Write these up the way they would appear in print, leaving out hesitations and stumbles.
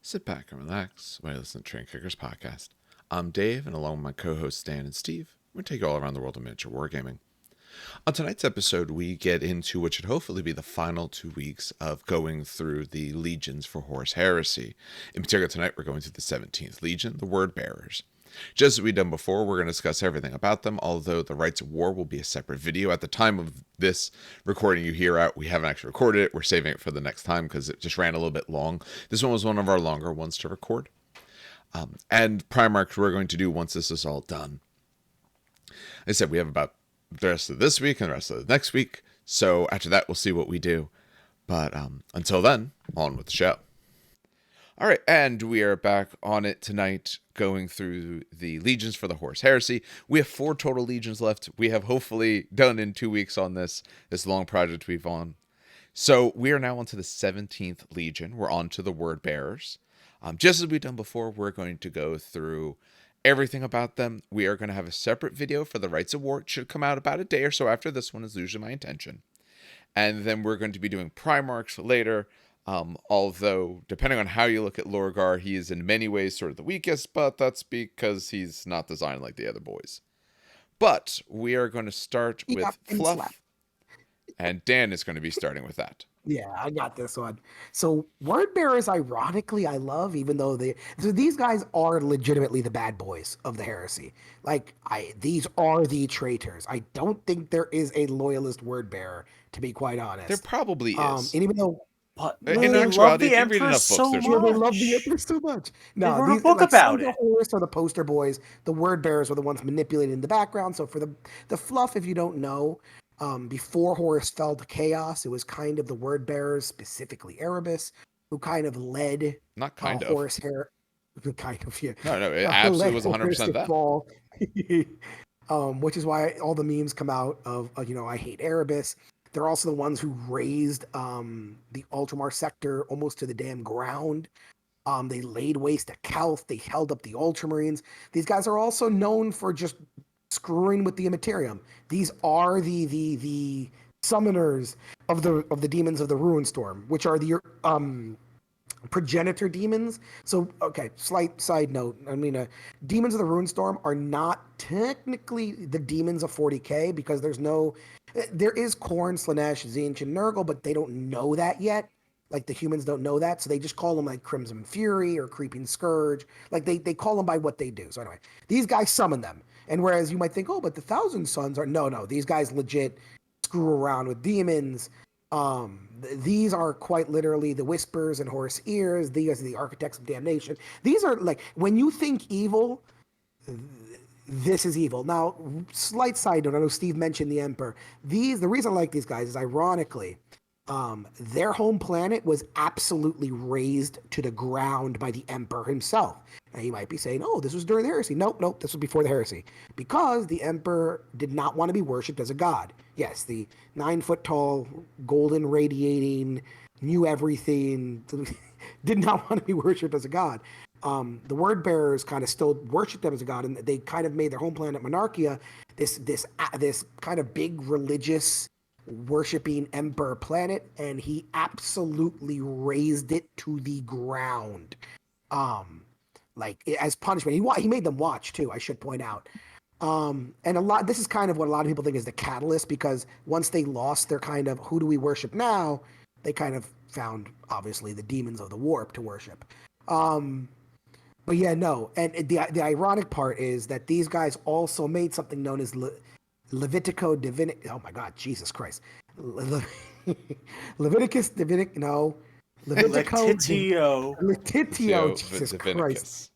Sit back and relax while you listen to Train Kickers podcast. I'm Dave, and along with my co-hosts Dan and Steve, we're going to take you all around the world of miniature wargaming. On tonight's episode, we get into what should hopefully be the final 2 weeks of going through the legions for Horus Heresy. In particular, tonight we're going through the 17th Legion, the Word Bearers. Just as we've done before, we're going to discuss everything about them, although the Rites of War will be a separate video. At the time of this recording you hear out, we haven't actually recorded it. We're saving it for the next time because it just ran a little bit long. This one was one of our longer ones to record. And Primarchs we're going to do once this is all done. I said we have about the rest of this week and the rest of the next week. So after that, we'll see what we do. But until then, on with the show. All right, and we are back on it tonight, going through the legions for the Horus Heresy. We have 4 total legions left. We have hopefully done in 2 weeks on this long project we've on. So we are now on to the 17th Legion. We're on to the Word Bearers. Just as we've done before, we're going to go through everything about them. We are going to have a separate video for the Rites of War. It should come out about a day or so after this one is usually my intention. And then we're going to be doing Primarchs later. Although, depending on how you look at Lorgar, he is in many ways sort of the weakest, but that's because he's not designed like the other boys. But we are going to start with Fluff, and Dan is going to be starting with that. Yeah, I got this one. So Word Bearers, ironically, I love, even though these guys are legitimately the bad boys of the heresy. These are the traitors. I don't think there is a loyalist Word Bearer, to be quite honest. There probably is. And even though... But they love the Emperor so much. Yeah, they love the Emperor so much. No, they wrote a book about it. The Horus are the poster boys. The Word Bearers are the ones manipulated in the background. So for the Fluff, if you don't know, before Horus fell to chaos, it was kind of the Word Bearers, specifically Erebus, who kind of led Horus Heresy. Kind of, yeah. No, it absolutely was 100% that. Fall. Which is why all the memes come out of, I hate Erebus. They're also the ones who raised the Ultramar sector almost to the damn ground. They laid waste to Calth. They held up the Ultramarines. These guys are also known for just screwing with the Immaterium. These are the summoners of the demons of the Ruinstorm, which are the progenitor demons. So, okay, slight side note. Demons of the Ruinstorm are not technically the demons of 40k because there is Khorne, Slaanesh, Tzeentch, and Nurgle, but they don't know that yet. Like, the humans don't know that, so they just call them, like, Crimson Fury or Creeping Scourge. Like, they call them by what they do. So anyway, these guys summon them. And whereas you might think, oh, but the Thousand Sons are... No, these guys legit screw around with demons. These are quite literally the Whispers and Horus Ears. These are the Architects of Damnation. These are, like, when you think evil... This is evil. Now, slight side note, I know Steve mentioned the Emperor. The reason I like these guys is, ironically, their home planet was absolutely razed to the ground by the Emperor himself. Now, you might be saying, oh, this was during the heresy. Nope, this was before the heresy. Because the Emperor did not want to be worshipped as a god. Yes, the 9-foot-tall, golden radiating, knew everything, did not want to be worshipped as a god. The Word Bearers kind of still worshipped them as a god, and they kind of made their home planet Monarchia this kind of big religious worshipping emperor planet, and he absolutely razed it to the ground, as punishment. He made them watch too, I should point out. And this is kind of what a lot of people think is the catalyst, because once they lost their kind of who do we worship now, they kind of found obviously the demons of the warp to worship. But yeah, no. And the ironic part is that these guys also made something known as Levitico Divinic. Oh my God, Jesus Christ. Leviticus Divinic. No. Letitio, Jesus Christ.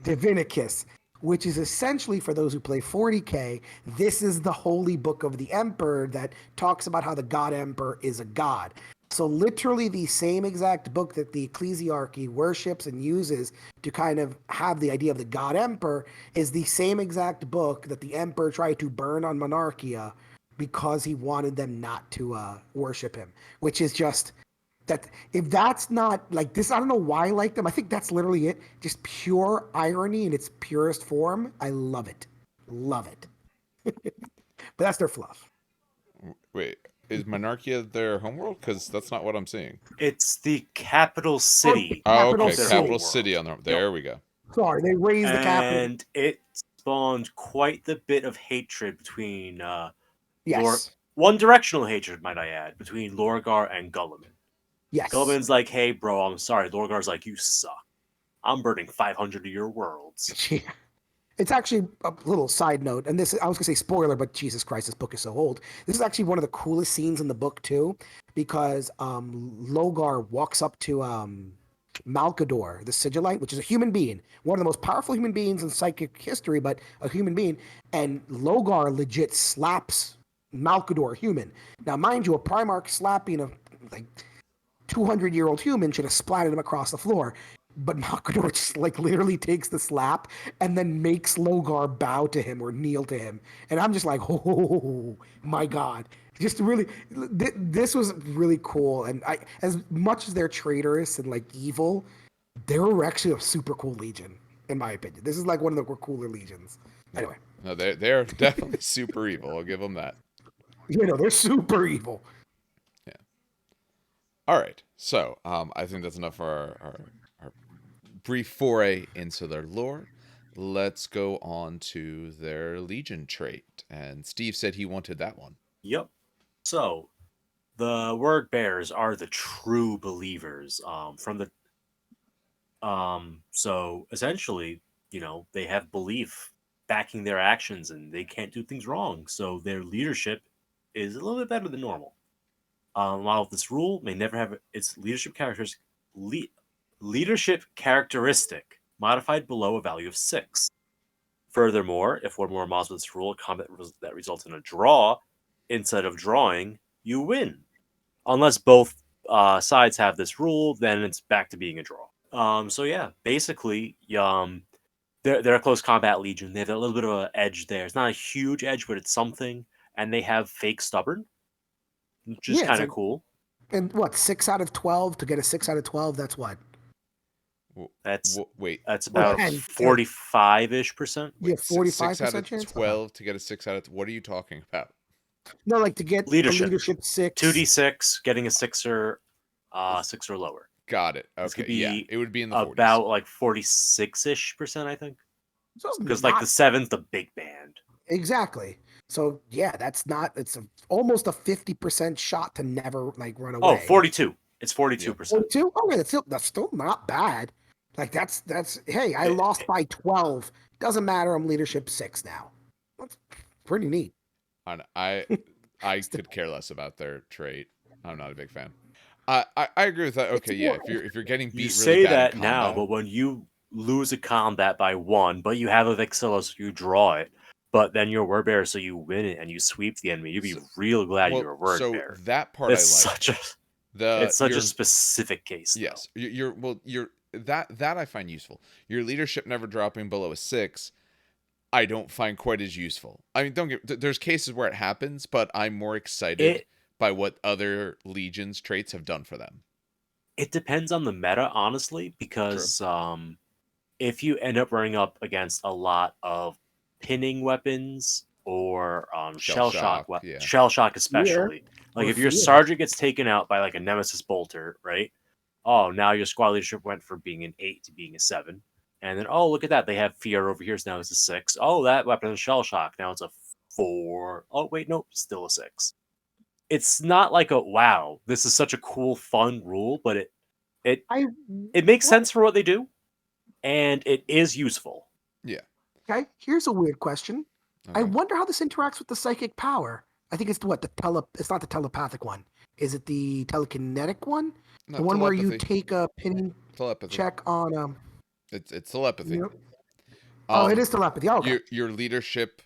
Divinicus, which is essentially, for those who play 40k, this is the holy book of the Emperor that talks about how the God Emperor is a god. So literally the same exact book that the ecclesiarchy worships and uses to kind of have the idea of the God Emperor is the same exact book that the Emperor tried to burn on Monarchia because he wanted them not to worship him, which is just that. If that's not like this, I don't know why I like them. I think that's literally it. Just pure irony in its purest form. I love it. Love it. But that's their Fluff. Wait. is Monarchia their homeworld? Because that's not what I'm seeing. It's the capital city. Oh, Capital okay. City. Capital City on there we go. Sorry, they raised the capital. And it spawned quite the bit of hatred between Yes. one-directional hatred, might I add, between Lorgar and Gulliman. Yes. Gulliman's like, hey, bro, I'm sorry. Lorgar's like, you suck. I'm burning 500 of your worlds. Yeah. It's actually a little side note, and this I was gonna say spoiler, but Jesus Christ, this book is so old. This is actually one of the coolest scenes in the book too, because Logar walks up to Malkador, the Sigillite, which is a human being, one of the most powerful human beings in psychic history, but a human being, and Logar legit slaps Malkador, human. Now, mind you, a Primarch slapping a like 200-year-old human should have splattered him across the floor. But Malkador just like literally takes the slap and then makes Logar bow to him or kneel to him. And I'm just like, oh my God. Just really, this was really cool. And as much as they're traitorous and like evil, they're actually a super cool legion, in my opinion. This is like one of the cooler legions. Anyway. No, they're definitely super evil. I'll give them that. They're super evil. Yeah. All right. So I think that's enough for our brief foray into their lore. Let's go on to their Legion trait. And Steve said he wanted that one. Yep. So, the word bearers are the true believers. So essentially, they have belief backing their actions, and they can't do things wrong. So their leadership is a little bit better than normal. While this rule may never have its leadership characteristic modified below a value of 6. Furthermore, if one more mods with this rule, a combat that results in a draw, instead of drawing, you win. Unless both sides have this rule, then it's back to being a draw. So yeah, basically, they're a close combat legion. They have a little bit of an edge there. It's not a huge edge, but it's something. And they have fake stubborn, which is kind of cool. And what, 6 out of 12 to get a 6 out of 12? That's what? That's that's about 45-ish%. Yeah, 45% 6 out of chance? 12 to get a 6 out of. What are you talking about? No, like to get leadership 6. 2d6, getting a 6 or 6 or lower. Got it. Okay, yeah, it would be in the 40s. About like 46-ish%, I think. Because like the 7th, the big band. Exactly. So yeah, it's almost a 50% shot to never like run away. Oh, 42. It's 42%. 42? Okay, that's still not bad. Like that's hey, I lost by 12. Doesn't matter, I'm leadership 6 now. That's pretty neat. I could care less about their trait. I'm not a big fan. I agree with that. Okay, yeah, if you're getting beat, you really say bad that in now, combat, but when you lose a combat by 1, but you have a Vexilla, so you draw it, but then you're a word bearer, so you win it and you sweep the enemy. You'd be real glad you're a word bearer. That part it's I like. It's such a specific case. Yes, that I find useful. Your leadership never dropping below a 6. I don't find quite as useful. I mean, there's cases where it happens, but I'm more excited by what other legions traits have done for them. It depends on the meta, honestly, because if you end up running up against a lot of pinning weapons or shell shock especially, like if your sergeant gets taken out by like a nemesis bolter, right? Oh, now your squad leadership went from being an 8 to being a 7. And then, oh, look at that. They have fear over here, so now it's a 6. Oh, that weapon is shell shock. Now it's a 4. Oh, wait, nope, still a 6. It's not like a, wow, this is such a cool, fun rule, but it makes sense for what they do, and it is useful. Yeah. Okay, here's a weird question. Okay. I wonder how this interacts with the psychic power. I think it's it's not the telepathic one. Is it the telekinetic one? The one where you take a pinning check on It's telepathy. Yep. It is telepathy. Oh, okay. Your leadership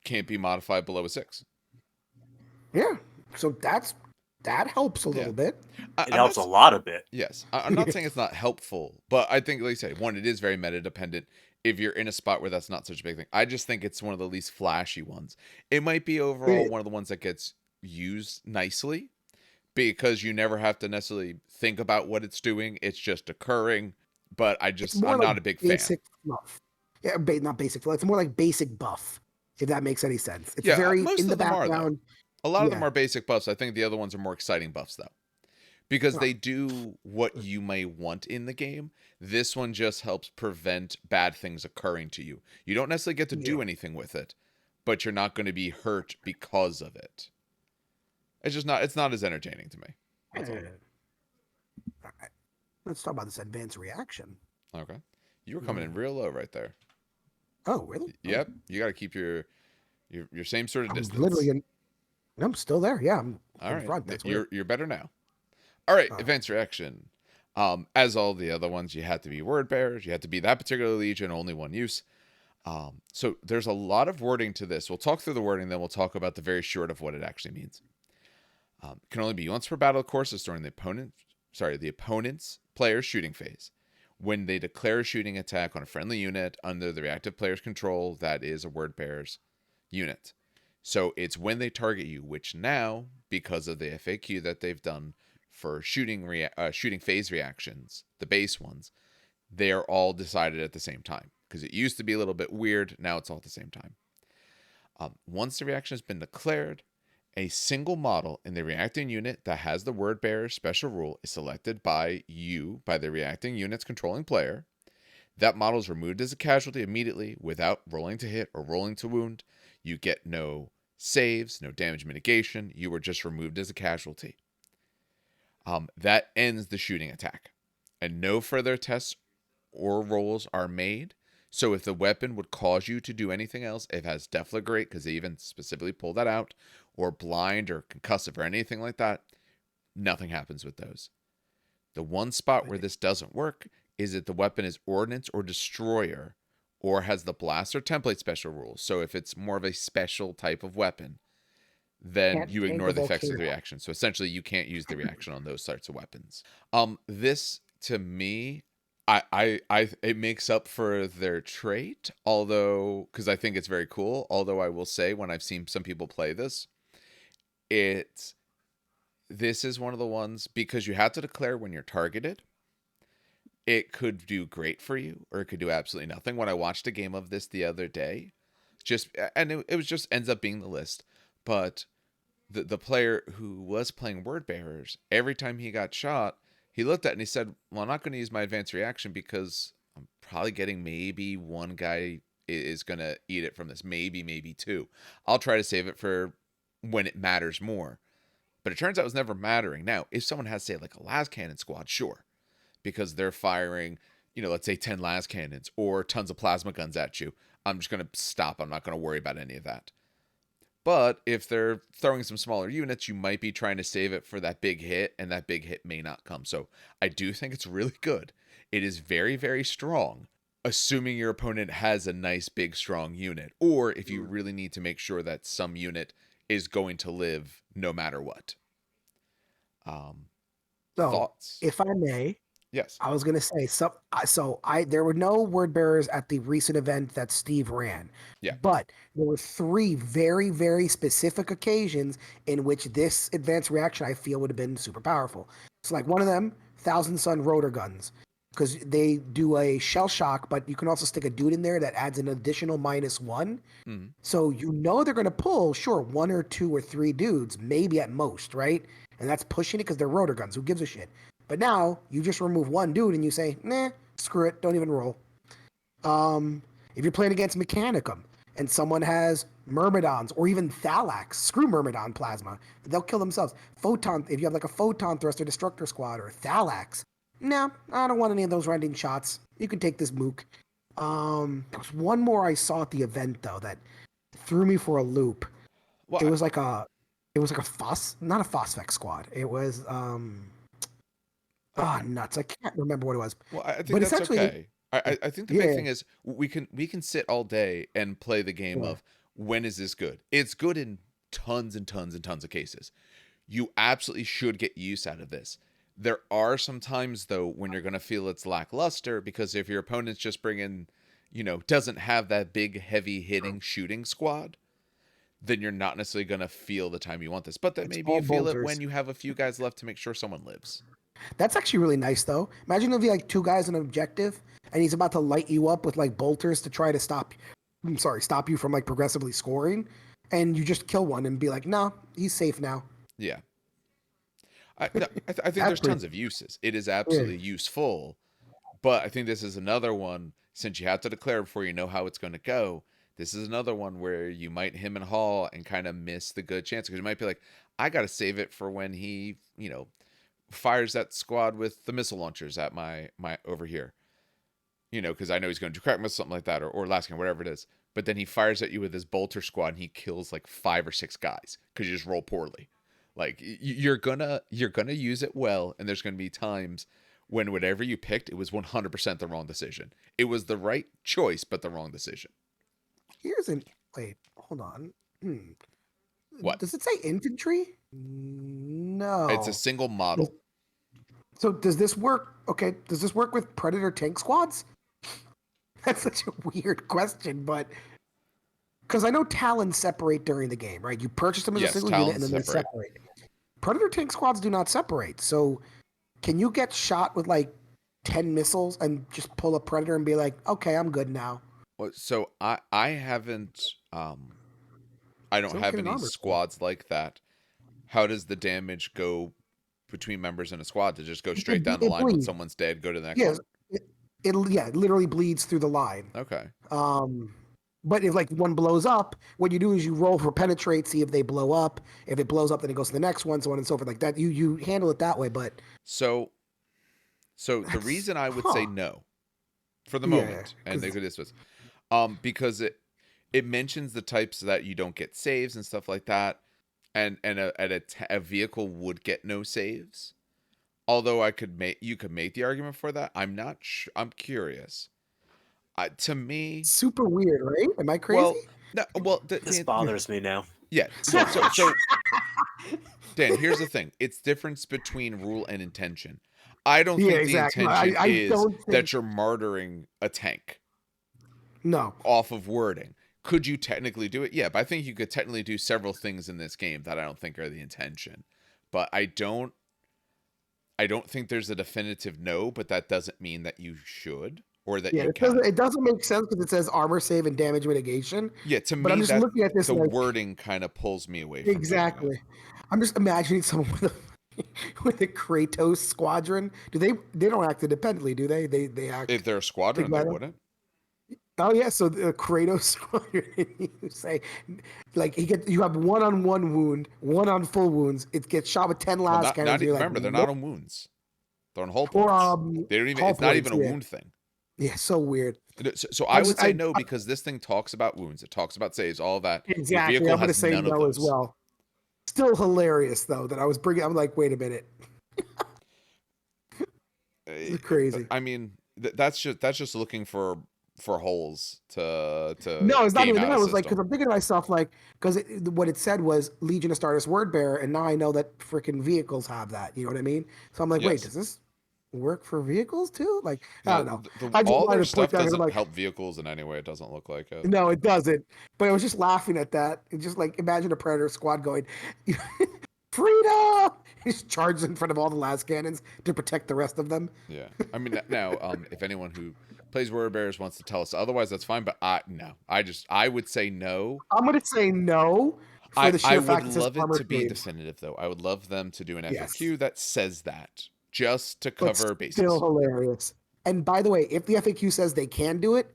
can't be modified below a 6. Yeah. So that helps a little bit. It helps a lot of bit. Yes. I'm not saying it's not helpful, but I think, like you say, one, it is very meta dependent if you're in a spot where that's not such a big thing. I just think it's one of the least flashy ones. It might be overall one of the ones that gets used nicely because you never have to necessarily think about what it's doing. It's just occurring. But I'm not a big fan. Fluff. Yeah, not basic fluff. It's more like basic buff, if that makes any sense. It's very most in the of them background. A lot of them are basic buffs. I think the other ones are more exciting buffs, though. Because they do what you may want in the game. This one just helps prevent bad things occurring to you. You don't necessarily get to do anything with it, but you're not going to be hurt because of it. It's not as entertaining to me. That's all. All right. Let's talk about this advanced reaction. Okay. You were coming in real low right there. Oh, really? Yep. You got to keep your same sort of distance. I'm still there. Yeah, I'm all right. Front. That's you're better now. All right, advanced reaction. As all the other ones, you had to be word bearers. You had to be that particular legion, only one use. So there's a lot of wording to this. We'll talk through the wording, then we'll talk about the very short of what it actually means. Can only be once per battle courses during the opponent's player's shooting phase. When they declare a shooting attack on a friendly unit under the reactive player's control, that is a word bearer's unit. So it's when they target you, which now, because of the FAQ that they've done for shooting phase reactions, the base ones, they are all decided at the same time. Because it used to be a little bit weird, now it's all at the same time. Once the reaction has been declared, a single model in the reacting unit that has the word bearer special rule is selected by the reacting unit's controlling player. That model is removed as a casualty immediately without rolling to hit or rolling to wound. You get no saves, no damage mitigation. You were just removed as a casualty. That ends the shooting attack. And no further tests or rolls are made. So if the weapon would cause you to do anything else, it has deflagrate, because they even specifically pull that out, or blind or concussive or anything like that, nothing happens with those. The one spot where this doesn't work is that the weapon is ordnance or destroyer, or has the blaster template special rules. So if it's more of a special type of weapon, then you ignore the effects of the reaction. So essentially you can't use the reaction on those sorts of weapons. This, to me, it makes up for their trait, although, because I think it's very cool. Although I will say, when I've seen some people play this is one of the ones, because you have to declare when you're targeted. It could do great for you, or it could do absolutely nothing. When I watched a game of this the other day, it was just ends up being the list, but the player who was playing word bearers, every time he got shot, he looked at it and he said, well, I'm not going to use my advanced reaction because I'm probably getting maybe one guy is going to eat it from this. Maybe two. I'll try to save it for when it matters more. But it turns out it was never mattering. Now, if someone has, say, like a las cannon squad, sure. Because they're firing, let's say 10 las cannons or tons of plasma guns at you. I'm just going to stop. I'm not going to worry about any of that. But if they're throwing some smaller units, you might be trying to save it for that big hit, and that big hit may not come. So I do think it's really good. It is very, very strong, assuming your opponent has a nice, big, strong unit. Or if you really need to make sure that some unit is going to live no matter what. Thoughts? If I may... Yes. I was going to say, there were no word bearers at the recent event that Steve ran. Yeah. But there were 3 very, very specific occasions in which this advanced reaction I feel would have been super powerful. So like one of them, Thousand Sun rotor guns, because they do a shell shock, but you can also stick a dude in there that adds an additional -1. Mm-hmm. So they're going to pull, sure, 1 or 2 or 3 dudes, maybe at most, right? And that's pushing it because they're rotor guns. Who gives a shit? But now you just remove 1 dude and you say, nah, screw it, don't even roll. If you're playing against Mechanicum and someone has Myrmidons or even Thalax, screw Myrmidon plasma, they'll kill themselves. Photon, if you have like a Photon Thruster Destructor Squad or Thalax, no, I don't want any of those rending shots. You can take this mook. There was one more I saw at the event though that threw me for a loop. Well, it was like a not a Phosphex squad. It was nuts! I can't remember what it was. Well, I think that's okay. I think the big thing is we can sit all day and play the game of when is this good? It's good in tons and tons and tons of cases. You absolutely should get use out of this. There are some times though when you're going to feel it's lackluster, because if your opponent's just bringing, doesn't have that big heavy hitting shooting squad, then you're not necessarily going to feel the time you want this. But then maybe you feel it when you have a few guys left to make sure someone lives. That's actually really nice, though. Imagine if you like 2 guys on an objective, and he's about to light you up with like bolters to try to stop you from like progressively scoring, and you just kill one and be like, no, he's safe now. Yeah. I think there's tons of uses. It is absolutely useful, but I think this is another one, since you have to declare before you know how it's going to go. This is another one where you might him and haul and kind of miss the good chance, because you might be like, I got to save it for when he, fires that squad with the missile launchers at my over here. Because I know he's going to do crack missile, something like that, or Laskin, whatever it is. But then he fires at you with his bolter squad and he kills like 5 or 6 guys because you just roll poorly. Like you're gonna use it well, and there's gonna be times when whatever you picked, it was 100% the wrong decision. It was the right choice, but the wrong decision. Wait, hold on. What? Does it say infantry? No. It's a single model. So does this work? Okay, does this work with Predator tank squads? That's such a weird question, but because I know Talons separate during the game, right? You purchase them as a single unit and then they separate. Predator tank squads do not separate. So can you get shot with like 10 missiles and just pull a Predator and be like, okay, I'm good now? Well, so I haven't I don't have any squads like that. How does the damage go between members in a squad? To just go straight down the line when someone's dead, go to the next one? It literally bleeds through the line. Okay. But if like one blows up, what you do is you roll for penetrate, see if they blow up. If it blows up, then it goes to the next one, so on and so forth. Like that, you handle it that way. But so the reason I would say no for the moment, and they could dismiss, because it mentions the types that you don't get saves and stuff like that, and a vehicle would get no saves. Although you could make the argument for that. I'm not sure. I'm curious. To me, super weird, right? Am I crazy? This bothers me now. Yeah. So Dan, here's the thing. It's difference between rule and intention. I don't think the intention is that you're martyring a tank. No. Off of wording. Could you technically do it? Yeah, but I think you could technically do several things in this game that I don't think are the intention. But I don't think there's a definitive no, but that doesn't mean that you should. Or that it doesn't make sense because it says armor save and damage mitigation. Yeah, to me, I'm just looking at this, the wording kind of pulls me away from exactly. I'm just imagining someone with a Kratos squadron. They don't act independently, do they? They act. If they're a squadron, together. They wouldn't. Oh yeah, so the Kratos squadron, you say, like you have 1-on-1 wound, 1 on full wounds. It gets shot with 10 last cannons. Remember, they're not on wounds. They're on hull points. They don't even. It's not even a wound thing. Yeah, so weird. So I would say no, because this thing talks about wounds. It talks about saves, all that. Exactly. I'm going to say no as well. Still hilarious, though, that I was bringing. I'm like, wait a minute. It's crazy. I mean, that's just looking for holes to. No, it's not even that. I was like, because I'm thinking to myself, like, because what it said was Legion of Stardust word bearer, and now I know that freaking vehicles have that. You know what I mean? So I'm like, wait, does this work for vehicles too? Like, I don't know. All their stuff doesn't help vehicles in any way. It doesn't look like it. No, it doesn't. But I was just laughing at that. It's just like, imagine a Predator squad going, freedom! He's charged in front of all the last cannons to protect the rest of them. Yeah. I mean, now, if anyone who plays word bearers wants to tell us otherwise, that's fine. But I would say no. I'm going to say no. I would love it to be definitive, though. I would love them to do an FAQ that says that. Just to cover bases. Still hilarious. And by the way, if the FAQ says they can do it,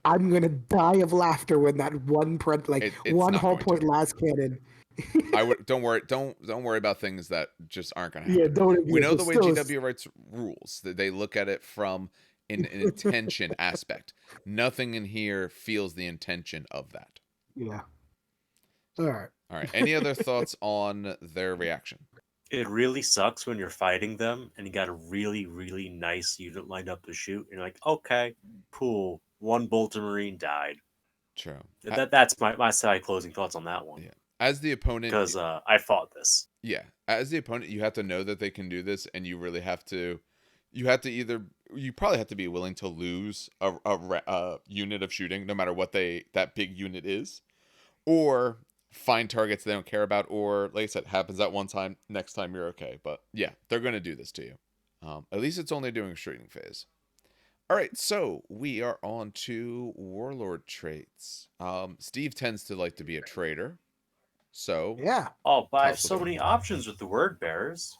I'm gonna die of laughter when that one one hull point last cannon. Don't worry about things that just aren't gonna happen. We know the way GW writes rules. That they look at it from an intention aspect. Nothing in here feels the intention of that. Yeah. All right. Any other thoughts on their reaction? It really sucks when you're fighting them and you got a really, really nice unit lined up to shoot. And you're like, okay, cool. One Bolter Marine died. True. That's my side closing thoughts on that one. Yeah. As the opponent, because I fought this. Yeah. As the opponent, you have to know that they can do this, and you really have to. You probably have to be willing to lose a unit of shooting, no matter what that big unit is, or find targets they don't care about, or like I said, happens that one time, next time you're okay. But yeah, they're going to do this to you. At least it's only doing a shooting phase. All right, so we are on to Warlord traits. Steve tends to like to be a trader, so Yeah. Oh, but I tell have us so what many options with the word bearers.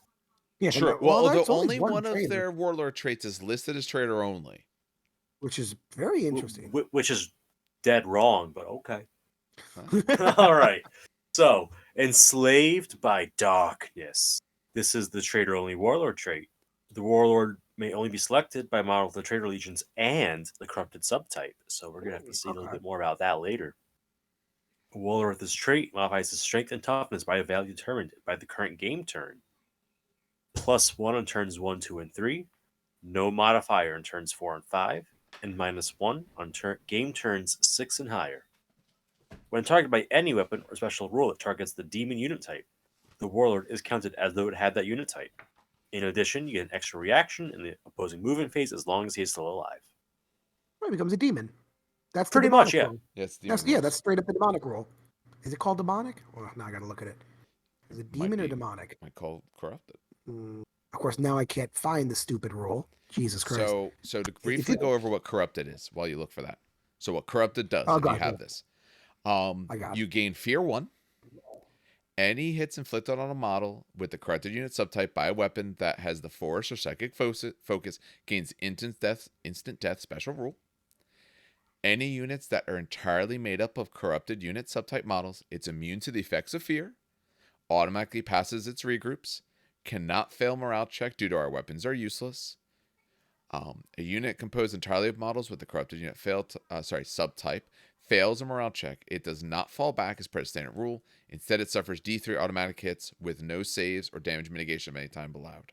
Yeah. True. No, Well, although that's only one one of trader, their Warlord traits is listed as trader only. which is very interesting. Which is dead wrong, but okay. Huh? All right. So, enslaved by darkness. This is the trader only warlord trait. The warlord may only be selected by model of the trader legions and the corrupted subtype. So, we're going to have to see a little bit more about that later. A warlord with this trait modifies his strength and toughness by a value determined by the current game turn. +1 on turns 1, 2, and 3. No modifier on turns 4 and 5. And -1 on game turns 6 and higher. When targeted by any weapon or special rule that targets the demon unit type, the warlord is counted as though it had that unit type. In addition, you get an extra reaction in the opposing movement phase as long as he is still alive. Well, he becomes a demon. That's the Pretty much, demonic yeah. role. Yes, That's straight up the demonic role. Is it called demonic? Well, now I got to look at it. Is it demon or demonic? Might call corrupted. Of course, now I can't find the stupid rule. Jesus Christ. So to briefly go over what corrupted is while you look for that. So what corrupted does, if you have this, you gain Fear 1. Any hits inflicted on a model with the corrupted unit subtype by a weapon that has the force or psychic focus gains instant death special rule. Any units that are entirely made up of corrupted unit subtype models, it's immune to the effects of fear, automatically passes its regroups, cannot fail morale check due to our weapons are useless. A unit composed entirely of models with the corrupted unit subtype fails a morale check. It does not fall back as per the standard rule. Instead, it suffers D3 automatic hits with no saves or damage mitigation of any time allowed.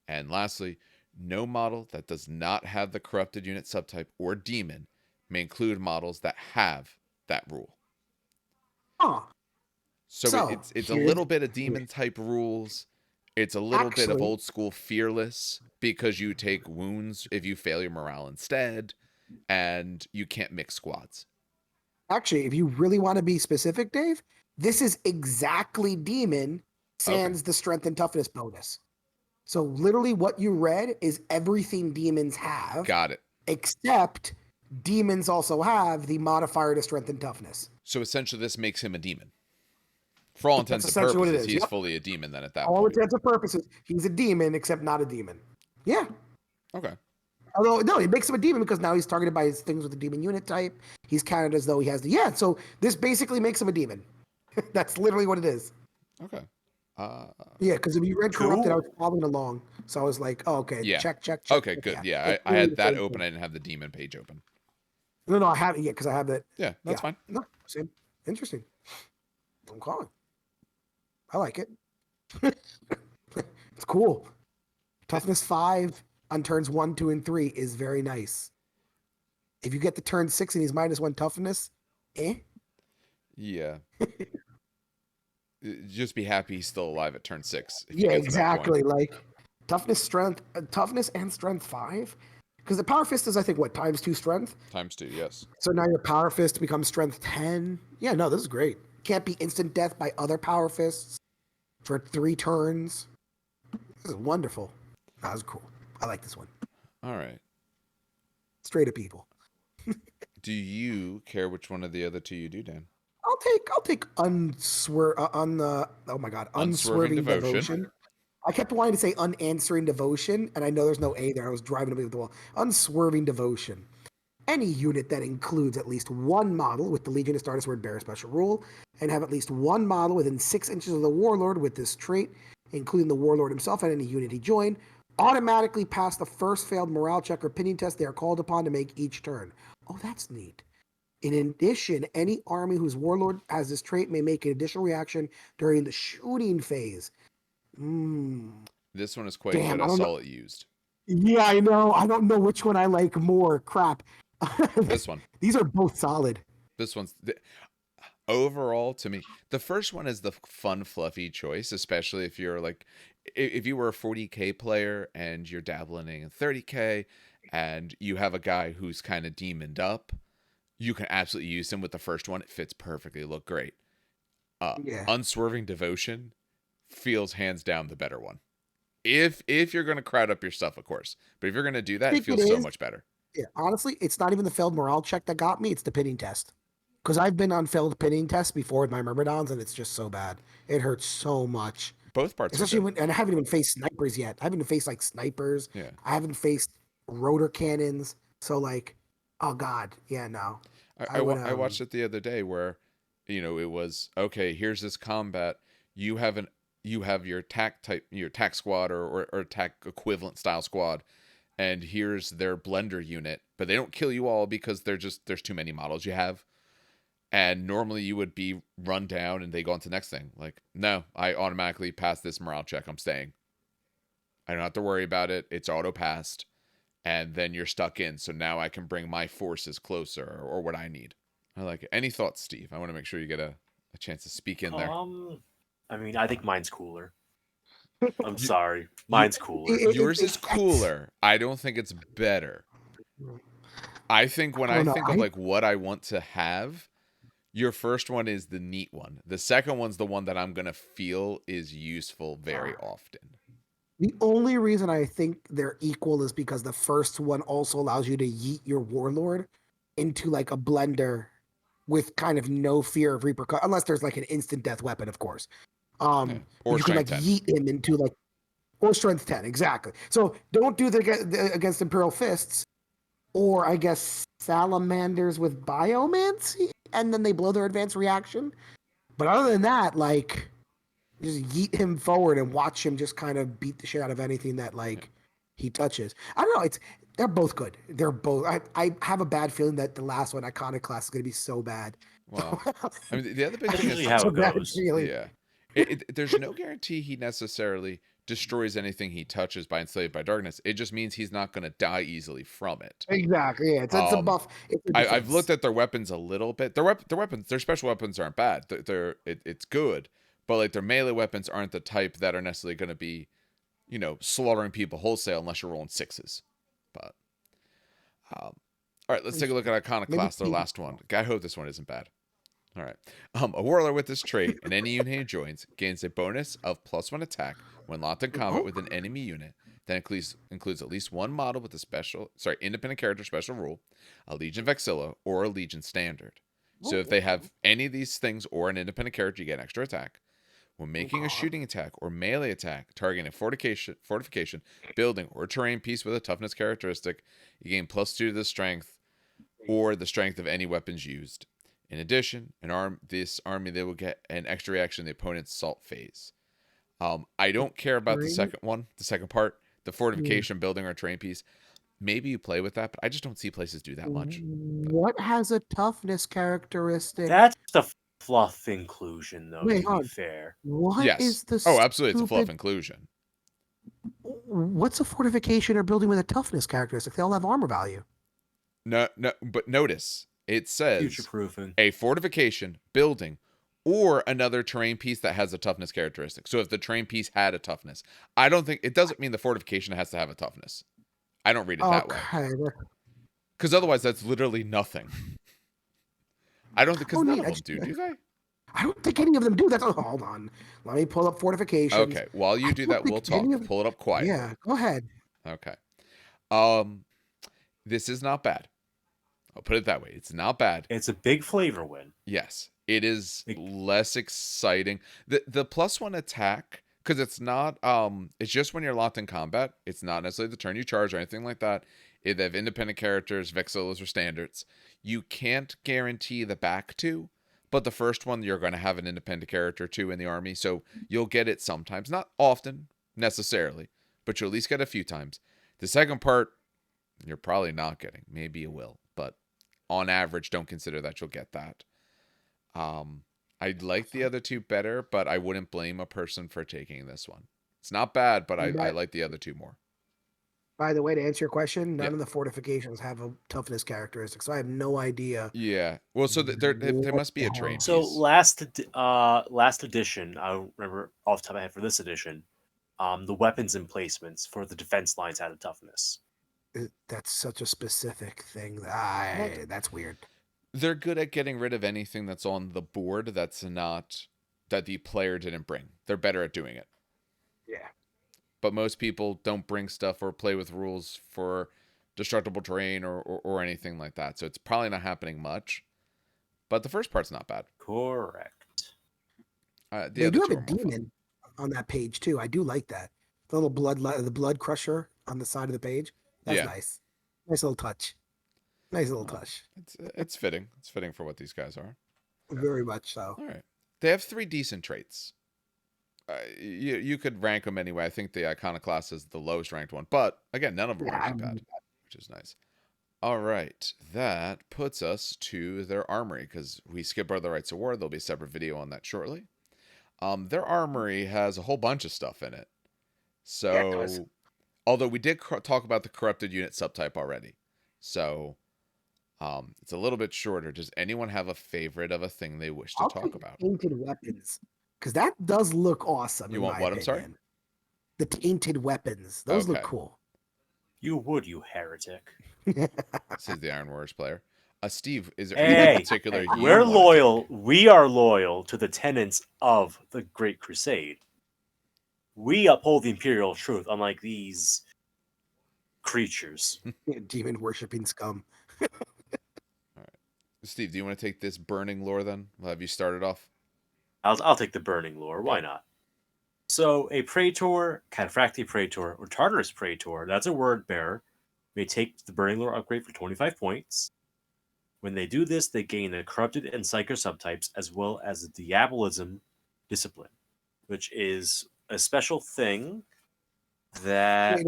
And lastly, no model that does not have the corrupted unit subtype or demon may include models that have that rule. So it's a little bit of demon type rules. It's a little bit of old school fearless because you take wounds if you fail your morale instead, and you can't mix squads. Actually, if you really want to be specific, Dave, this is exactly demon sans the strength and toughness bonus. So literally what you read is everything demons have. Got it. Except demons also have the modifier to strength and toughness. So essentially this makes him a demon. For all intents and purposes, he's fully a demon then at that point. All intents and purposes, he's a demon, except not a demon. Yeah. Okay. Although, no, it makes him a demon because now he's targeted by his things with the demon unit type. He's counted as though he has the... Yeah, so this basically makes him a demon. That's literally what it is. Okay. Yeah, because if you read Corrupted, I was following along. So I was like, oh, okay, yeah. check. Okay, good. Yeah, I had that open. I didn't have the demon page open. No, I have it, because I have that. Yeah, that's fine. No, same. Interesting. I'm calling. I like it. It's cool. Toughness 5 on turns 1, 2, and 3 is very nice. If you get the turn 6 and he's -1 toughness, Yeah. Just be happy he's still alive at turn 6. Yeah, exactly. Like toughness and strength 5. Because the power fist is, I think, what, ×2 strength? ×2, yes. So now your power fist becomes strength 10. Yeah, no, this is great. Can't be instant death by other power fists for 3 turns. This is wonderful. That was cool. I like this one. All right. Straight up evil. Do you care which one of the other two you do, Dan? I'll take unswerving devotion. I kept wanting to say unanswering devotion, and I know there's no A there. I was driving away with the wall. Unswerving devotion. Any unit that includes at least one model with the Legion of Stardust Word Bearer special rule, and have at least one model within 6 inches of the Warlord with this trait, including the Warlord himself and any unit he joined, automatically pass the first failed morale check or opinion test they are called upon to make each turn. Oh, that's neat. In addition, any army whose Warlord has this trait may make an additional reaction during the shooting phase. This one is quite good. I saw it used. Yeah, I know. I don't know which one I like more. Crap. This one. These are both solid. This one's... Overall, to me, the first one is the fun, fluffy choice, especially if you're like... If you were a 40k player and you're dabbling in 30k and you have a guy who's kind of demoned up, you can absolutely use him with the first one. It fits perfectly. Look great. Unswerving devotion feels hands down the better one. If you're going to crowd up your stuff, of course. But if you're going to do that, it feels so much better. Yeah, honestly, it's not even the failed morale check that got me. It's the pinning test. Because I've been on failed pinning tests before with my Myrmidons, and it's just so bad. It hurts so much. Both parts, especially when, and I haven't even faced snipers yet. I haven't even faced like snipers. Yeah. I haven't faced rotor cannons. So like, oh god, yeah, no. I watched it the other day where, it was okay. Here's this combat. You have your attack type, your attack squad or attack equivalent style squad, and here's their blender unit. But they don't kill you all because there's too many models you have. And normally you would be run down and they go on to the next thing. Like, no, I automatically pass this morale check. I'm staying. I don't have to worry about it. It's auto passed. And then you're stuck in. So now I can bring my forces closer or what I need. I like it. Any thoughts, Steve? I want to make sure you get a chance to speak in there. I mean, I think mine's cooler. I'm sorry. Mine's cooler. Yours is cooler. I don't think it's better. I think when I think of like what I want to have, your first one is the neat one. The second one's the one that I'm going to feel is useful very often. The only reason I think they're equal is because the first one also allows you to yeet your Warlord into like a blender with kind of no fear of repercussion, unless there's like an instant death weapon, of course. Or you can like 10. yeet him into like, or strength 10, exactly. So don't do the against Imperial Fists, or I guess salamanders with biomancy, and then they blow their advanced reaction. But other than that, like, just yeet him forward and watch him just kind of beat the shit out of anything that like he touches. I don't know. They're both good. They're both. I have a bad feeling that the last one, Iconoclast, is going to be so bad. Well, I mean, the other big thing is how it goes. Really. Yeah. There's no guarantee he necessarily destroys anything he touches by Enslaved by Darkness. It just means he's not going to die easily from it. Exactly. Yeah, it's a buff. I've looked at their weapons a little bit. Their weapons, their special weapons aren't bad. It's good, but like their melee weapons aren't the type that are necessarily going to be, slaughtering people wholesale unless you're rolling sixes. But all right, let's take a look at Iconoclast, their last one. I hope this one isn't bad. All right. A Warlord with this trait and any unit he joins gains a bonus of +1 attack when locked in combat with an enemy unit that includes at least one model with a independent character special rule, a Legion Vexilla, or a Legion Standard. So if they have any of these things or an independent character, you get an extra attack. When making a shooting attack or melee attack targeting a fortification, building, or terrain piece with a toughness characteristic, you gain +2 to the strength or the strength of any weapons used. In addition, this army, they will get an extra reaction in the opponent's assault phase. I don't care about the second part, the fortification, building, or terrain piece. Maybe you play with that, but I just don't see places do that much. What has a toughness characteristic? That's the fluff inclusion, though, Wait, to be fair. What is the absolutely, it's a fluff inclusion. What's a fortification or building with a toughness characteristic? They all have armor value. No, but notice, it says future-proofing. A fortification, building, or another terrain piece that has a toughness characteristic. So if the terrain piece had a toughness, it doesn't mean the fortification has to have a toughness. I don't read it that way. Because otherwise that's literally nothing. I don't think, because none of them do they? I don't think any of them do. Hold on. Let me pull up fortifications. Okay, while you do that, we'll talk. Pull it up quietly. Yeah, go ahead. Okay. This is not bad. I'll put it that way. It's not bad. It's a big flavor win. Yes. It is less exciting. The +1 attack, because it's not it's just when you're locked in combat. It's not necessarily the turn you charge or anything like that. If they have independent characters, Vexillas, or standards, you can't guarantee the back two, but the first one you're going to have an independent character too in the army, so you'll get it sometimes. Not often necessarily, but you'll at least get a few times. The second part, you're probably not getting. Maybe you will, but on average, don't consider that you'll get that. I'd like the other two better, but I wouldn't blame a person for taking this one. It's not bad, but I like the other two more. By the way, to answer your question, none of the fortifications have a toughness characteristic, so I have no idea. Yeah. Well, so there must be a terrain So piece. last edition, I don't remember off the top of my head for this edition, the weapons emplacements for the defense lines had a toughness. That's such a specific thing. That's weird. They're good at getting rid of anything that's on the board that the player didn't bring. They're better at doing it. Yeah. but most people don't bring stuff or play with rules for destructible terrain or anything like that. So it's probably not happening much. But the first part's not bad. Correct. They do have a demon on that page too. I do like that. The little blood crusher on the side of the page. That's nice. Nice little touch. Nice little touch. It's fitting. It's fitting for what these guys are. Very much so. All right. They have 3 decent traits. You could rank them anyway. I think the Iconoclast is the lowest ranked one. But, again, none of them are too bad, which is nice. All right. That puts us to their armory, because we skip Brother Rights of War. There'll be a separate video on that shortly. Their armory has a whole bunch of stuff in it. So, although we did talk about the corrupted unit subtype already. So, it's a little bit shorter. Does anyone have a favorite of a thing they wish to talk about? Tainted weapons, because that does look awesome. You want what? I'm sorry? The tainted weapons. Those look cool. You would, you heretic. Says the Iron Warriors player. Steve, is there any particular? We're loyal. We are loyal to the tenets of the Great Crusade. We uphold the imperial truth, unlike these creatures. Demon worshipping scum. All right, Steve, do you want to take this burning lore then? We'll have you started off. I'll take the burning lore. Why not? So, a Praetor, Cataphracti Praetor, or Tartarus Praetor, that's a word bearer, may take the burning lore upgrade for 25 points. When they do this, they gain the corrupted and psyker subtypes, as well as the diabolism discipline, which is a special thing that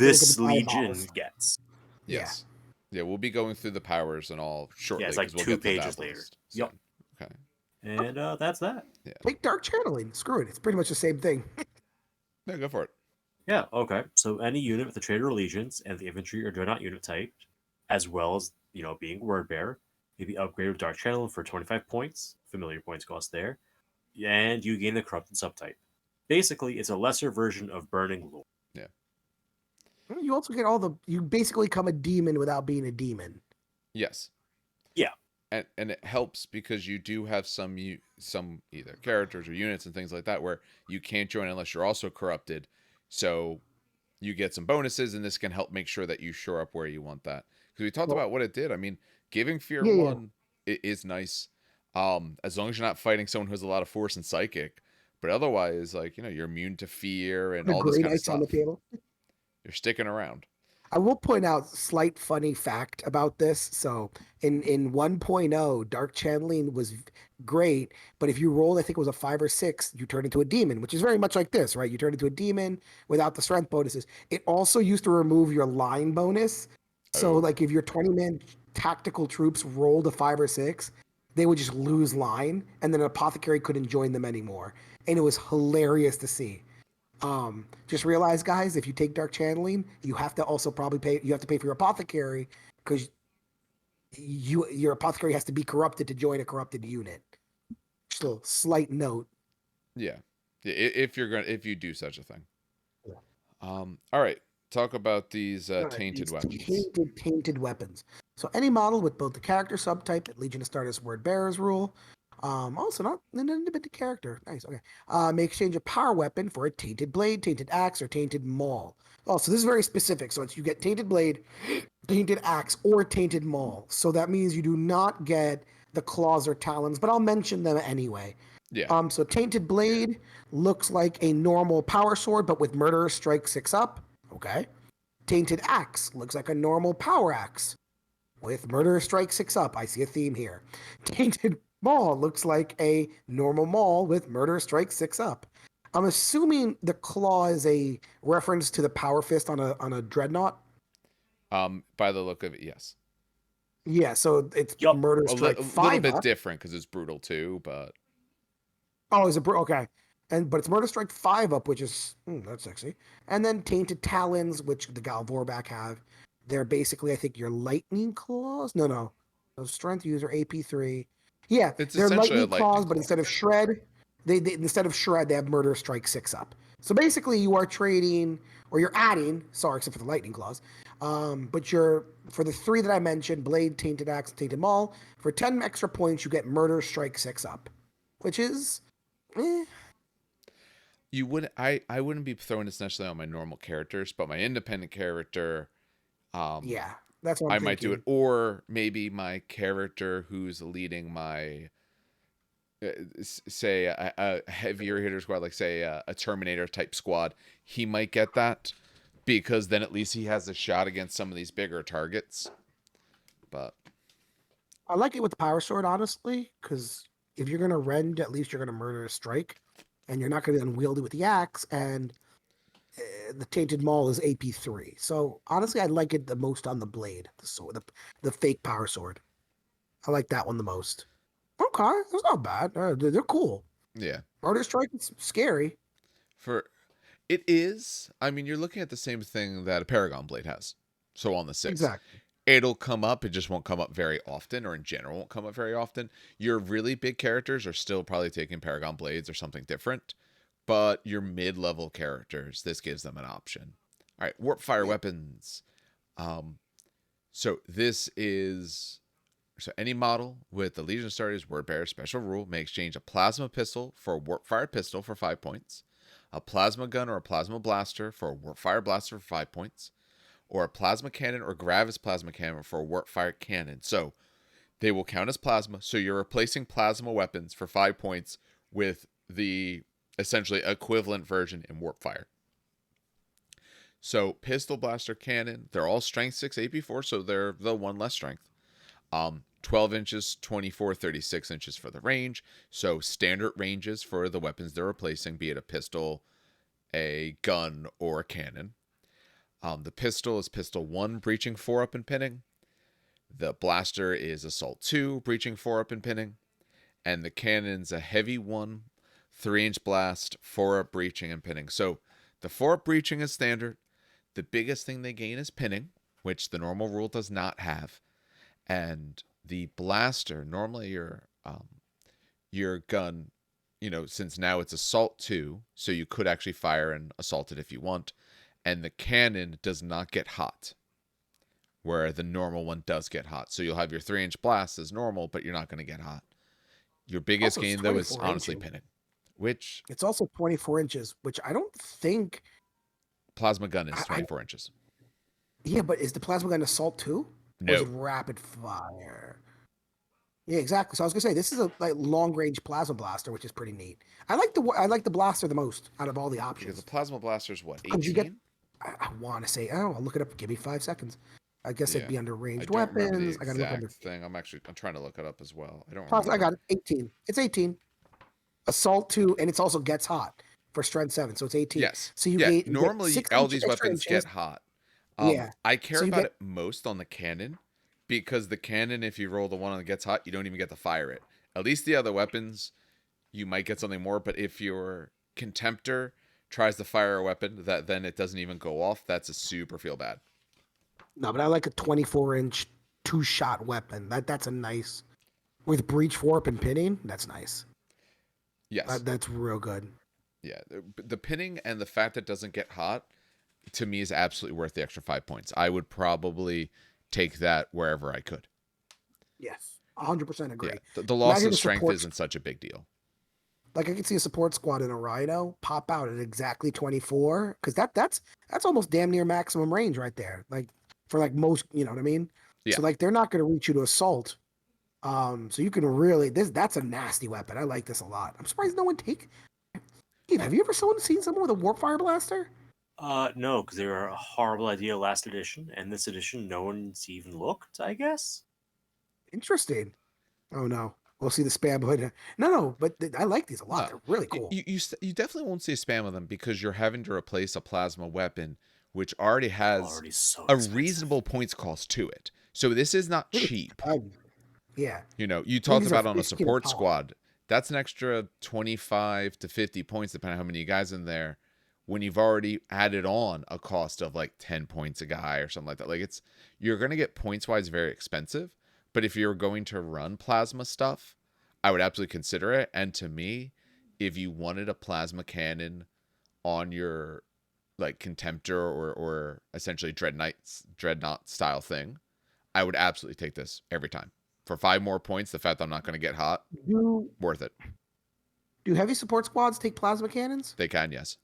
this legion gets. Yes. Yeah, we'll be going through the powers and all shortly. Yeah, it's like 2 pages later. Yep. Okay. And that's that. Yeah. Take Dark Channeling. Screw it. It's pretty much the same thing. Yeah, go for it. Yeah, okay. So any unit with the Traitor Allegiance and the infantry or dreadnought unit type, as well as, being word bearer, may be upgraded with Dark Channeling for 25 points. Familiar points cost there. And you gain the corrupted subtype. Basically, it's a lesser version of Burning Lore. Yeah. You also get you basically become a demon without being a demon. Yes. Yeah. And it helps because you do have some either characters or units and things like that where you can't join unless you're also corrupted. So you get some bonuses, and this can help make sure that you shore up where you want that. Because we talked about what it did. I mean, giving Fear 1 is nice, as long as you're not fighting someone who has a lot of force and psychic. But otherwise, you're immune to fear and all this kind of stuff. On the table. You're sticking around. I will point out slight funny fact about this. So in 1.0, Dark Channeling was great, but if you rolled, I think it was a 5 or 6, you turn into a demon, which is very much like this, right? You turn into a demon without the strength bonuses. It also used to remove your line bonus. So if your 20-man tactical troops rolled a 5 or 6, they would just lose line, and then an apothecary couldn't join them anymore. And it was hilarious to see. Just realize, guys, if you take Dark Channeling, you have to also probably pay. You have to pay for your apothecary because your apothecary has to be corrupted to join a corrupted unit. Just a slight note. Yeah. If you do such a thing. Yeah. All right. Talk about these tainted weapons. Tainted weapons. So any model with both the character subtype, Legion of Stardust Word Bearers rule. Also not an independent character. Nice. Okay. May exchange a power weapon for a tainted blade, tainted axe, or tainted maul. Oh, so this is very specific. So you get tainted blade, tainted axe, or tainted maul. So that means you do not get the claws or talons, but I'll mention them anyway. Yeah. So tainted blade looks like a normal power sword, but with murderous strike 6 up. Okay. Tainted axe looks like a normal power axe with murderous strike 6 up. I see a theme here. Tainted maul looks like a normal maul with murder strike 6 up. I'm assuming the claw is a reference to the power fist on a dreadnought. By the look of it, yes. Yeah, so it's murder strike 5 a little bit different because it's brutal too, but is it okay? But it's murder strike 5 up, which is that's sexy. And then tainted talons, which the Gal Vorbak have. They're basically, I think, your lightning claws. No, strength user AP3. Yeah, they're lightning claws, but instead of shred, they have murder strike 6 up. So basically, you are trading, or you're adding. Sorry, except for the lightning claws. But for the 3 that I mentioned, blade, tainted axe, and tainted maul. For 10 extra points, you get murder strike 6 up, which is. You would I wouldn't be throwing this necessarily on my normal characters, but my independent character, Yeah, that's what I'm I might do it, thinking. or maybe my character who's leading my say a heavier hitter squad, like say a Terminator type squad, he might get that because then at least he has a shot against some of these bigger targets. But I like it with the power sword, honestly, because if you're gonna rend, at least you're gonna murder a strike, and you're not gonna be unwieldy with the axe. And the Tainted Maul is AP3. So honestly, I like it the most on the blade, the sword, the fake power sword. I like that one the most. Okay, that's not bad. They're cool. yeah, Murder strike is scary. for it is. I mean, you're looking at the same thing that a Paragon blade has. So on the 6, Exactly. it'll come up. It just won't come up very often, or in general won't come up very often. Your really big characters are still probably taking Paragon blades or something different, but your mid-level characters, this gives them an option. All right, warp fire weapons. So this is any model with the Legion of Astartes word bearer special rule may exchange a plasma pistol for a warp fire pistol for 5 points, a plasma gun or a plasma blaster for a warp fire blaster for 5 points, or a plasma cannon or Gravis plasma cannon for a warp fire cannon. So they will count as plasma. So you're replacing plasma weapons for 5 points with the essentially equivalent version in warp fire. So pistol, blaster, cannon, they're all strength 6 AP4, so they're the one less strength. 12 inches, 24, 36 inches for the range. So standard ranges for the weapons they're replacing, be it a pistol, a gun, or a cannon. The pistol is pistol 1, breaching 4 up and pinning. The blaster is assault 2, breaching 4 up and pinning. And the cannon's a heavy 1, 3-inch blast, 4 up breaching and pinning. So the 4 up breaching is standard. The biggest thing they gain is pinning, which the normal rule does not have. And the blaster, normally your gun, since now it's assault 2, so you could actually fire and assault it if you want. And the cannon does not get hot, where the normal one does get hot. So you'll have your 3-inch blast as normal, but you're not going to get hot. Your biggest Also, gain, though, is honestly pinning, which... It's also 24 inches, which I don't think... Plasma gun is 24 inches. Yeah, but is the plasma gun assault 2? No. Or is it rapid fire? Yeah, exactly. So I was gonna say this is a long range plasma blaster, which is pretty neat. I like the blaster the most out of all the options. Because the plasma blaster is what, 18? I want to say, I'll look it up. Give me 5 seconds. I guess it'd be under ranged I don't weapons. The I gotta look under thing. I'm trying to look it up as well. I don't remember. I got it. 18. It's 18. Assault 2, and it's also gets hot for strength 7, so it's 18. Yes. So you normally all these weapons get hot. I care about it most on the cannon, because the cannon, if you roll the one that gets hot, you don't even get to fire it. At least the other weapons, you might get something more, but if your Contemptor tries to fire a weapon that then it doesn't even go off, that's a super feel bad. No, but I like a 24-inch 2-shot weapon. That's a nice, with breach 4 up and pinning, that's nice. Yes. That's real good. Yeah, the pinning and the fact that it doesn't get hot, to me, is absolutely worth the extra 5 points. I would probably take that wherever I could. Yes, 100% agree. Yeah, the loss of strength isn't such a big deal. Like, I could see a support squad in a Rhino pop out at exactly 24, because that's almost damn near maximum range right there. Like, for like most, you know what I mean? Yeah. So like, they're not going to reach you to assault. So you can really that's a nasty weapon. I like this a lot. I'm surprised no one have you ever seen someone with a warp fire blaster? No, because they were a horrible idea last edition, and this edition no one's even looked, I guess. Interesting. Oh no, we'll see the spam. But no, but I like these a lot. They're really cool. You definitely won't see a spam of them because you're having to replace a plasma weapon, which already has a reasonable points cost to it. So this is not cheap. Yeah. You talk about on a support squad, that's an extra 25 to 50 points, depending on how many guys in there, when you've already added on a cost of like 10 points a guy or something like that. Like, you're going to get points wise very expensive, but if you're going to run plasma stuff, I would absolutely consider it. And to me, if you wanted a plasma cannon on your like Contemptor or essentially Dreadnought style thing, I would absolutely take this every time. For 5 more points, the fact that I'm not going to get hot, worth it. Do heavy support squads take plasma cannons? They can, yes.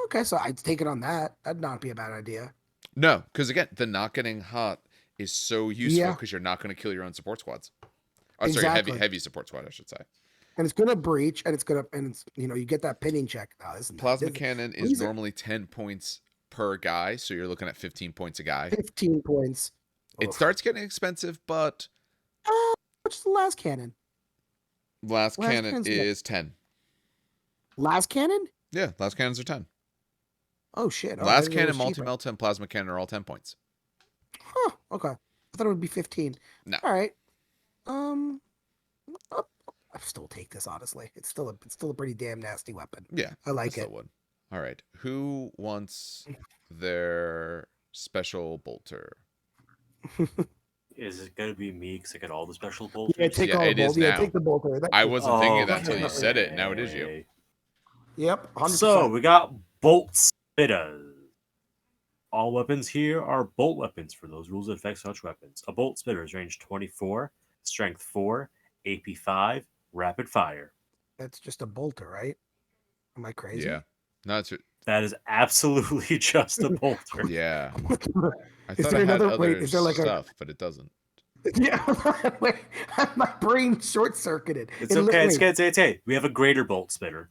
Okay, so I'd take it on that. That'd not be a bad idea. No, because again, the not getting hot is so useful because you're not going to kill your own support squads. Oh, exactly. Sorry, heavy support squad, I should say. And it's going to breach, and it's you get that pinning check. Plasma cannon is normally 10 points per guy, so you're looking at 15 points a guy. 15 points. It starts getting expensive, but what's the last cannon? Last cannon is 10. Last cannon? Yeah, last cannons are 10. Oh shit! Last cannon, multi-melt, and plasma cannon are all 10 points. Huh? Okay, I thought it would be 15. No. All right. I still take this, honestly. It's still a pretty damn nasty weapon. Yeah, I like it. Would. All right, who wants their special bolter? Is it gonna be me because I got all the special bolters? Yeah, take all the bolters. Yeah, take the bolter. I wasn't thinking of that until you said it. Now it is you. Yep. 100%. So we got bolt spitters. All weapons here are bolt weapons for those rules that affect such weapons. A bolt spitter is range 24, strength 4, AP 5, rapid fire. That's just a bolter, right? Am I crazy? Yeah. No, that is absolutely just a bolter. Yeah. I thought I had other stuff, but it doesn't. Yeah, my brain short-circuited. It's okay. It's okay. We have a greater bolt spitter.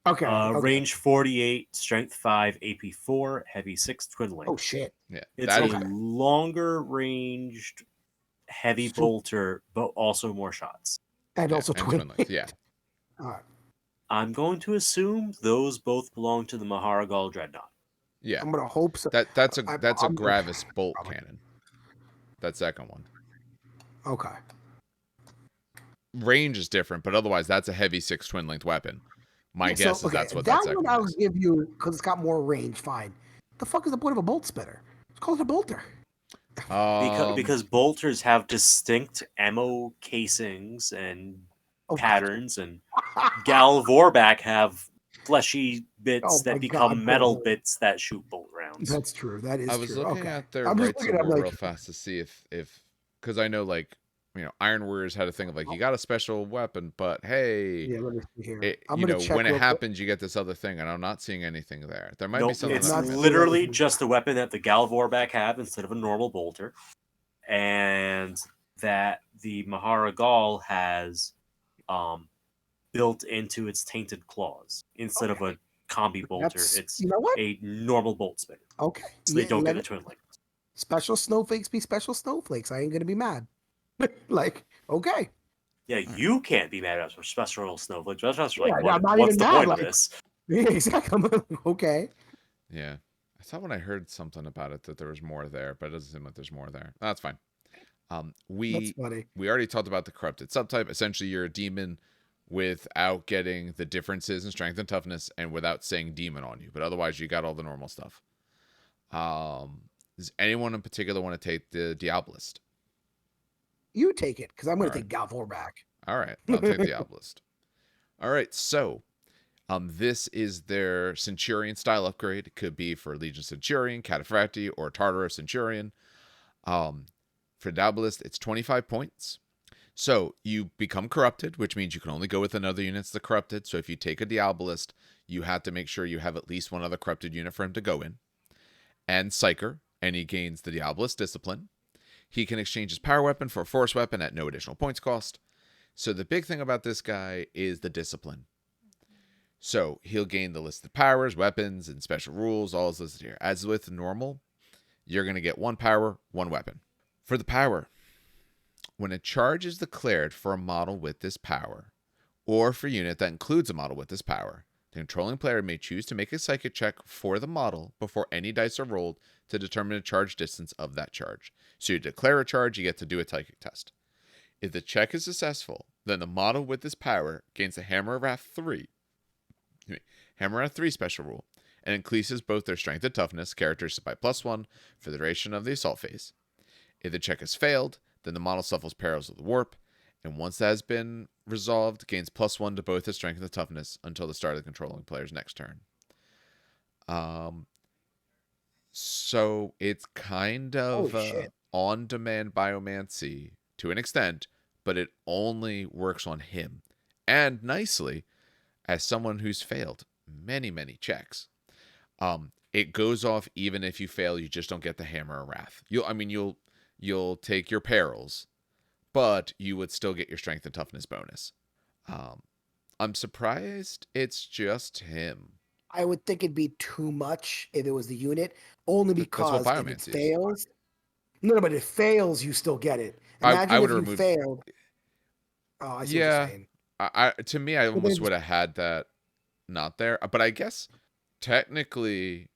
Okay. Range 48, strength 5, AP 4, heavy 6, twin link. Oh shit! Yeah, it's a longer ranged heavy bolter, but also more shots. And also twin link. Yeah. All right. I'm going to assume those both belong to the Mhara Gal Dreadnought. Yeah, I'm gonna hope so. That's a Gravis bolt cannon. That second one. Okay. Range is different, but otherwise that's a heavy 6 twin linked weapon. My guess is that's what that second one I'll give you because it's got more range. Fine. The fuck is the point of a bolt spitter? Let's call it a bolter. Because bolters have distinct ammo casings and patterns, and Gal Vorbak have fleshy bits that become metal bits that shoot bolt rounds. That's true. That is true. I was looking at their rights real fast to see if because I know Iron Warriors had a thing of you got a special weapon, but hey, let me see here. When it happens, you get this other thing, and I'm not seeing anything there. There might be something. It's literally just a weapon that the Gal Vorbak have instead of a normal bolter, and that the Mhara Gal has built into its tainted claws instead of a combi bolter. It's a normal bolt spitter. Okay, so they don't get a twin link. Special snowflakes be special snowflakes. I ain't gonna be mad. Okay. Yeah, you can't be mad at us for special snowflakes. What's I'm the point of this? Yeah, exactly. Okay. Yeah. I thought when I heard something about it that there was more there, but it doesn't seem like there's more there. That's fine. We already talked about the corrupted subtype. Essentially, you're a demon without getting the differences in strength and toughness and without saying demon on you. But otherwise, you got all the normal stuff. Does anyone in particular want to take the Diabolist? You take it, because I'm going to take Gal Vorbak. All right, I'll take the Diabolist. All right, so this is their Centurion style upgrade. It could be for Legion Centurion, Cataphracti, or Tartarus Centurion. For Diabolist, it's 25 points. So you become corrupted, which means you can only go with another unit that's the corrupted. So if you take a Diabolist, you have to make sure you have at least one other corrupted unit for him to go in. And Psyker, and he gains the Diabolist Discipline. He can exchange his power weapon for a force weapon at no additional points cost. So the big thing about this guy is the discipline. So he'll gain the listed powers, weapons, and special rules, all is listed here. As with normal, you're going to get 1 power, 1 weapon. For the power, when a charge is declared for a model with this power, or for a unit that includes a model with this power, the controlling player may choose to make a psychic check for the model before any dice are rolled to determine the charge distance of that charge. So you declare a charge, you get to do a psychic test. If the check is successful, then the model with this power gains a Hammer of Wrath 3 special rule, and increases both their strength and toughness characteristics by +1 for the duration of the assault phase. If the check has failed, then the model suffers perils of the warp, and once that has been resolved, gains +1 to both his strength and toughness until the start of the controlling player's next turn. So it's kind of on-demand biomancy to an extent, but it only works on him. And nicely, as someone who's failed many, many checks, it goes off even if you fail. You just don't get the Hammer of Wrath. You'll take your perils, but you would still get your strength and toughness bonus. I'm surprised it's just him. I would think it'd be too much if it was the unit, only because if it fails. No, but if it fails, you still get it. Imagine if you failed. Oh, I see what you're saying. To me, I almost would have had that not there. But I guess technically,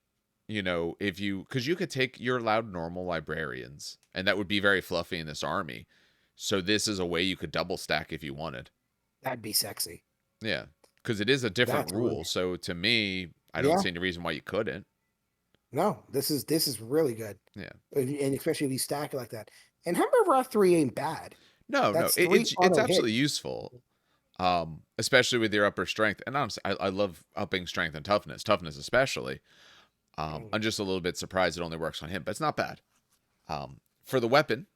because you could take your allowed normal librarians, and that would be very fluffy in this army. So this is a way you could double stack if you wanted. That'd be sexy. Yeah, because it is a different rule. So to me, I don't see any reason why you couldn't. No, this is really good. Yeah, and especially if you stack it like that. And Hammer of Wrath 3 ain't bad. No, it's absolutely useful. Especially with your upper strength. And honestly, I love upping strength and toughness especially. I'm just a little bit surprised it only works on him, but it's not bad. For the weapon,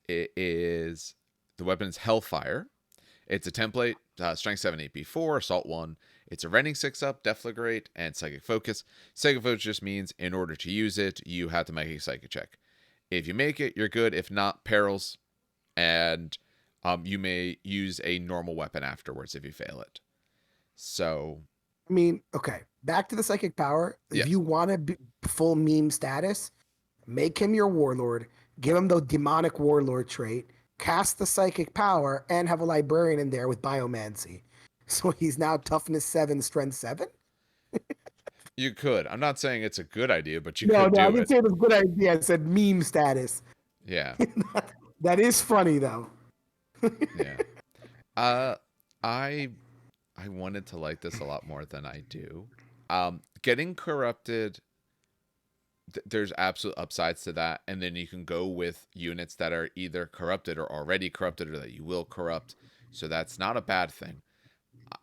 the weapon is Hellfire. It's a template, strength 7, 8b4, assault 1. It's a rending 6-up, deflagrate, and psychic focus. Psychic focus just means in order to use it, you have to make a psychic check. If you make it, you're good. If not, perils. And you may use a normal weapon afterwards if you fail it. So, I mean, okay, back to the psychic power. If you want to be full meme status, make him your warlord, give him the demonic warlord trait, cast the psychic power, and have a librarian in there with biomancy. So he's now toughness 7, strength 7. You could. I'm not saying it's a good idea, but you could do it. No, I didn't say it was a good idea. I said meme status. Yeah. That is funny though. Yeah. I wanted to like this a lot more than I do. Getting corrupted, there's absolute upsides to that, and then you can go with units that are either corrupted or already corrupted or that you will corrupt. So that's not a bad thing.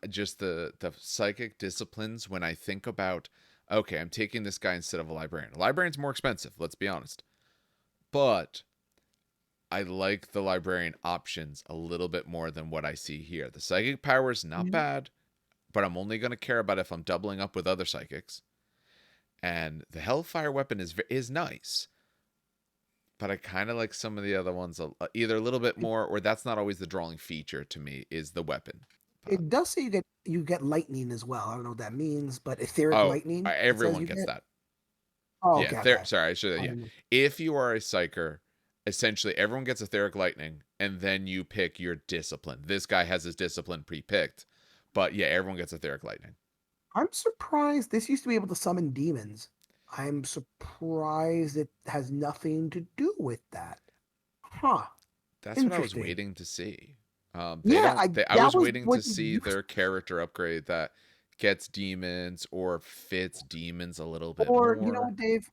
Just the psychic disciplines, when I think about, okay, I'm taking this guy instead of a librarian. A librarian's more expensive, let's be honest. But I like the librarian options a little bit more than what I see here. The psychic power is not bad, but I'm only going to care about if I'm doubling up with other psychics. And the Hellfire weapon is nice, but I kind of like some of the other ones either a little bit more, or that's not always the drawing feature to me, is the weapon. It does say you get lightning as well. I don't know what that means, but etheric lightning. Everyone gets that. Oh, yeah. Okay. Sorry, I should. Yeah. If you are a psyker, essentially everyone gets etheric lightning, and then you pick your discipline. This guy has his discipline pre-picked, but yeah, everyone gets etheric lightning. I'm surprised this used to be able to summon demons. I'm surprised it has nothing to do with that. Huh. That's what I was waiting to see. I was waiting to see their character upgrade that gets demons or fits demons a little bit more. Or, you know what, Dave?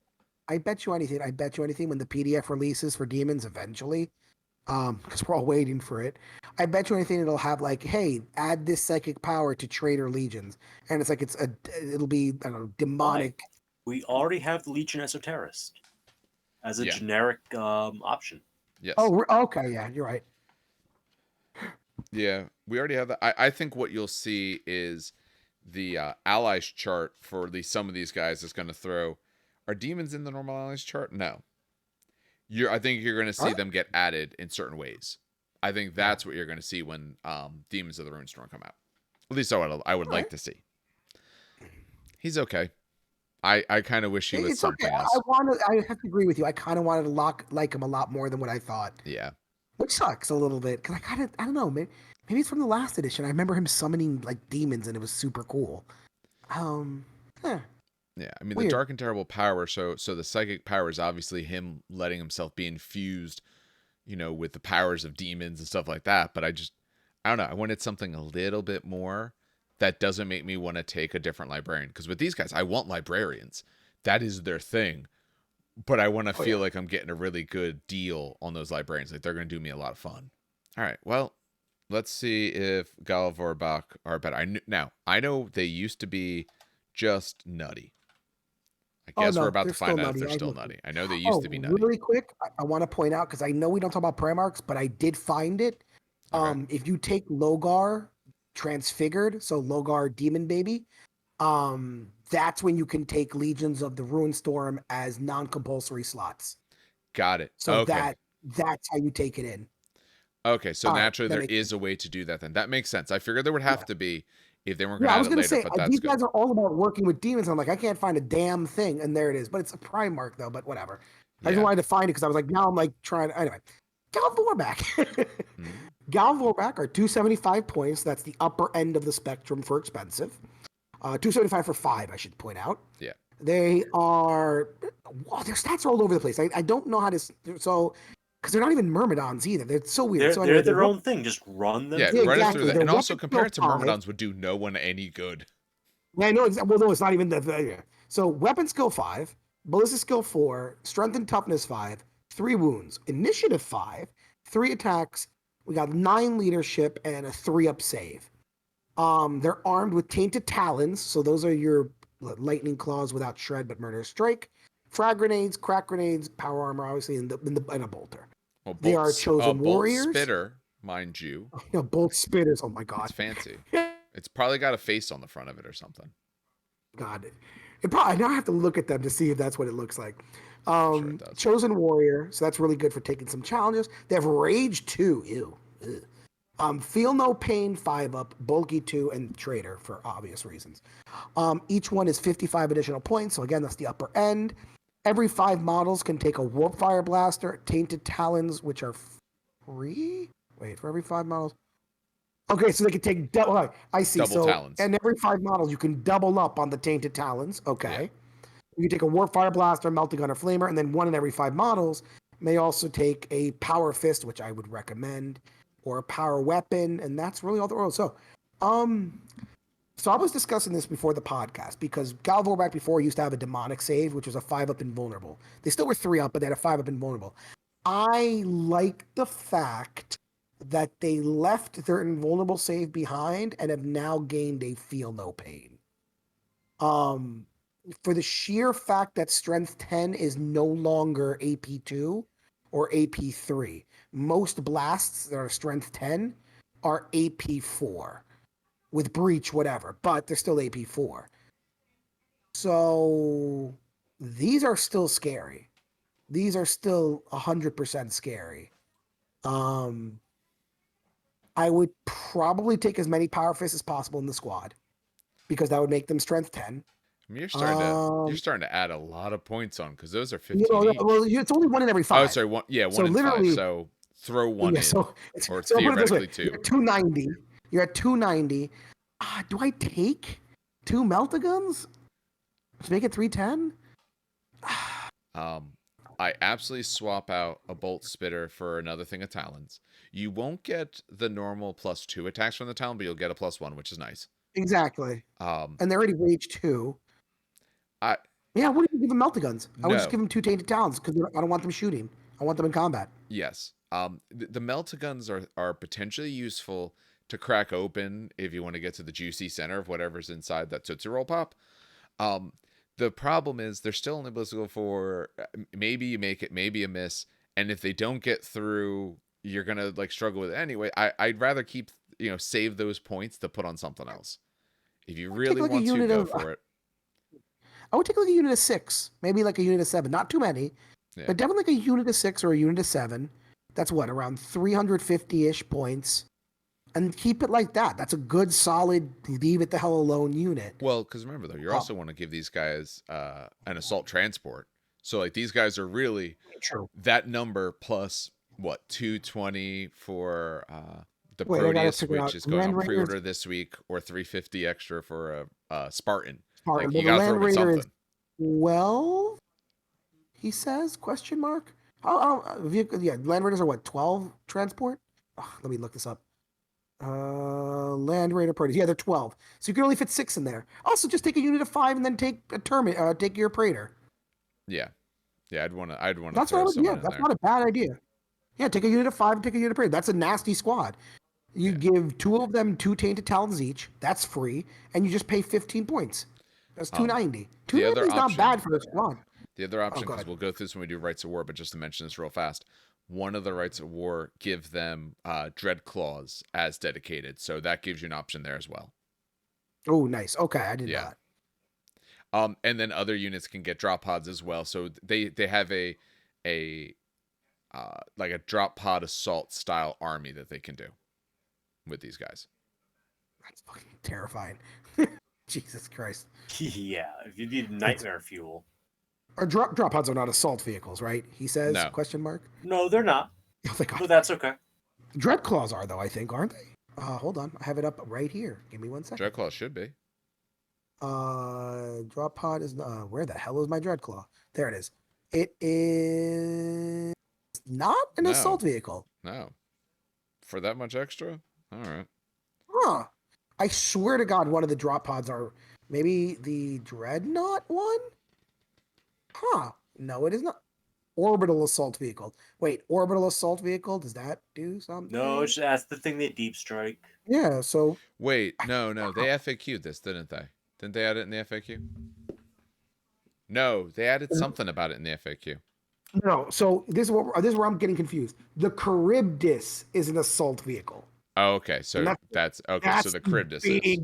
I bet you anything when the PDF releases for demons eventually, because we're all waiting for it. I bet you anything it'll have like, hey, add this psychic power to traitor legions, and it's like it'll be, I don't know, demonic. We already have the Legion Esoterist as a generic option. Yes. Oh, okay, yeah, you're right. Yeah, we already have that. I think what you'll see is the allies chart for at least some of these guys is going to throw. Are demons in the normal allies chart? No. I think you're going to see them get added in certain ways. I think that's what you're going to see when Demons of the Runestorm come out. At least I would like to see. He's okay. I kind of wish he was something else. I have to agree with you. I kind of wanted to like him a lot more than what I thought. Yeah. Which sucks a little bit because I don't know, maybe it's from the last edition. I remember him summoning like demons and it was super cool. Yeah, I mean, the dark and terrible power, so the psychic power is obviously him letting himself be infused, with the powers of demons and stuff like that. But I don't know. I wanted something a little bit more that doesn't make me want to take a different librarian. Because with these guys, I want librarians. That is their thing. But I want to feel like I'm getting a really good deal on those librarians. Like, they're going to do me a lot of fun. All right, well, let's see if Gal Vorbak are better. I know they used to be just nutty. I guess we're about to find out if they're still nutty. I know they used to be nutty. Really quick, I want to point out, because I know we don't talk about Primarchs, but I did find it. If you take Logar transfigured, so Logar Demon Baby, that's when you can take Legions of the Ruin Storm as non-compulsory slots. Got it. So okay. That's how you take it in. Okay, so naturally there is a way to do that then. That makes sense. I figured there would have to be if they weren't going to add it later, but that's these good. Guys are all about working with demons. I'm like, I can't find a damn thing, and there it is. But it's a Primarch though, but whatever. I just wanted to find it because I was like, now I'm like trying. Anyway, Gal Vorbak. Gal Vorbak are 275 points. That's the upper end of the spectrum for expensive. 275 for 5, I should point out. Yeah. They are. Wow, their stats are all over the place. I don't know how to. So. Because they're not even Myrmidons either. They're so weird. They're their own thing. Just run them. Yeah, run it through that. And also, compared to Myrmidons, would do no one any good. Yeah, I know. Well, no, it's not even that. So, weapon skill 5, ballistic skill 4, strength and toughness 5, 3 wounds, initiative 5, 3 attacks. We got 9 leadership and a 3-up save. They're armed with tainted talons. So those are your lightning claws without shred but murderous strike. Frag grenades, crack grenades, power armor, obviously, and a bolter. Well, they are chosen warriors. Bolt spitter, mind you. Bolt spitters. Oh my god, it's fancy. It's probably got a face on the front of it or something. God, it probably. Now I have to look at them to see if that's what it looks like. Sure it does. Chosen warrior, so that's really good for taking some challenges. They have rage 2. Ew. Feel no pain 5-up, bulky 2, and traitor for obvious reasons. Each one is 55 additional points. So again, that's the upper end. Every 5 models can take a Warp Fire Blaster, Tainted Talons, which are free. Wait, for every 5 models. Okay, so they can take double. I see. Double talons. And every 5 models, you can double up on the Tainted Talons. Okay. Yeah. You can take a Warp Fire Blaster, Melting Gun, or Flamer, and then one in every 5 models may also take a Power Fist, which I would recommend, or a Power Weapon, and that's really all the rules. So I was discussing this before the podcast because Gal Vorbak before used to have a demonic save, which was a 5-up invulnerable. They still were 3-up, but they had a 5-up invulnerable. I like the fact that they left their invulnerable save behind and have now gained a feel no pain. For the sheer fact that strength 10 is no longer AP2 or AP3. Most blasts that are strength 10 are AP4. With breach, whatever, but they're still AP4. So these are still scary. These are still 100% scary. I would probably take as many Power Fists as possible in the squad because that would make them strength 10. I mean, you're starting to add a lot of points on because those are 15 each. Well, it's only 1 in every 5. Oh, sorry, one in 5. So throw 1 in, or theoretically 2. You're at 290. You're at 290. Do I take 2 Meltaguns to make it 310? I absolutely swap out a Bolt Spitter for another thing of Talons. You won't get the normal +2 attacks from the Talon, but you'll get a +1, which is nice. Exactly. And they're already rage 2. I wouldn't even give them Meltaguns. I would just give them 2 Tainted Talons because I don't want them shooting. I want them in combat. Yes. The Meltaguns are potentially useful to crack open if you want to get to the juicy center of whatever's inside that Tootsie Roll Pop. The problem is they're still only blissful for maybe you make it, maybe a miss, and if they don't get through, you're gonna struggle with it anyway. I'd rather keep save those points to put on something else. If you really want to go for it, I would take a unit of 6, maybe a unit of 7, not too many, but definitely a unit of 6 or a unit of 7. That's what, around 350-ish points. And keep it like that. That's a good, solid, leave it the hell alone unit. Well, because remember, though, you also want to give these guys an assault transport. So, these guys are really that number plus, 220 for the Proteus, which is going on pre-order this week, or 350 extra for a Spartan. You got to throw with something. 12, he says, question mark? Land Raiders are what, 12 transport? Let me look this up. Land Raider Proteus. Yeah, they're 12. So you can only fit 6 in there. Also, just take a unit of 5 and then take a take your Praetor. Yeah. Yeah, I'd want to. That's what I would. Yeah, that's not a bad idea. Yeah, take a unit of 5 and take a unit of Praetor. That's a nasty squad. You give 2 of them 2 Tainted Talons each. That's free, and you just pay 15 points. That's 290. 290 is not bad for the squad. The other option, because we'll go through this when we do Rights of War, but just to mention this real fast, one of the Rights of War give them Dread Claws as dedicated, so that gives you an option there as well. Oh, nice. Okay, I did not. And then other units can get drop pods as well. So they have a like a drop pod assault style army that they can do with these guys. That's fucking terrifying. Jesus Christ. Yeah, if you need nightmare fuel. Our drop pods are not assault vehicles, right? He says, No. question mark? No, they're not. Oh, thank God. But that's okay. Dreadclaws are, though, I think, aren't they? Hold on. I have it up right here. Give me 1 second. Dreadclaw should be. Drop pod is, where the hell is my Dreadclaw? There it is. It is not an assault vehicle. No. For that much extra? All right. Huh. I swear to God, one of the drop pods are maybe the Dreadnought one? Huh. No, it is not. Orbital assault vehicle. Wait, orbital assault vehicle? Does that do something? No, that's the thing they deep strike. Yeah, so. Wait, no. They FAQ'd this, didn't they? Didn't they add it in the FAQ? No, they added something about it in the FAQ. No, so this is where I'm getting confused. The Charybdis is an assault vehicle. Oh, okay. So that's okay. So the Charybdis is.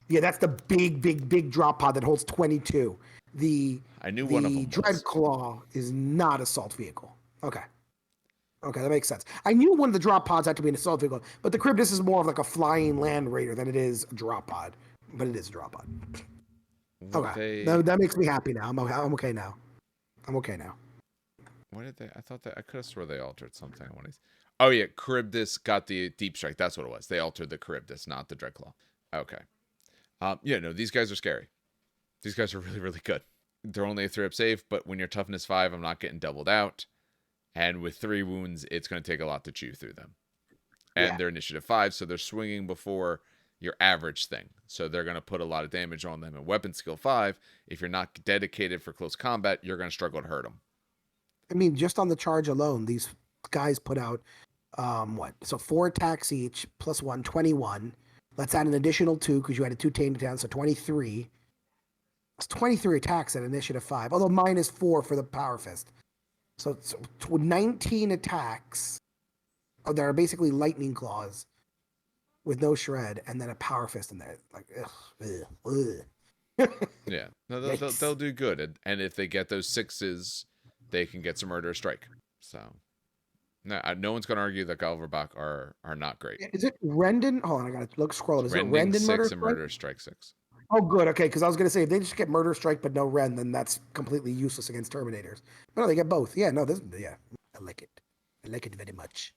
Yeah, that's the big drop pod that holds 22. I knew one of them. Dreadclaw is not assault vehicle. Okay, that makes sense. I knew one of the drop pods had to be an assault vehicle, but the Charybdis is more of like a flying land raider than it is a drop pod. But it is a drop pod. Okay, that makes me happy now. I'm okay now. What did they? I thought that I could have swore they altered something. Oh yeah, Charybdis got the deep strike. That's what it was. They altered the Charybdis, not the Dreadclaw. Okay. Yeah, no, these guys are scary. These guys are really, really good. They're only a 3-up save, but when you're toughness 5, I'm not getting doubled out. And with 3 wounds, it's going to take a lot to chew through them. And they're initiative 5, so they're swinging before your average thing. So they're going to put a lot of damage on them. And weapon skill 5, if you're not dedicated for close combat, you're going to struggle to hurt them. I mean, just on the charge alone, these guys put out, So 4 attacks each, plus 1, 21. Let's add an additional 2 because you had a 2 tamed down, so 23. It's 23 attacks at initiative 5, although minus 4 for the power fist. So it's 19 attacks. Oh, there are basically lightning claws with no shred, and then a power fist in there. Like, ugh. Yeah, no, they'll do good, and if they get those 6s, they can get some murderous strike. So, no one's gonna argue that Vorbak are not great. Is it Rendon? Hold on, I gotta scroll. Is it Rendon 6 and murderous strike 6? Oh, good. Okay, because I was going to say, if they just get Murder Strike but no Ren, then that's completely useless against Terminators. But no, they get both. Yeah, no, I like it. I like it very much.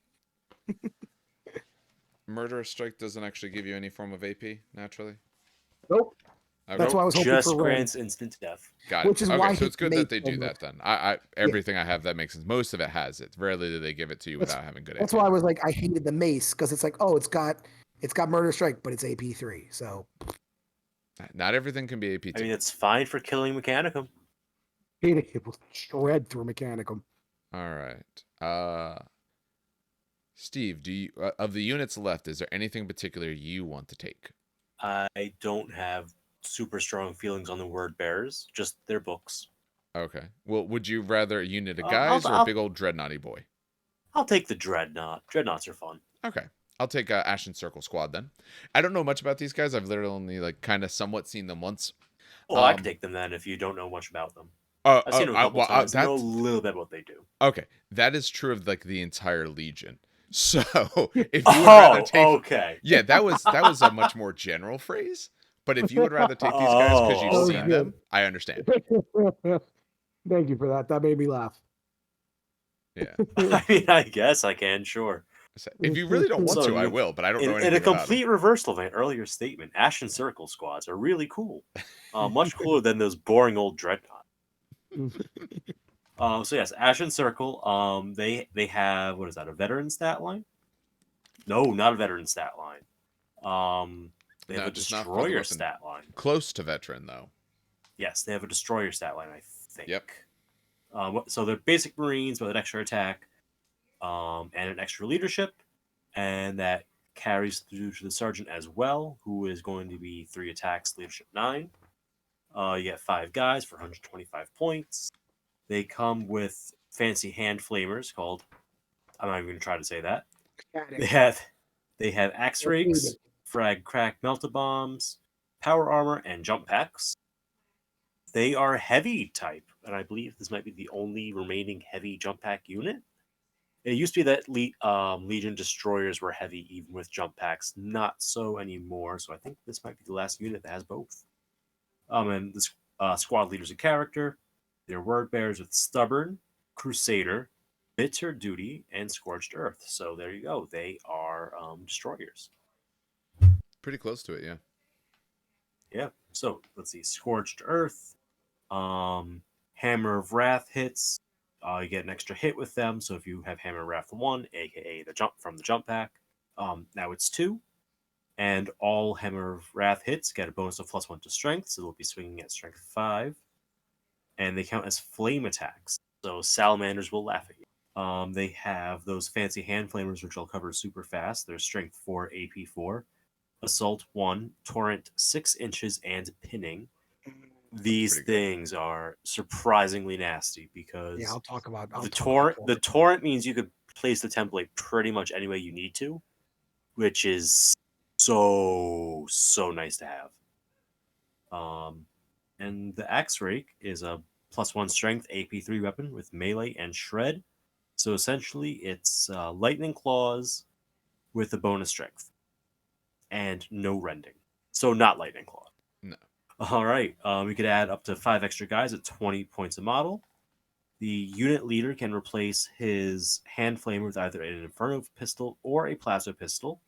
Murderous Strike doesn't actually give you any form of AP, naturally? Nope. Okay. That's why I was hoping just for grants instant death. Got it. Which is why so it's good that they do that then. Everything I have that makes sense. Most of it has it. Rarely do they give it to you without having good AP. That's why I was like, I hated the mace, because it's like, oh, it's got Murder Strike, but it's AP 3, so... Not everything can be AP 2. I mean, it's fine for killing Mechanicum. It will shred through Mechanicum. All right. Steve, do you of the units left, is there anything particular you want to take? I don't have super strong feelings on the word bearers, just their books. Okay. Well, would you rather a unit of guys or a big old dreadnoughty boy? I'll take the Dreadnought. Dreadnoughts are fun. Okay. I'll take Ashen Circle Squad then. I don't know much about these guys. I've literally only kind of somewhat seen them once. Well, I can take them then if you don't know much about them. I've seen them a couple times. I know a little bit what they do. Okay, that is true of the entire Legion. So if you would rather take, okay, yeah, that was a much more general phrase. But if you would rather take these guys because you've seen them, I understand. Thank you for that. That made me laugh. Yeah, I mean, I guess I can, sure. If you really don't want to, I will, but I don't know anything in a about complete reversal of my earlier statement, Ashen Circle Squads are really cool. Much cooler than those boring old Dreadnought. So yes, Ashen Circle, they have, what is that, a veteran stat line? No, not a veteran stat line. They have a destroyer stat line. Close to veteran, though. Yes, they have a destroyer stat line, I think. Yep. So they're basic Marines with an extra attack. And an extra leadership, and that carries through to the sergeant as well, who is going to be 3 attacks, leadership 9. You get 5 guys for 125 points. They come with fancy hand flamers called I'm not even going to try to say that. Mechanic. They have axe rakes, frag crack melta bombs, power armor, and jump packs. They are heavy type, and I believe this might be the only remaining heavy jump pack unit. It used to be that Legion destroyers were heavy even with jump packs. Not so anymore, so I think this might be the last unit that has both. And the squad leader's a character. They're word bearers with Stubborn, Crusader, Bitter Duty, and Scorched Earth. So there you go. They are destroyers. Pretty close to it, yeah. Yeah. So let's see. Scorched Earth. Hammer of Wrath hits. You get an extra hit with them. So if you have Hammer of Wrath 1, aka the jump from the jump pack, now it's 2. And all Hammer of Wrath hits get a bonus of +1 to strength, so they'll be swinging at strength 5. And they count as flame attacks, so salamanders will laugh at you. They have those fancy hand flamers, which I'll cover super fast. They're strength 4, AP 4, assault 1, torrent 6 inches, and pinning. These things are surprisingly nasty because I'll talk about the torrent means you could place the template pretty much any way you need to, which is so nice to have. And the axe rake is a +1 strength AP3 weapon with melee and shred. So essentially, it's lightning claws with a bonus strength and no rending. So not lightning claw. No. All right. We could add up to 5 extra guys at 20 points a model. The unit leader can replace his hand flamer with either an Inferno pistol or a plasma pistol.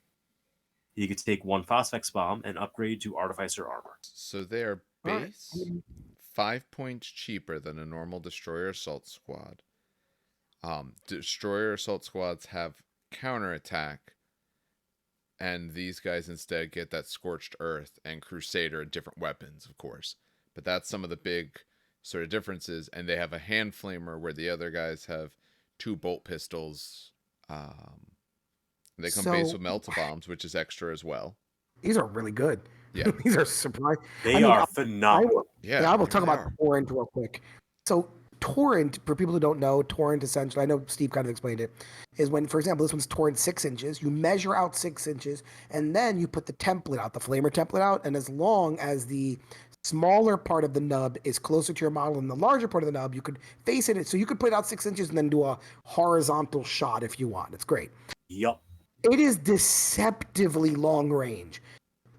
You could take 1 Phosphex bomb and upgrade to Artificer armor. So they're base 5 points cheaper than a normal Destroyer Assault Squad. Destroyer Assault Squads have counterattack, and these guys instead get that Scorched Earth and Crusader and different weapons, of course. But that's some of the big sort of differences. And they have a hand flamer where the other guys have 2 bolt pistols. They come base with melta bombs, which is extra as well. These are really good. Yeah. These are surprising. They are phenomenal. I will talk about Torrent real quick. So Torrent, for people who don't know, Torrent essentially, I know Steve kind of explained it, is when, for example, this one's Torrent 6 inches, you measure out 6 inches, and then you put the template out, the flamer template out, and as long as the smaller part of the nub is closer to your model than the larger part of the nub, you could face it, so you could put it out 6 inches and then do a horizontal shot if you want. It's great. Yup. It is deceptively long range.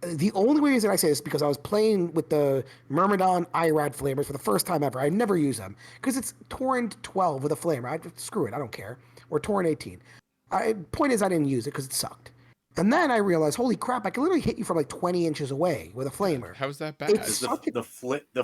The only reason I say this is because I was playing with the Myrmidon IRAD flamers for the first time ever. I never use them because it's Torrent 12 with a flamer. Screw it, I don't care. Or Torrent 18. Point is, I didn't use it because it sucked. And then I realized, holy crap, I can literally hit you from like 20 inches away with a flamer. How's that bad? The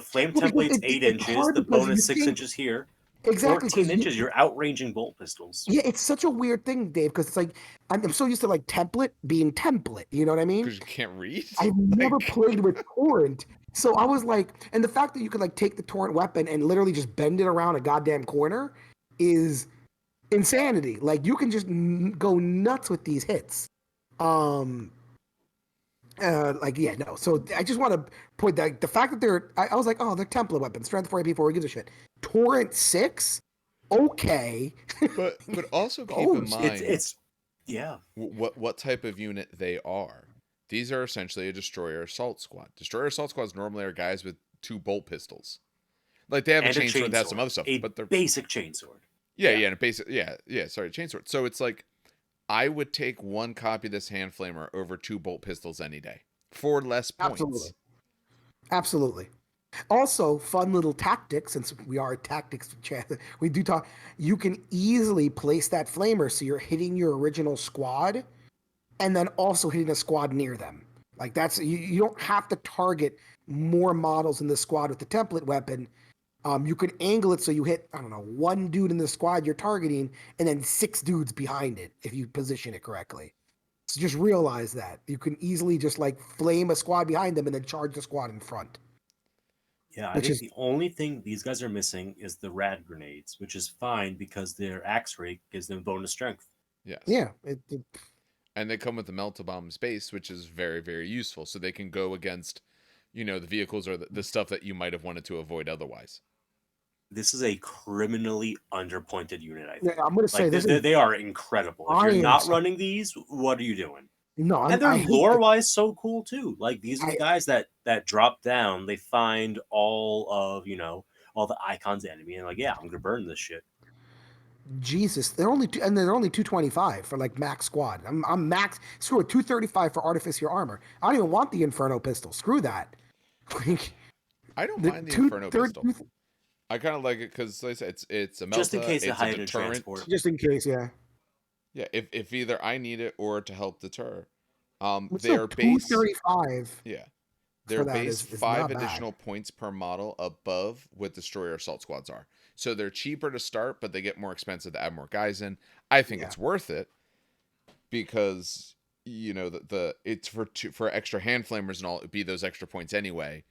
flame template's 8 inches, the bonus 6 inches here. Exactly. 14 inches, you're outranging bolt pistols. Yeah, it's such a weird thing, Dave, because it's like, I'm so used to like template being template, you know what I mean? Because you can't read? I've never played with Torrent. So I was like, and the fact that you could like take the Torrent weapon and literally just bend it around a goddamn corner is insanity. Like you can just go nuts with these hits. So I just want to point that the fact that I was like, oh, they're template weapons, strength 4 AP4, who gives a shit? Torrent 6, okay. but also keep in mind, it's yeah. What type of unit they are. These are essentially a Destroyer Assault Squad. Destroyer Assault Squads normally are guys with 2 bolt pistols. Like they have a chainsword that has some other stuff, but they're basic chainsword. Chainsword. So it's like I would take 1 copy of this hand flamer over 2 bolt pistols any day for less points. Absolutely. Also, fun little tactics, since we are tactics, we do talk, you can easily place that flamer so you're hitting your original squad and then also hitting a squad near them. Like that's, you don't have to target more models in the squad with the template weapon. You could angle it so you hit, 1 dude in the squad you're targeting and then 6 dudes behind it if you position it correctly. So just realize that. You can easily just like flame a squad behind them and then charge the squad in front. Yeah, I think the only thing these guys are missing is the rad grenades, which is fine because their axe rake gives them bonus strength. Yes. Yeah. And they come with the melta bomb base, which is very, very useful. So they can go against, the vehicles or the stuff that you might have wanted to avoid otherwise. this is a criminally underpointed unit, I think. Yeah, I'm going to say this they are incredible. If you're not running these, what are you doing? No, and they're lore-wise so cool too. Like these are the guys that drop down, they find all of, all the icons of the enemy, and like, yeah, I'm gonna burn this shit. Jesus, they're only 225 for like max squad. I'm max. Screw it, 235 for artificier armor. I don't even want the Inferno pistol. Screw that. I don't mind the Inferno pistol. I kind of like it because, like I said, it's a melta, just in case it's a deterrent. Just in case, yeah. Yeah, if either I need it or to help deter. They are base 235. Yeah, they're base 5 additional points per model above what Destroyer Assault Squads are. So they're cheaper to start, but they get more expensive to add more guys in. I think it's worth it because it's for extra hand flamers and all. It'd be those extra points anyway,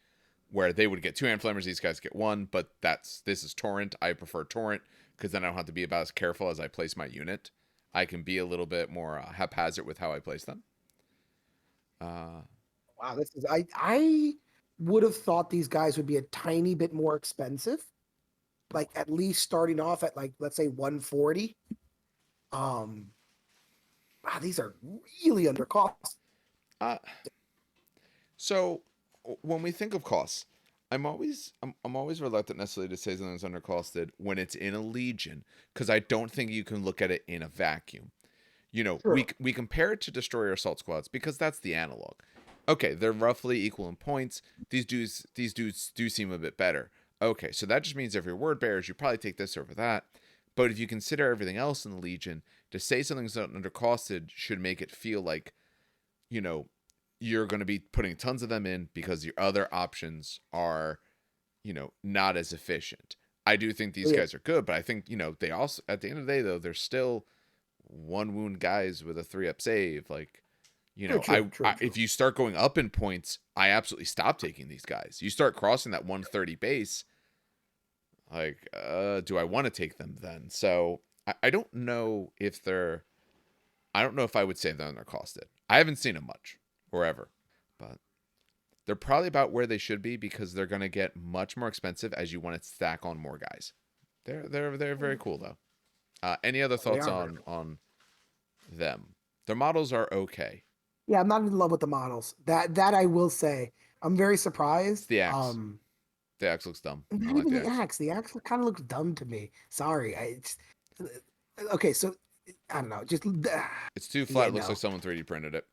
where they would get 2 hand flamers, these guys get 1. But this is Torrent. I prefer Torrent because then I don't have to be about as careful as I place my unit. I can be a little bit more haphazard with how I place them. Wow, this is I would have thought these guys would be a tiny bit more expensive, like at least starting off at like let's say 140. Wow, these are really under cost. So when we think of costs, I'm always reluctant necessarily to say something's undercosted when it's in a legion, because I don't think you can look at it in a vacuum. Sure. We compare it to Destroyer Assault Squads because that's the analog. Okay, they're roughly equal in points. These dudes do seem a bit better. Okay, so that just means if you're word bearers, you probably take this over that. But if you consider everything else in the legion, to say something's undercosted should make it feel like, you're going to be putting tons of them in because your other options are, not as efficient. I do think these guys are good, but I think, they also, at the end of the day, though, they're still 1 wound guys with a 3-up save. Like, true. If you start going up in points, I absolutely stop taking these guys. You start crossing that 130 base, like, do I want to take them then? So I don't know if I would say they're undercosted. I haven't seen them much or ever, but they're probably about where they should be because they're going to get much more expensive as you want to stack on more guys. They're very cool though. Any other thoughts on them? Their models are okay. Yeah, I'm not in love with the models. That I will say. I'm very surprised. The axe. The axe looks dumb. Not even the axe. The axe kind of looks dumb to me. Sorry. Okay, so I don't know. Just it's too flat. It looks like someone 3D printed it.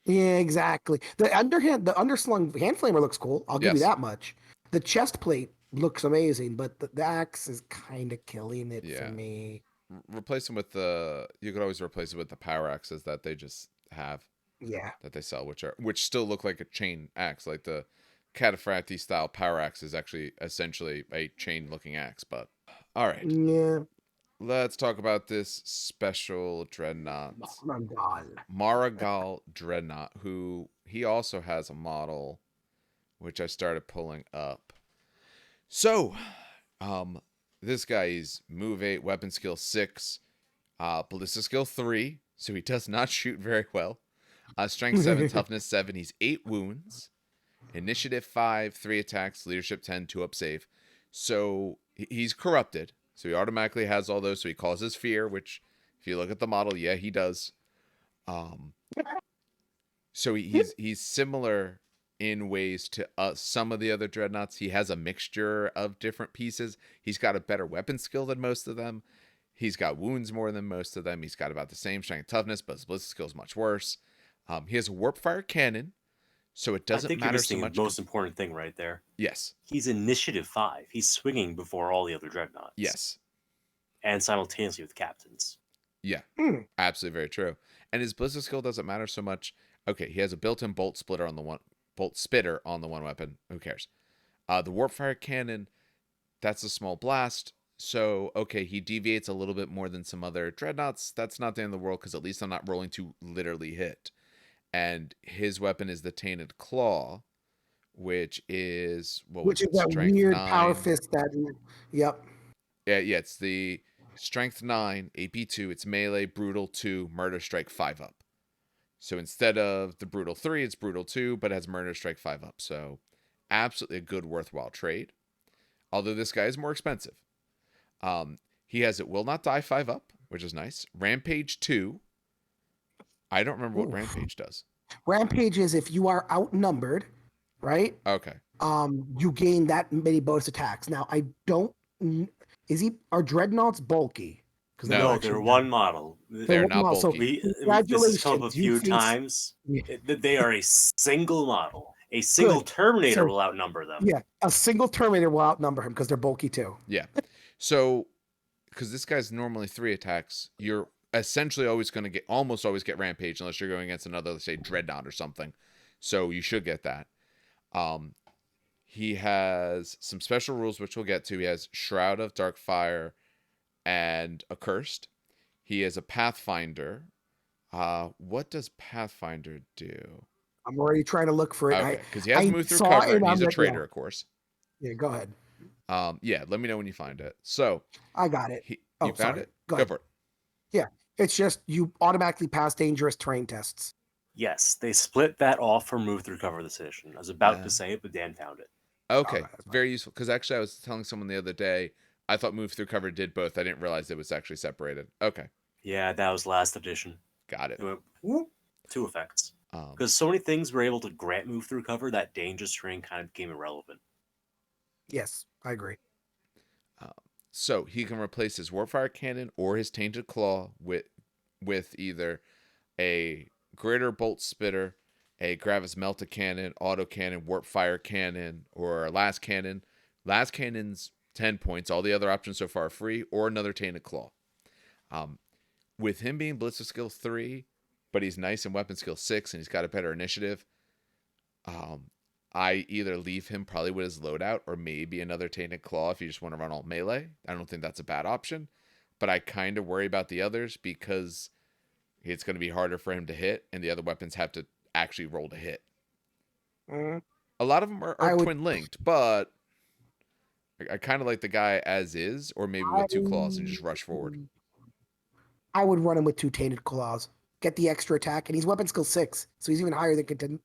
Yeah, exactly. The underslung hand flamer looks cool. I'll give you that much. The chest plate looks amazing, but the axe is kind of killing it for me. Replace them with you could always replace it with the power axes that they just have. Yeah. That they sell, which still look like a chain axe. Like the Cataphracti style power axe is actually essentially a chain looking axe. But all right. Yeah. Let's talk about this special dreadnought. Mhara Gal Dreadnought, who he also has a model, which I started pulling up. So, this guy is move 8, weapon skill 6, ballista skill 3, so he does not shoot very well. Strength 7, toughness 7, he's 8 wounds. Initiative 5, 3 attacks, leadership 10, 2-up save. So, he's corrupted. So he automatically has all those. So he causes fear, which if you look at the model, yeah, he does. So he's similar in ways to some of the other dreadnoughts. He has a mixture of different pieces. He's got a better weapon skill than most of them. He's got wounds more than most of them. He's got about the same strength, toughness, but his ballistic skill is much worse. He has a warp fire cannon, so it doesn't matter so much. The most important thing right there. Yes. He's initiative 5. He's swinging before all the other dreadnoughts. Yes. And simultaneously with captains. Yeah. Absolutely very true. And his ballistic skill doesn't matter so much. Okay, he has a built-in bolt spitter on the one weapon. Who cares? The warp fire cannon, that's a small blast. So, okay, he deviates a little bit more than some other dreadnoughts. That's not the end of the world because at least I'm not rolling to literally hit. And his weapon is the Tainted Claw, which is that weird 9. Power fist that. Yep. Yeah, it's the strength 9, AP 2. It's melee, brutal 2, murder strike 5 up. So instead of the brutal 3, it's brutal 2, but has murder strike 5 up. So absolutely a good, worthwhile trade. although this guy is more expensive. He has It Will Not Die 5-up, which is nice. Rampage 2. I don't remember what Rampage does. Rampage is if you are outnumbered, right? Okay. You gain that many bonus attacks. Now, I don't... Are Dreadnoughts bulky? No, they're one model. They're not bulky. This has come up a few times. They are a single model. A single Terminator will outnumber them. Yeah, a single Terminator will outnumber him because they're bulky too. Yeah. So, because this guy's normally 3 attacks, you're essentially almost always get Rampage unless you're going against another, let's say, Dreadnought or something. So you should get that. He has some special rules, which we'll get to. He has Shroud of Dark Fire and Accursed. He is a Pathfinder. What does Pathfinder do? I'm already trying to look for it. Okay, because he has Move Through Cover, and he's a traitor, of course. Yeah, go ahead. Yeah, let me know when you find it. So I got it. You found it? Go for it. Yeah, it's just you automatically pass dangerous terrain tests. Yes, they split that off from Move Through Cover this edition. I was about to say it, but Dan found it. Okay, very useful. Because actually, I was telling someone the other day, I thought Move Through Cover did both. I didn't realize it was actually separated. Okay. Yeah, that was last edition. Got it. Two effects. Because so many things were able to grant Move Through Cover, that dangerous terrain kind of became irrelevant. Yes, I agree. So he can replace his Warpfire Cannon or his Tainted Claw with either a Greater Bolt Spitter, a Gravis Melta Cannon, Auto Cannon, Warpfire Cannon, or a Last Cannon. Last Cannon's 10 points. All the other options so far are free, or another Tainted Claw. With him being Blitzer Skill 3, but he's nice in Weapon Skill 6, and he's got a better initiative, I either leave him probably with his loadout, or maybe another Tainted Claw if you just want to run all melee. I don't think that's a bad option, but I kind of worry about the others because it's going to be harder for him to hit, and the other weapons have to actually roll to hit. A lot of them are twin-linked, but I kind of like the guy as is, or maybe with 2 claws and just rush forward. I would run him with 2 Tainted Claws. Get the extra attack, and he's Weapon Skill 6, so he's even higher than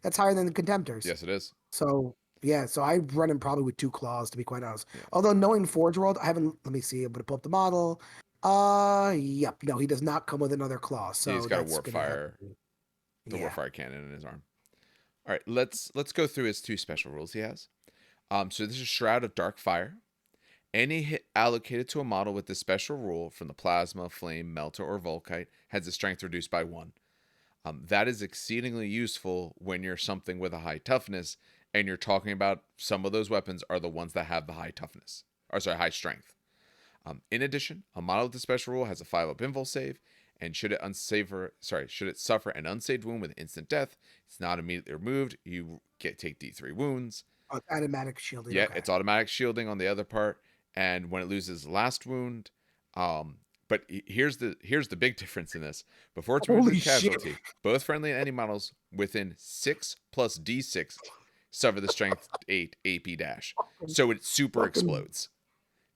that's higher than the Contemptors. Yes, it is. So yeah, so I run him probably with 2 claws, to be quite honest. Yeah. Although knowing Forge World, I haven't. Let me see. I'm gonna pull up the model. Yep. No, he does not come with another claw. So he's got a Warpfire, Warpfire Cannon in his arm. All right, let's go through his 2 special rules he has. So this is Shroud of Dark Fire. Any hit allocated to a model with this special rule from the Plasma, Flame, Melta, or Volkite has its strength reduced by 1. That is exceedingly useful when you're something with a high toughness, and you're talking about some of those weapons are the ones that have the high toughness, high strength. In addition, a model with the special rule has a 5-up invul save, and should it suffer an unsaved wound with instant death, it's not immediately removed. You take D3 wounds. Automatic shielding. Yeah, it's automatic shielding on the other part. And when it loses last wound, but here's the big difference in this. Before it's removed as casualty, both friendly and enemy models within 6 plus D6 suffer the strength 8 AP dash. So it super explodes.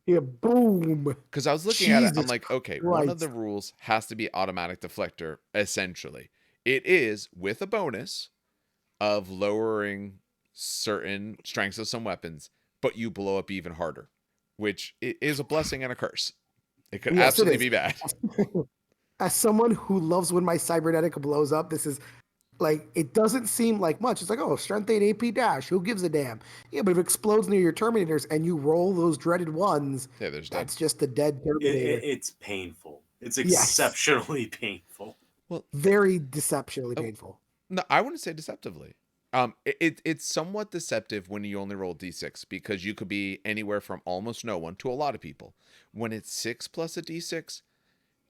Yeah, boom. Because I was looking at it, I'm like, okay, one of the rules has to be automatic deflector, essentially. It is with a bonus of lowering certain strengths of some weapons, but you blow up even harder, which is a blessing and a curse. It could absolutely be bad. As someone who loves when my cybernetic blows up, this is like, it doesn't seem like much. It's like, oh, strength 8 AP dash. Who gives a damn? Yeah, but if it explodes near your Terminators and you roll those dreaded ones, that's just the dead Terminator. It's painful. It's exceptionally painful. Well, very deceptionally painful. No, I wouldn't say deceptively. It's somewhat deceptive when you only roll D6 because you could be anywhere from almost no one to a lot of people. When it's 6 plus a D6,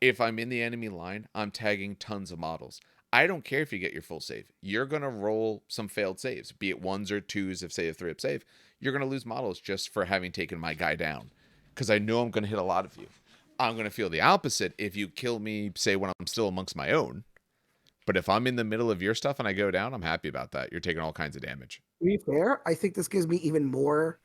if I'm in the enemy line, I'm tagging tons of models. I don't care if you get your full save. You're going to roll some failed saves, be it 1s or 2s if, say, a 3-up save. You're going to lose models just for having taken my guy down because I know I'm going to hit a lot of you. I'm going to feel the opposite if you kill me, say, when I'm still amongst my own. But if I'm in the middle of your stuff and I go down, I'm happy about that. You're taking all kinds of damage. To be fair, I think this gives me even more,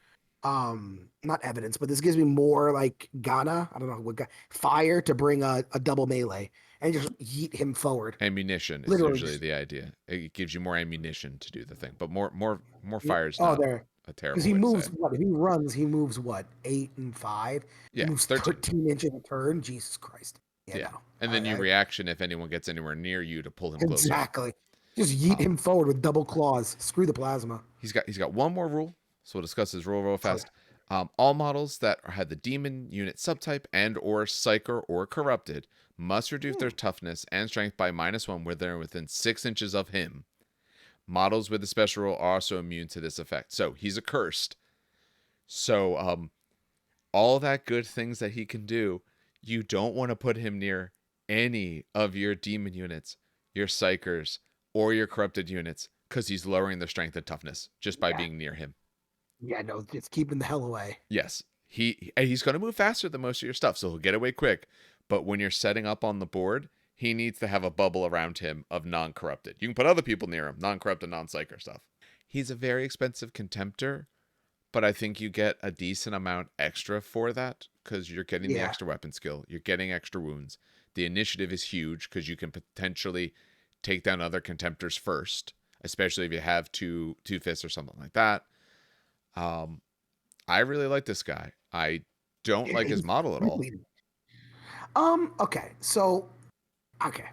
not evidence, but this gives me more like Ghana, I don't know what fire to bring a double melee and just yeet him forward. Ammunition is usually the idea. It gives you more ammunition to do the thing, but more fire is not a terrible. Because he moves what? If he runs, he moves what? 8 and 5. Yeah, he moves 13 inches a turn. Jesus Christ. Yeah. No. And then you reaction if anyone gets anywhere near you to pull him closer. Exactly. Just yeet him forward with double claws. Screw the plasma. He's got one more rule, so we'll discuss his rule real fast. All models that had the demon unit subtype and or psyker or corrupted must reduce their toughness and strength by -1 where they're within 6 inches of him. Models with the special rule are also immune to this effect. So he's accursed. So all that good things that he can do, you don't want to put him near any of your demon units, your psychers, or your corrupted units, because he's lowering their strength and toughness just by being near him. Yeah, no, it's keeping the hell away. Yes. He's going to move faster than most of your stuff, so he'll get away quick. But when you're setting up on the board, he needs to have a bubble around him of non-corrupted. You can put other people near him, non-corrupted, non-psyker stuff. He's a very expensive contemptor, but I think you get a decent amount extra for that because you're getting the extra weapon skill. You're getting extra wounds. The initiative is huge because you can potentially take down other contemptors first, especially if you have two fists or something like that. I really like this guy. I don't like his model at all. Okay. So, okay.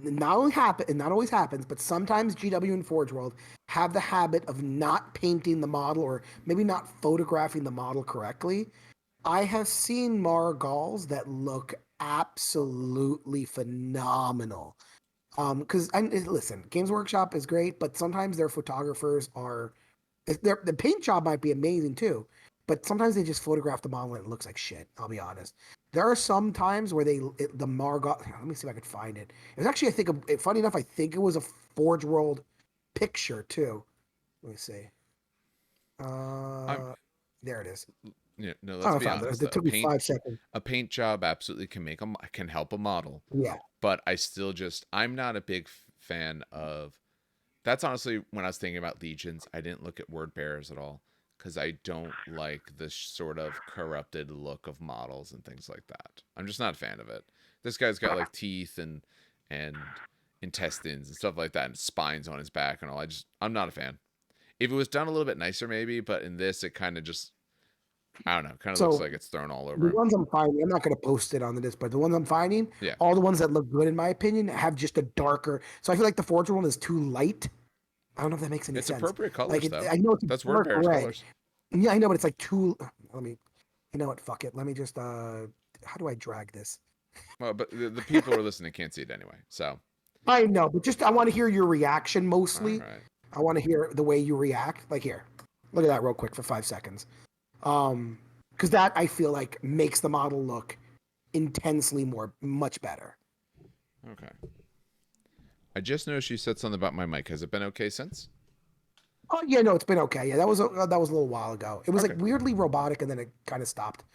Not always happens, but sometimes GW and Forge World have the habit of not painting the model or maybe not photographing the model correctly. I have seen Mhara Gals that look absolutely phenomenal. Because listen, Games Workshop is great, but sometimes their photographers the paint job might be amazing too, but sometimes they just photograph the model and it looks like shit. I'll be honest. There are some times where the Mhara Gal. Let me see if I could find it. It was actually, funny enough, I think it was a Forge World picture too. Let me see. There it is. Yeah, no, let's be honest. It took me 5 seconds. A paint job absolutely can help a model. Yeah. But I'm not a big fan of. That's honestly, when I was thinking about Legions, I didn't look at word bearers at all because I don't like the sort of corrupted look of models and things like that. I'm just not a fan of it. This guy's got like teeth and intestines and stuff like that and spines on his back and all. I'm not a fan. If it was done a little bit nicer maybe, but in this it kind of just, I don't know, kind of looks like it's thrown all over. The ones I'm finding, I'm not going to post it on this, but the ones I'm finding, all the ones that look good in my opinion have just a darker. So I feel like the Forge one is too light. I don't know if that makes any sense. It's appropriate colors though. I know it's that's word bearers colors. Yeah, I know, but it's like too. Let me. You know what? Fuck it. Let me just. How do I drag this? Well, but the people who are listening can't see it anyway, so. I know, but just I want to hear your reaction mostly. All right. I want to hear the way you react. Like here, look at that real quick for 5 seconds. Because that I feel like makes the model look intensely much better. Okay. I just noticed you said something about my mic. Has it been okay since? Oh yeah, no, it's been okay. Yeah, that was a little while ago. It was like weirdly robotic, and then it kind of stopped.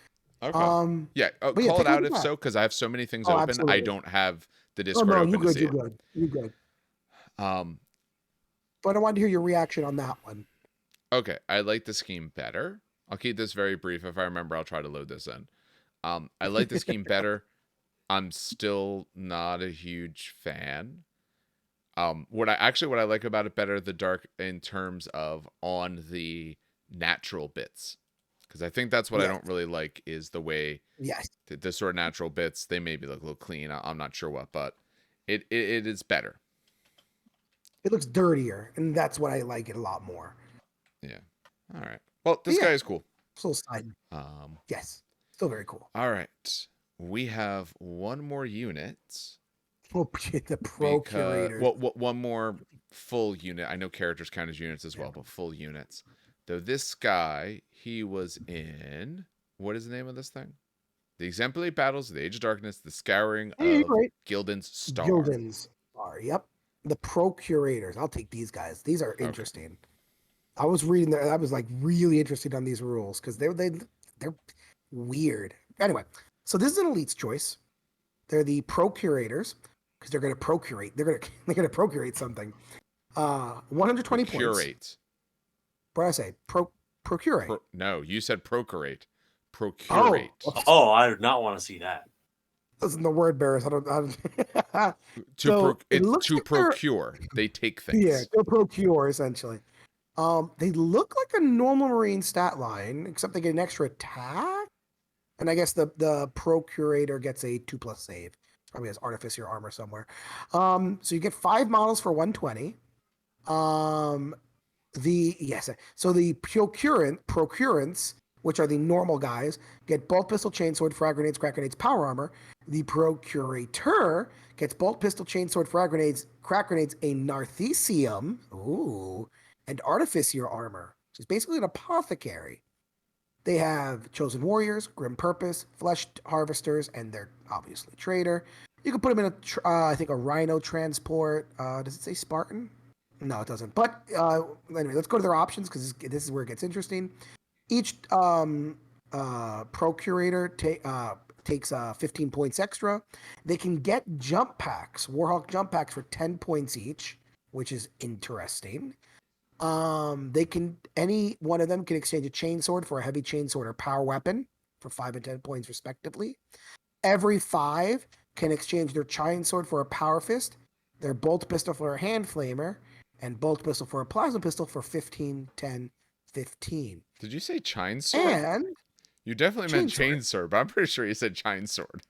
Okay. Call it out if so, because I have so many things open. Absolutely. I don't have the Discord open to see it. You're good. But I wanted to hear your reaction on that one. Okay, I like the scheme better. I'll keep this very brief. If I remember, I'll try to load this in. I like the scheme better. I'm still not a huge fan. What I like about it better, the dark in terms of on the natural bits, because I think that's what I don't really like is the way the sort of natural bits, they maybe look a little clean. I'm not sure what, but it is better. It looks dirtier, and that's what I like it a lot more. Yeah. All right. Well, this guy is cool. Still side. Yes. Still very cool. All right. We have one more unit. The Procurators. One more full unit. I know characters count as units as well, but full units. Though this guy, he was in... What is the name of this thing? The Exemplary Battles of the Age of Darkness, the Scouring of Gildan's Star. Gildan's Star, yep. The Procurators. I'll take these guys. These are interesting. I was reading I was like really interested on these rules because they're weird. Anyway, so this is an elite's choice. They're the Procurators because they're going to procurate. They're going to procurate something. 120 points. What did I say? Procurate. No, you said procurate. Procurate. Oh, I do not want to see that. Listen, the word bearers. To procure. They take things. Yeah, to procure essentially. They look like a normal Marine stat line, except they get an extra attack. And I guess the Procurator gets a 2+ save. Probably has Artificer armor somewhere. So you get 5 models for 120. So the procurants, which are the normal guys, get bolt pistol, chainsword, frag grenades, crack grenades, power armor. The Procurator gets bolt pistol, chainsword, frag grenades, crack grenades, a Narthecium, and Artificer armor. So it's basically an apothecary. They have Chosen Warriors, Grim Purpose, Flesh Harvesters, and they're obviously Trader. You can put them in I think a Rhino transport. Does it say Spartan? No, it doesn't. But anyway, let's go to their options because this is where it gets interesting. Each Procurator takes 15 points extra. They can get jump packs, Warhawk jump packs for 10 points each, which is interesting. Any one of them can exchange a chainsword for a heavy chainsword or power weapon for 5 and 10 points respectively. Every 5 can exchange their chainsword for a power fist, their bolt pistol for a hand flamer, and bolt pistol for a plasma pistol for 15, 10, 15. Did you say chainsword? And you definitely meant chainsword, but I'm pretty sure you said chainsword.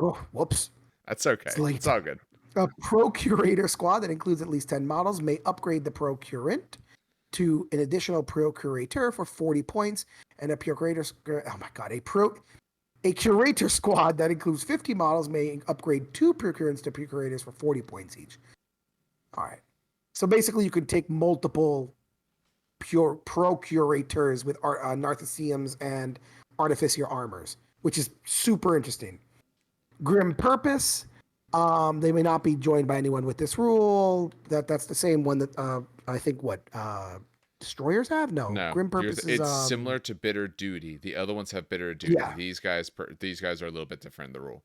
Oh, whoops. That's okay. It's all good. A Procurator squad that includes at least 10 models may upgrade the Procurant to an additional Procurator for 40 points, and a Curator squad that includes 50 models may upgrade 2 Procurants to Procurators for 40 points each. All right. So basically, you could take multiple Procurators with Nartheciums and Artificer armors, which is super interesting. Grim Purpose. They may not be joined by anyone with this rule. That's the same one that I think Destroyers have? No. Grim Purpose it's similar to Bitter Duty. The other ones have Bitter Duty. Yeah. These guys are a little bit different in the rule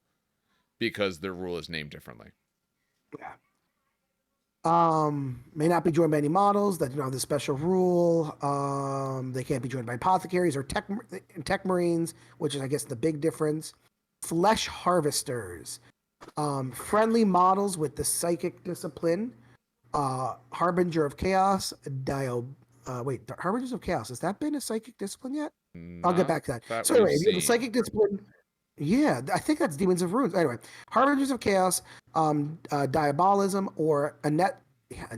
because their rule is named differently. Yeah. May not be joined by any models that don't have the special rule. They can't be joined by apothecaries or tech marines, which is, I guess, the big difference. Flesh harvesters. Friendly models with the psychic discipline. Harbinger of Chaos. Harbingers of Chaos. Has that been a psychic discipline yet? I'll get back to that. So anyway, the psychic discipline. Yeah, I think that's Demons of Runes. Anyway, Harbingers of Chaos, Diabolism, or Anathema. I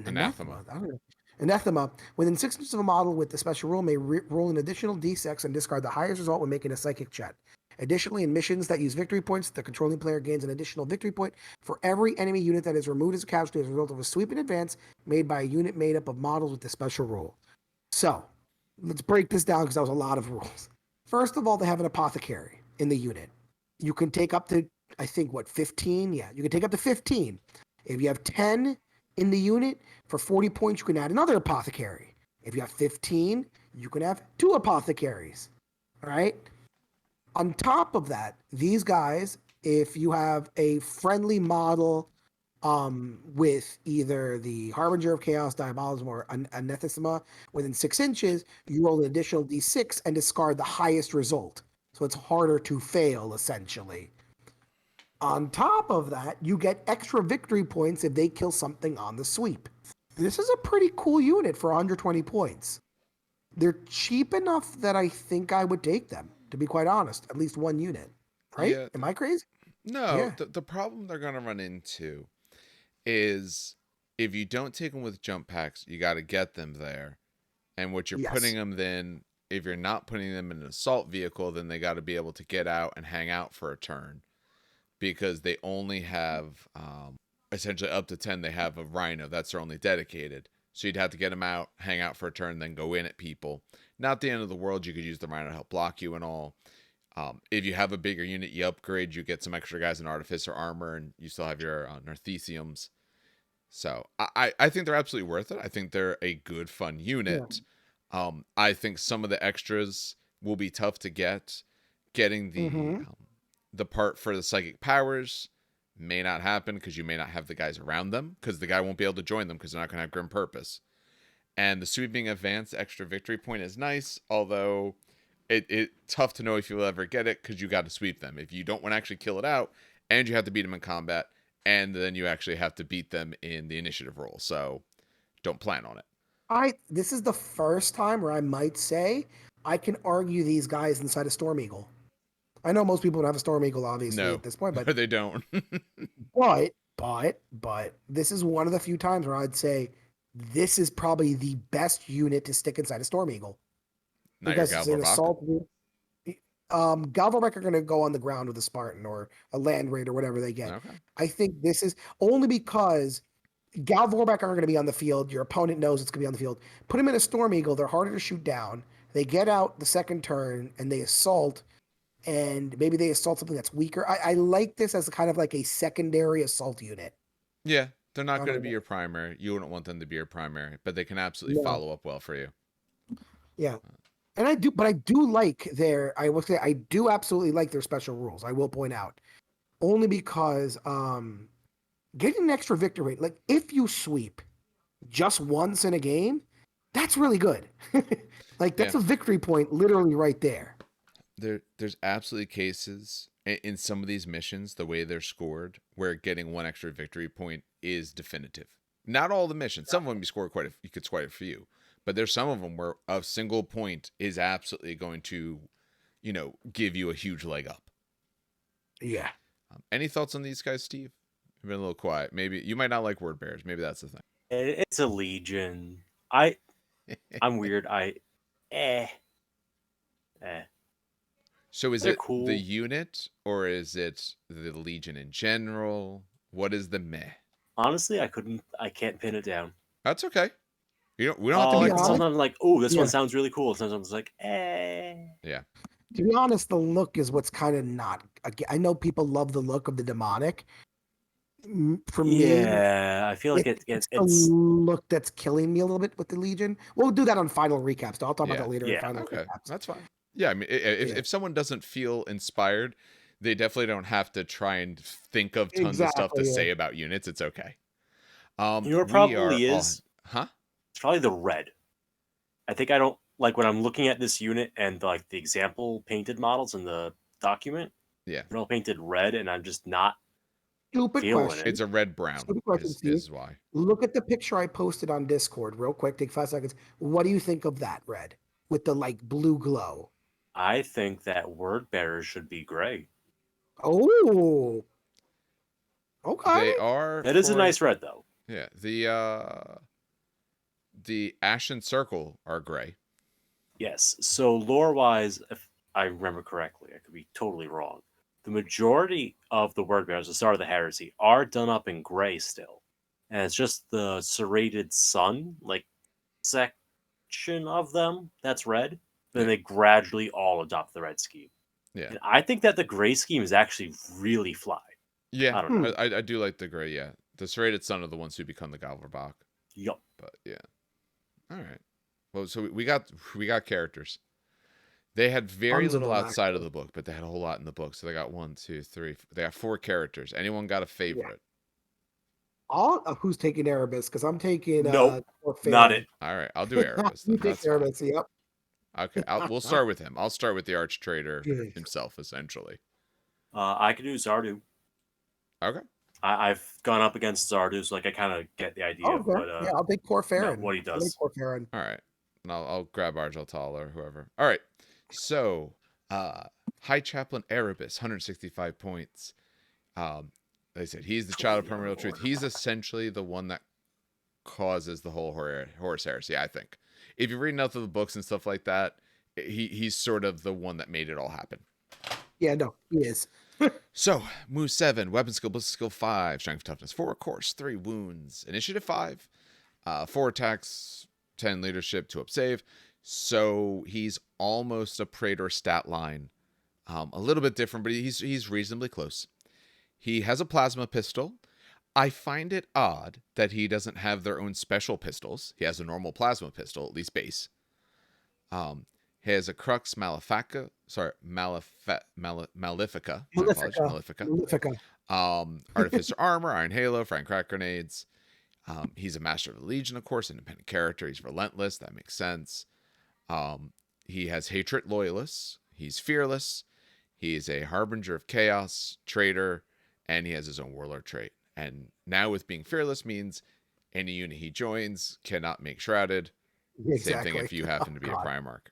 don't know. Anathema. Within 6 inches of a model with the special rule may roll an additional d6 and discard the highest result when making a psychic check. Additionally, in missions that use victory points, the controlling player gains an additional victory point for every enemy unit that is removed as a casualty as a result of a sweep in advance made by a unit made up of models with the special rule. So, let's break this down because that was a lot of rules. First of all, they have an apothecary in the unit. You can take up to, I think, 15? Yeah, you can take up to 15. If you have 10 in the unit, for 40 points, you can add another apothecary. If you have 15, you can have 2 apothecaries. All right? On top of that, these guys, if you have a friendly model with either the Harbinger of Chaos, Diabolism, or Anathema within 6 inches, you roll an additional d6 and discard the highest result. So it's harder to fail, essentially. On top of that, you get extra victory points if they kill something on the sweep. This is a pretty cool unit for 120 points. They're cheap enough that I think I would take them, to be quite honest. At least 1 unit. Right? Yeah. Am I crazy? No. Yeah. The problem they're going to run into is if you don't take them with jump packs, you got to get them there. And what you're putting them then, if you're not putting them in an assault vehicle, then they got to be able to get out and hang out for a turn. Because they only have, essentially up to 10, they have a Rhino. That's their only dedicated. So you'd have to get them out, hang out for a turn, then go in at people. Not the end of the world. You could use the Rhino to help block you and all. If you have a bigger unit, you upgrade, you get some extra guys in Artificer armor, and you still have your Nartheciums. So I think they're absolutely worth it. I think they're a good, fun unit. Yeah. I think some of the extras will be tough to get. Getting the part for the psychic powers may not happen because you may not have the guys around them because the guy won't be able to join them because they're not going to have Grim Purpose. And the sweeping advance extra victory point is nice, although it's tough to know if you'll ever get it because you got to sweep them. If you don't want to actually kill it out, and you have to beat them in combat, and then you actually have to beat them in the initiative roll. So don't plan on it. This is the first time where I might say I can argue these guys inside a Storm Eagle. I know most people don't have a Storm Eagle, obviously, at this point, but they don't. but this is one of the few times where I'd say this is probably the best unit to stick inside a Storm Eagle. Not because your it's an Galvorbak? assault. Galvorbak are going to go on the ground with a Spartan or a Land Raid or whatever they get. Okay. I think this is only because Galvorbak aren't going to be on the field. Your opponent knows it's going to be on the field. Put them in a Storm Eagle. They're harder to shoot down. They get out the second turn and they assault, and maybe they assault something that's weaker. I like this as kind of like a secondary assault unit. Yeah, they're not going to be your primary. You wouldn't want them to be your primary, but they can absolutely follow up well for you. Yeah. And I do like I will say I do absolutely like their special rules. I will point out. Only because getting an extra victory rate, like if you sweep just once in a game, that's really good. Like that's a victory point literally right there. There's absolutely cases in some of these missions, the way they're scored, where getting one extra victory point is definitive. Not all the missions. Some of them you could score a few. But there's some of them where a single point is absolutely going to, give you a huge leg up. Yeah. Any thoughts on these guys, Steve? You've been a little quiet. Maybe you might not like word bearers. Maybe that's the thing. It's a legion. I'm weird. So is They're it cool. the unit or is it the legion in general? What is the meh? Honestly, I can't pin it down. That's okay. We don't have to like sometimes I'm like, oh, this one Yeah. sounds really cool. Sometimes like, Yeah. To be honest, the look is what's kind of not. I know people love the look of the demonic. For me, yeah, I feel like it's a look that's killing me a little bit with the Legion. We'll do that on final recaps. I'll talk about that later in final recaps. That's fine. Yeah, I mean, if someone doesn't feel inspired, they definitely don't have to try and think of tons of stuff to say about units. It's okay. You know what probably is? Huh? It's probably the red. I think I don't like when I'm looking at this unit and like the example painted models in the document. Yeah, they're all painted red, and I'm just not. Stupid question. It's a red brown. Stupid question, is why. Look at the picture I posted on Discord real quick. Take 5 seconds. What do you think of that red with the like blue glow? I think that word bearers should be gray. Oh, okay. They are. That is a nice red, though. Yeah, the Ashen Circle are gray. Yes. So lore-wise, if I remember correctly, I could be totally wrong. The majority of the word bearers, the start of the heresy, are done up in gray still, and it's just the serrated sun, like section of them, that's red. Then they gradually all adopt the red scheme. Yeah, and I think that the gray scheme is actually really fly. Yeah, I don't know. I do like the gray. Yeah, the serrated sun are the ones who become the Galvorbak. Yup. But yeah, all right. Well, so we got characters. They had very little outside of the book, but they had a whole lot in the book. So they got 1, 2, 3. They got 4 characters. Anyone got a favorite? Who's taking Erebus? Because I'm taking. Nope, not it. All right, I'll do Erebus. You take Erebus. Yep. Okay, we'll start with him. I'll start with the Arch Trader himself, essentially. I could do Zardu. Okay. I've gone up against Zardu, so like I kind of get the idea. Okay. But, yeah, I'll take Kor Phaeron. What he does. Kor Phaeron. All right. And I'll grab Argel Tal or whoever. All right. So, High Chaplain Erebus, 165 points. Like I said, he's the child of primordial truth. He's essentially the one that causes the whole Horus Heresy, I think. If you read enough of the books and stuff like that, he's sort of the one that made it all happen. Yeah, no, he is. So, move 7, weapon skill, ballistic skill 5, strength, toughness 4, course 3, wounds, initiative 5, 4 attacks, 10 leadership, 2 up save. So he's almost a Praetor stat line, a little bit different, but he's reasonably close. He has a plasma pistol. I find it odd that he doesn't have their own special pistols. He has a normal plasma pistol, at least base. He has a Crux Malefica. Malefica. Artificer Armor, Iron Halo, Frank Crack Grenades. He's a Master of the Legion, of course, independent character. He's relentless. That makes sense. He has Hatred Loyalists. He's fearless. He is a Harbinger of Chaos, Traitor, and he has his own Warlord trait. And now with being fearless means Any unit he joins cannot make shrouded. Exactly. Same thing if you happen to be a Primarch.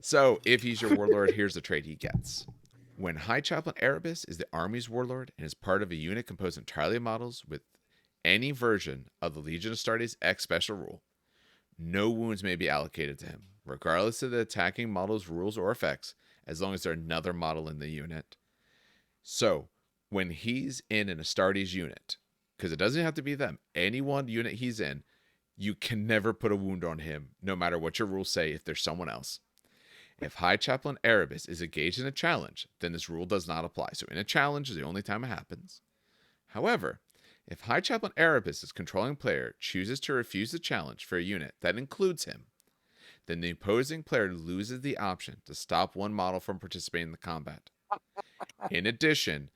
So if he's your Warlord, here's the trait he gets. When High Chaplain Erebus is the army's Warlord and is part of a unit composed entirely of models with any version of the Legion of Astartes X special rule, no wounds may be allocated to him, regardless of the attacking model's rules or effects, as long as there's another model in the unit. So when he's in an Astartes unit, because it doesn't have to be them, any one unit he's in, you can never put a wound on him, no matter what your rules say if there's someone else. If High Chaplain Erebus is engaged in a challenge, then this rule does not apply. So in a challenge is the only time it happens. However, if High Chaplain Erebus' controlling player chooses to refuse the challenge for a unit that includes him, then the opposing player loses the option to stop one model from participating in the combat. In addition,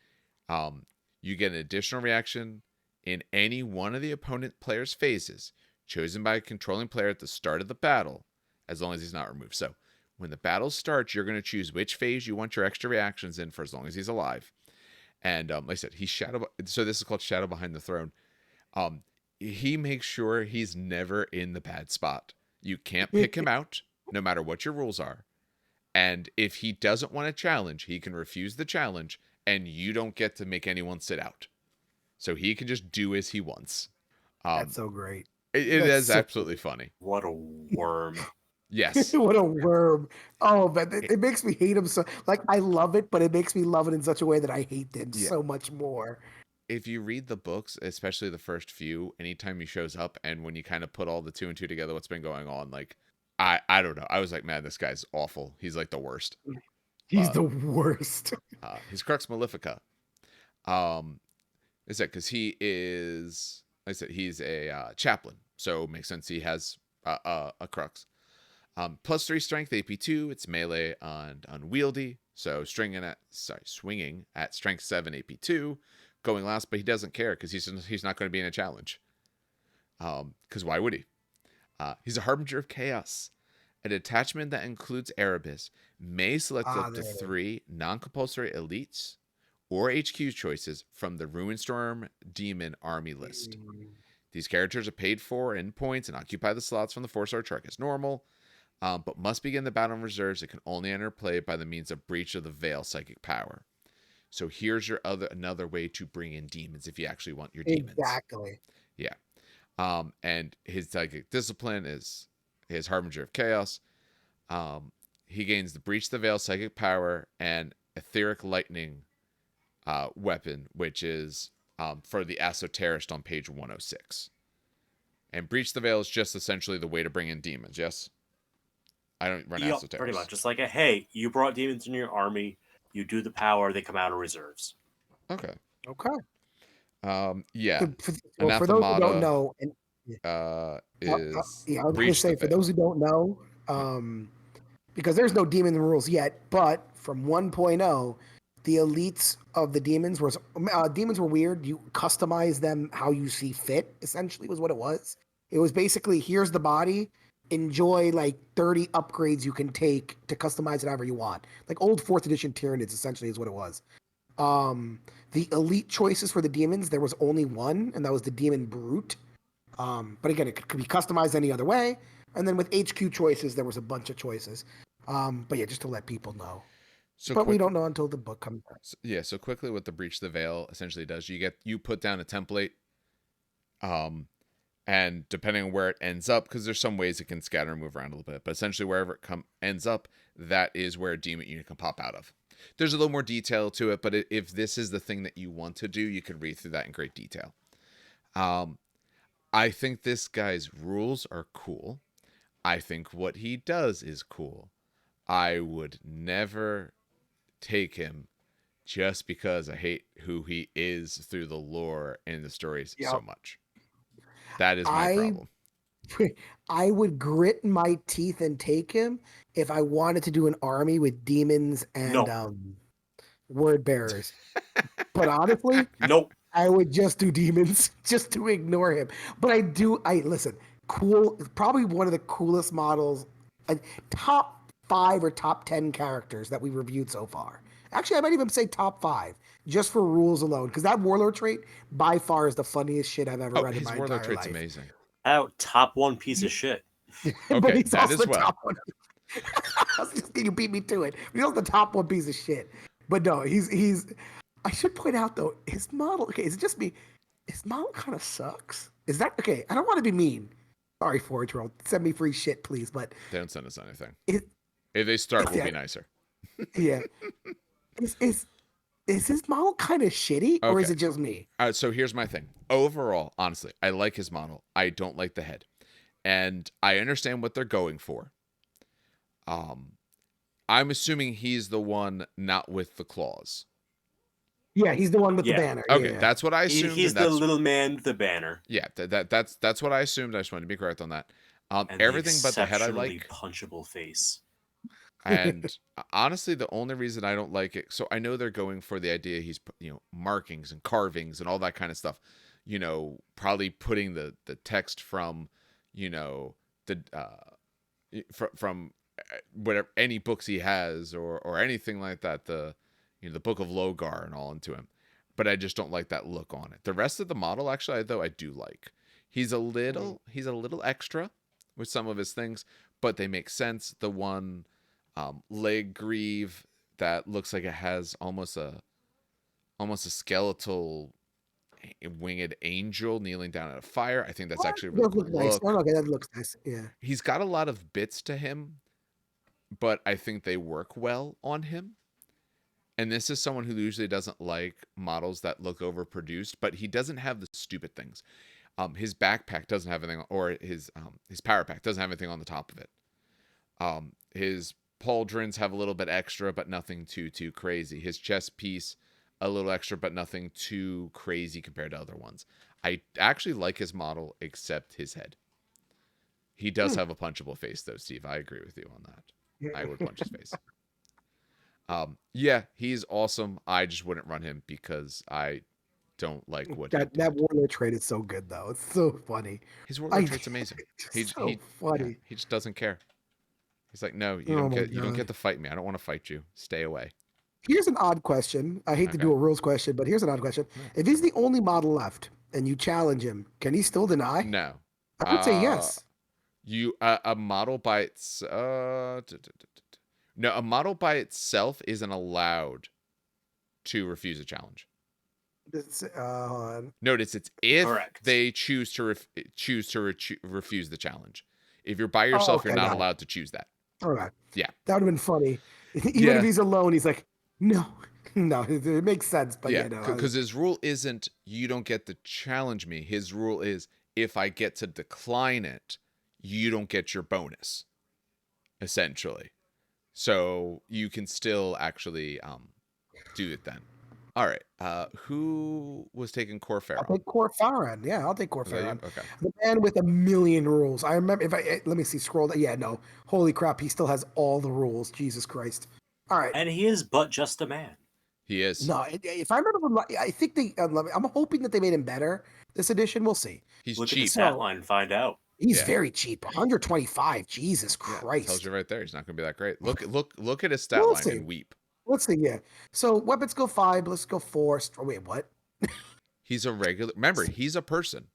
you get an additional reaction in any one of the opponent player's phases chosen by a controlling player at the start of the battle, as long as he's not removed. So when the battle starts, you're going to choose which phase you want your extra reactions in for as long as he's alive. And like I said, he's Shadow. So this is called Shadow Behind the Throne. He makes sure he's never in the bad spot. You can't pick him out, no matter what your rules are. And if he doesn't want a challenge, he can refuse the challenge, and you don't get to make anyone sit out. So he can just do as he wants. That's so great. It is so absolutely funny. What a worm. Yes. What a worm. Oh, but it makes me hate him so. Like, I love it, but it makes me love it in such a way that I hate him so much more. If you read the books, especially the first few, anytime he shows up and when you kind of put all the 2 and 2 together, what's been going on, like, I don't know. I was like, man, this guy's awful. He's like the worst. He's the worst. His Crux Malefica. Is that because he is, like I said, he's a chaplain. So it makes sense he has a Crux. +3 strength, AP2. It's melee and unwieldy. So swinging at strength 7, AP2. Going last, but he doesn't care because he's not going to be in a challenge. Because why would he? He's a Harbinger of Chaos. A detachment that includes Erebus may select up to 3 non-compulsory elites or HQ choices from the Ruinstorm Demon Army list. These characters are paid for in points and occupy the slots from the 4-star track as normal, but must begin the battle in reserves and can only enter play by the means of Breach of the Veil psychic power. So here's your another way to bring in demons if you actually want your demons. Exactly. Yeah. And his psychic discipline is his Harbinger of Chaos. He gains the Breach the Veil psychic power and Etheric Lightning weapon, which is for the Esoterist on page 106. And Breach the Veil is just essentially the way to bring in demons, yes? I don't run Esoterist. Pretty much. It's like, hey, you brought demons in your army, you do the power, they come out of reserves. Okay. Yeah. For those who don't know, I was going to say, for those who don't know, because there's no demon rules yet, but from 1.0, the elites of the demons were weird. You customize them how you see fit, essentially, was what it was. It was basically, here's the body, enjoy like 30 upgrades you can take to customize it however you want. Like old 4th edition Tyranids, essentially, is what it was. The elite choices for the demons, there was only one, and that was the Demon Brute. But again, it could be customized any other way. And then with HQ choices, there was a bunch of choices. But yeah, just to let people know. We don't know until the book comes out. So quickly what the Breach the Veil essentially does, you put down a template, and depending on where it ends up, because there's some ways it can scatter and move around a little bit, but essentially wherever it ends up, that is where a demon unit can pop out of. There's a little more detail to it, but if this is the thing that you want to do, you can read through that in great detail. I think this guy's rules are cool. I think what he does is cool. I would never take him just because I hate who he is through the lore and the stories so much. That is my problem. I would grit my teeth and take him if I wanted to do an army with demons and word bearers. But honestly, nope. I would just do demons just to ignore him. But listen, cool, probably one of the coolest models, top 5 or top 10 characters that we reviewed so far. Actually, I might even say top 5 just for rules alone, because that Warlord trait by far is the funniest shit I've ever read in my his Warlord entire trait's life. amazing. Top 1 piece of shit. But Okay, he's that also as the well. top one. You beat me to it. He's also the top 1 piece of shit. But no, he's. I should point out though, his model. Okay, is it just me? His model kind of sucks. Is that okay? I don't want to be mean. Sorry, Forge World. Send me free shit, please. But They don't send us anything. It, if they start, we'll be nicer. Yeah. Is his model kind of shitty, or is it just me? So here's my thing. Overall, honestly, I like his model. I don't like the head, and I understand what they're going for. I'm assuming he's the one not with the claws. Yeah, he's the one with the banner. Okay, yeah. That's what I assumed. He's the little man with the banner. Yeah, that's what I assumed. I just wanted to be correct on that. And everything but the head I like. Punchable face. And honestly, the only reason I don't like it, so I know they're going for the idea he's, markings and carvings and all that kind of stuff. Probably putting the text from, from whatever, any books he has or anything like that, the Book of Logar and all into him. But I just don't like that look on it. The rest of the model, actually, though, I do like. He's a little extra with some of his things, but they make sense. The one leg greave that looks like it has almost a skeletal winged angel kneeling down at a fire. I think that's actually really cool. Nice. Oh, okay, that looks nice. Yeah. He's got a lot of bits to him, but I think they work well on him. And this is someone who usually doesn't like models that look overproduced, but he doesn't have the stupid things. His backpack doesn't have anything, or his power pack doesn't have anything on the top of it. His pauldrons have a little bit extra, but nothing too crazy. His chest piece, a little extra, but nothing too crazy compared to other ones. I actually like his model, except his head. He does have a punchable face, though, Steve. I agree with you on that. I would punch his face. Yeah, he's awesome. I just wouldn't run him because I don't like what that Warlord trait is so good though. It's so funny. His Warlord trait's amazing. He's so funny. Yeah, he just doesn't care. He's like, no, you don't get to fight me. I don't want to fight you. Stay away. Here's an odd question. I hate to do a rules question, but here's an odd question. If he's the only model left and you challenge him, can he still deny? No. I would say yes. A model by its no, a model by itself isn't allowed to refuse a challenge. Notice it's if Correct. they choose to refuse the challenge. If you're by yourself, you're not allowed to choose that. All right. Yeah. That would have been funny. Even if he's alone, he's like, no, it makes sense. But because his rule isn't you don't get to challenge me. His rule is if I get to decline it, you don't get your bonus, essentially. So you can still actually do it then. All right. Who was taking Kor Phaeron? I'll take Kor Phaeron. Yeah, I'll take Kor Phaeron. Okay. The man with a million rules. I remember let me see, scroll. Yeah, no. Holy crap, he still has all the rules. Jesus Christ. All right. And he is but just a man. He is. No, if I remember, I think I'm hoping that they made him better this edition. We'll see. He's Look cheap. At the stat line and find out. He's very cheap. 125. Jesus Christ. Tells you right there. He's not going to be that great. Look at his stat line and weep. Let's see. Yeah. So weapons go 5. Let's go 4. Wait, what? He's a regular. Remember, he's a person.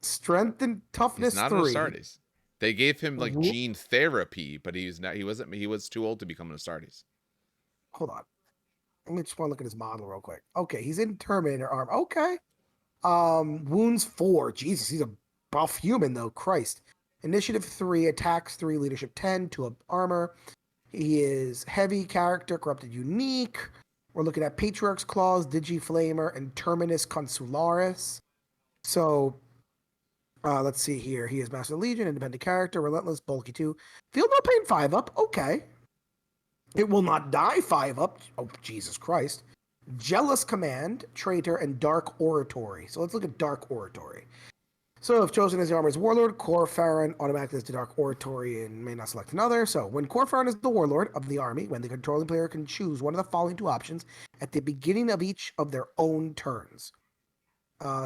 Strength and toughness. He's not 3. an Astartes. They gave him like gene therapy, but he's not. He wasn't. He was too old to become an Astartes. Hold on. Let me just want to look at his model real quick. Okay, he's in Terminator arm. Okay. Wounds 4. Jesus, he's a buff human though. Christ. Initiative 3, attacks 3, leadership 10, 2 armor. He is heavy character, corrupted unique. We're looking at Patriarch's Claws, Digiflamer, and Terminus Consularis. So, let's see here. He is Master of the Legion, independent character, relentless, bulky 2. Feel no pain 5 up. Okay. It will not die 5 up. Oh, Jesus Christ. Jealous Command, Traitor, and Dark Oratory. So let's look at Dark Oratory. So if chosen as the Armor's Warlord, Kor Phaeron automatically has the Dark Oratory and may not select another. So when Kor Phaeron is the Warlord of the army, when the controlling player can choose one of the following 2 options at the beginning of each of their own turns.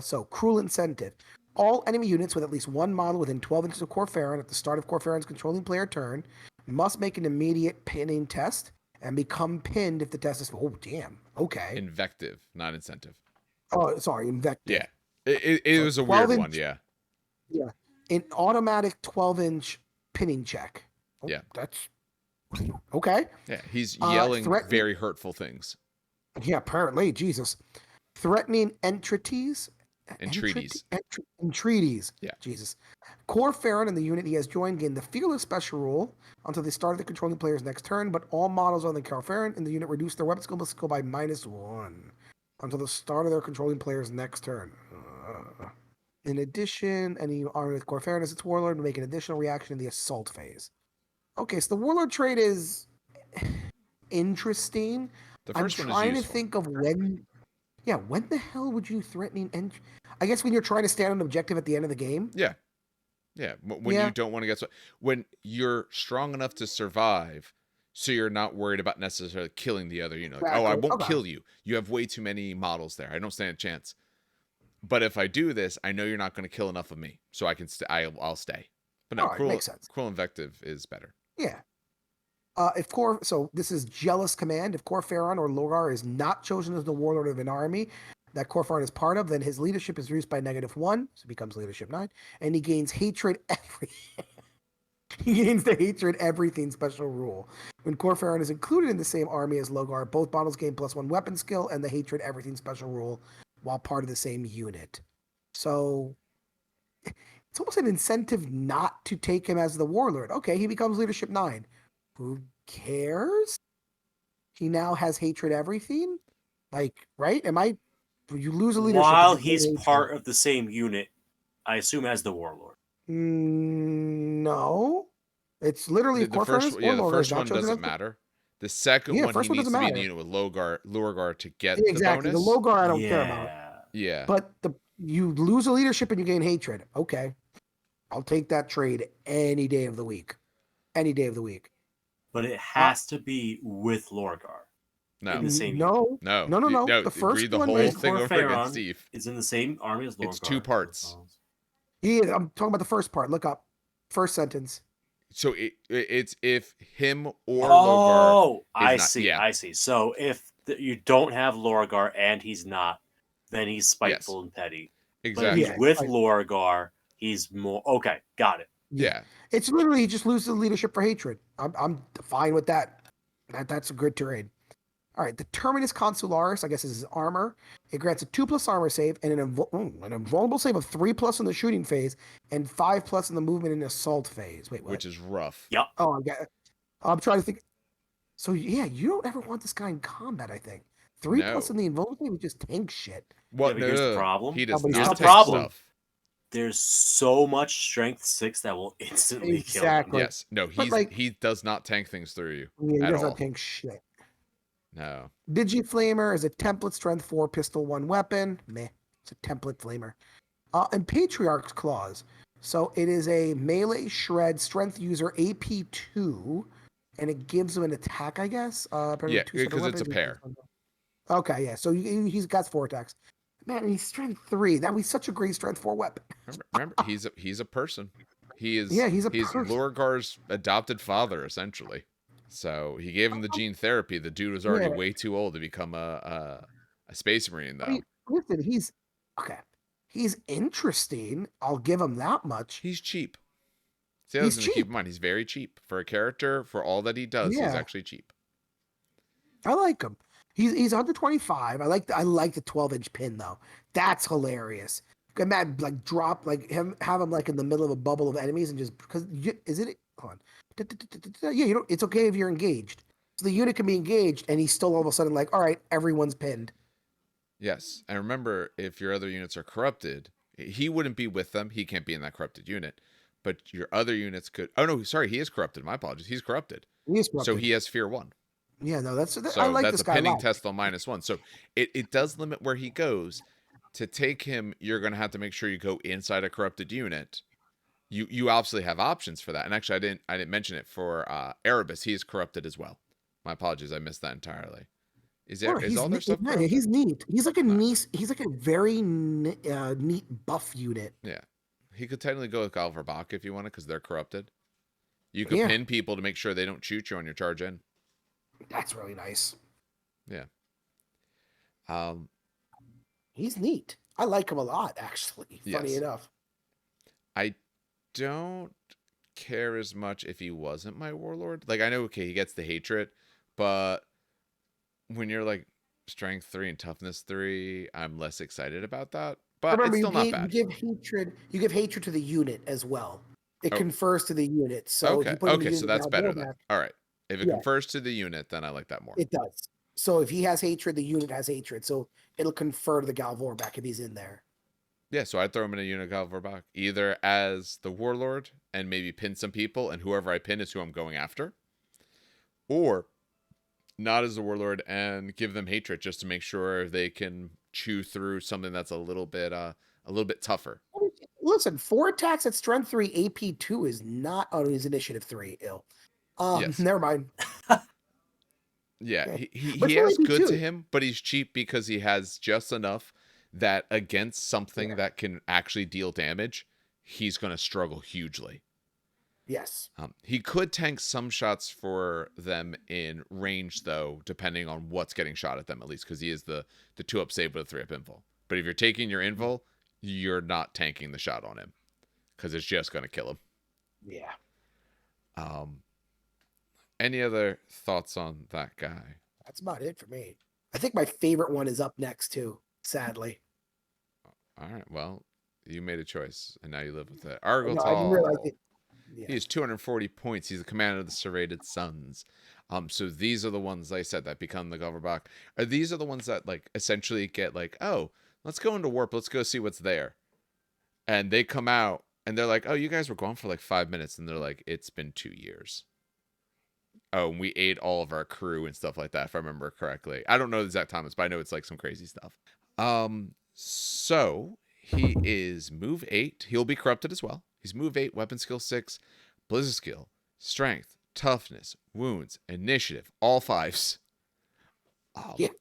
So Cruel Incentive. All enemy units with at least one model within 12 inches of Kor Phaeron at the start of Kor Phaeron's controlling player turn must make an immediate pinning test and become pinned if the test is. Oh, damn. Okay. Invective, not incentive. Oh, sorry, invective. Yeah. It So was a weird one, yeah. Yeah. An automatic 12-inch pinning check. Oh, Yeah. That's okay. Yeah, he's yelling very hurtful things. Yeah, apparently, Jesus. Threatening entreaties. Entreaties. Entreaties. Yeah. Jesus. Kor Phaeron and the unit he has joined gain the Fearless special rule until the start of the controlling player's next turn, but all models other than Kor Phaeron in the unit reduce their weapon skill by -1 until the start of their controlling player's next turn. In addition, any army with Kor Phaeron as its warlord will make an additional reaction in the assault phase. Okay, so the warlord trait is interesting. The first I'm one trying is to think of when. Yeah, when the hell would you threatening I guess when you're trying to stand on an objective at the end of the game. Yeah. Yeah. When you don't want to get when you're strong enough to survive, so you're not worried about necessarily killing the other unit. Like, I won't kill you. You have way too many models there. I don't stand a chance. But if I do this, I know you're not going to kill enough of me, so I can I'll stay. But no, makes sense. Cruel Invective is better. Yeah. So this is Jealous Command. If Kor Phaeron or Logar is not chosen as the warlord of an army that Kor Phaeron is part of, then his leadership is reduced by -1, so it becomes leadership 9, and he gains hatred he gains the hatred everything special rule. When Kor Phaeron is included in the same army as Logar, both models gain +1 weapon skill and the hatred everything special rule while part of the same unit. So it's almost an incentive not to take him as the warlord. Okay, he becomes leadership 9. Who cares? He now has hatred everything? Like, right? You lose a leadership. While he's part of the same unit, I assume as the warlord. No. It's literally the first one doesn't matter. The second one, he needs to be in the unit with Lorgar to get the bonus. The Logar I don't care about. Yeah. But you lose a leadership and you gain hatred. Okay. I'll take that trade any day of the week. Any day of the week. But it has to be with Lorgar. No. In the same no. The first read the one whole thing over again, Steve. Is in the same army as Lorgar. It's 2 parts. Yeah, I'm talking about the first part. Look up. First sentence. So it's if him or Lorgar. I see. So if you don't have Lorgar and he's not, then he's spiteful and petty. Exactly. But if he's with Lorgar, he's more okay. Got it. Yeah. It's literally he just loses the leadership for hatred. I'm fine with that. That's a good trade. All right, the Terminus Consularis, I guess, is his armor. It grants a 2+ armor save and an invulnerable save of 3+ in the shooting phase and 5+ in the movement and assault phase. Wait, what? Which is rough. Yep. Oh, I'm trying to think. So yeah, you don't ever want this guy in combat. I think 3+ in the invulnerable save is just tank shit. What? Yeah, here's the problem. He does not here's tank the problem. Stuff. There's so much strength 6 that will instantly kill him. Yes. No, he does not tank things through you. Yeah, he doesn't all. tank shit. No. Digiflamer is a template strength 4 pistol 1 weapon. Meh. It's a template flamer. And Patriarch's Claws. So it is a melee shred strength user AP2, and it gives him an attack, I guess. Yeah, because it's a pair. Okay, yeah. So he's got 4 attacks. Man, he's strength 3. That was such a great strength 4 weapon. Remember, he's a person. He's person. Lorgar's adopted father, essentially. So he gave him the gene therapy. The dude was already way too old to become a space marine, though. I mean, listen, he's interesting. I'll give him that much. He's cheap. See, he's cheap. Keep in mind, he's very cheap for a character. For all that he does, he's actually cheap. I like him. He's under 25. I like the 12-inch pin though. That's hilarious. Imagine have him in the middle of a bubble of enemies and just because hold on. Yeah, it's okay if you're engaged. So the unit can be engaged and he's still all of a sudden all right, everyone's pinned. Yes, and remember, if your other units are corrupted, he wouldn't be with them. He can't be in that corrupted unit, but your other units could. Oh no, sorry, he is corrupted. My apologies. He's corrupted. So he has Fear 1. Yeah, no, I like this guy. That's a pinning test on -1. So it does limit where he goes. To take him, you're going to have to make sure you go inside a corrupted unit. You obviously have options for that. And actually, I didn't mention it for Erebus. He's corrupted as well. My apologies, I missed that entirely. Is all their stuff? Yeah, he's neat. He's like a very neat buff unit. Yeah, he could technically go with Gal Vorbak if you wanted, because they're corrupted. You could pin people to make sure they don't shoot you on your charge in. That's really nice. Yeah. He's neat. I like him a lot, actually. Funny enough. I don't care as much if he wasn't my Warlord. Like, I know, okay, he gets the hatred, but when you're like strength 3 and toughness 3, I'm less excited about that. But remember, it's still not bad. You give hatred to the unit as well. It confers to the unit. So okay, so that's better then. All right. If it confers to the unit, then I like that more. It does. So if he has hatred, the unit has hatred. So it'll confer to the Gal Vorbak if he's in there. Yeah, so I'd throw him in a unit Gal Vorbak, either as the Warlord and maybe pin some people, and whoever I pin is who I'm going after, or not as the Warlord and give them hatred just to make sure they can chew through something that's a little bit tougher. Listen, 4 attacks at strength 3, AP 2 is not on his initiative 3 ill. Yes. Never mind. Yeah, okay. he has good to him, but he's cheap because he has just enough that against something that can actually deal damage, he's going to struggle hugely. Yes. He could tank some shots for them in range, though, depending on what's getting shot at them, at least, because he is the 2-up save with a 3-up invul. But if you're taking your invul, you're not tanking the shot on him, because it's just going to kill him. Yeah. Any other thoughts on that guy? That's about it for me. I think my favorite one is up next, too, sadly. All right, well, you made a choice, and now you live with it. Argel Tal. I didn't realize it. Yeah. He has 240 points. He's the commander of the Serrated Suns. So these are the ones, like I said, that become the Gal Vorbak. These are the ones that, like, essentially get, like, oh, let's go into warp. Let's go see what's there. And they come out, and they're like, oh, you guys were gone for, like, 5 minutes. And they're like, it's been 2 years. Oh, and we ate all of our crew and stuff like that, if I remember correctly. I don't know the exact times, but I know it's, like, some crazy stuff. So he is move 8. He'll be corrupted as well. He's move 8, weapon skill 6, blizzard skill, strength, toughness, wounds, initiative, all 5s.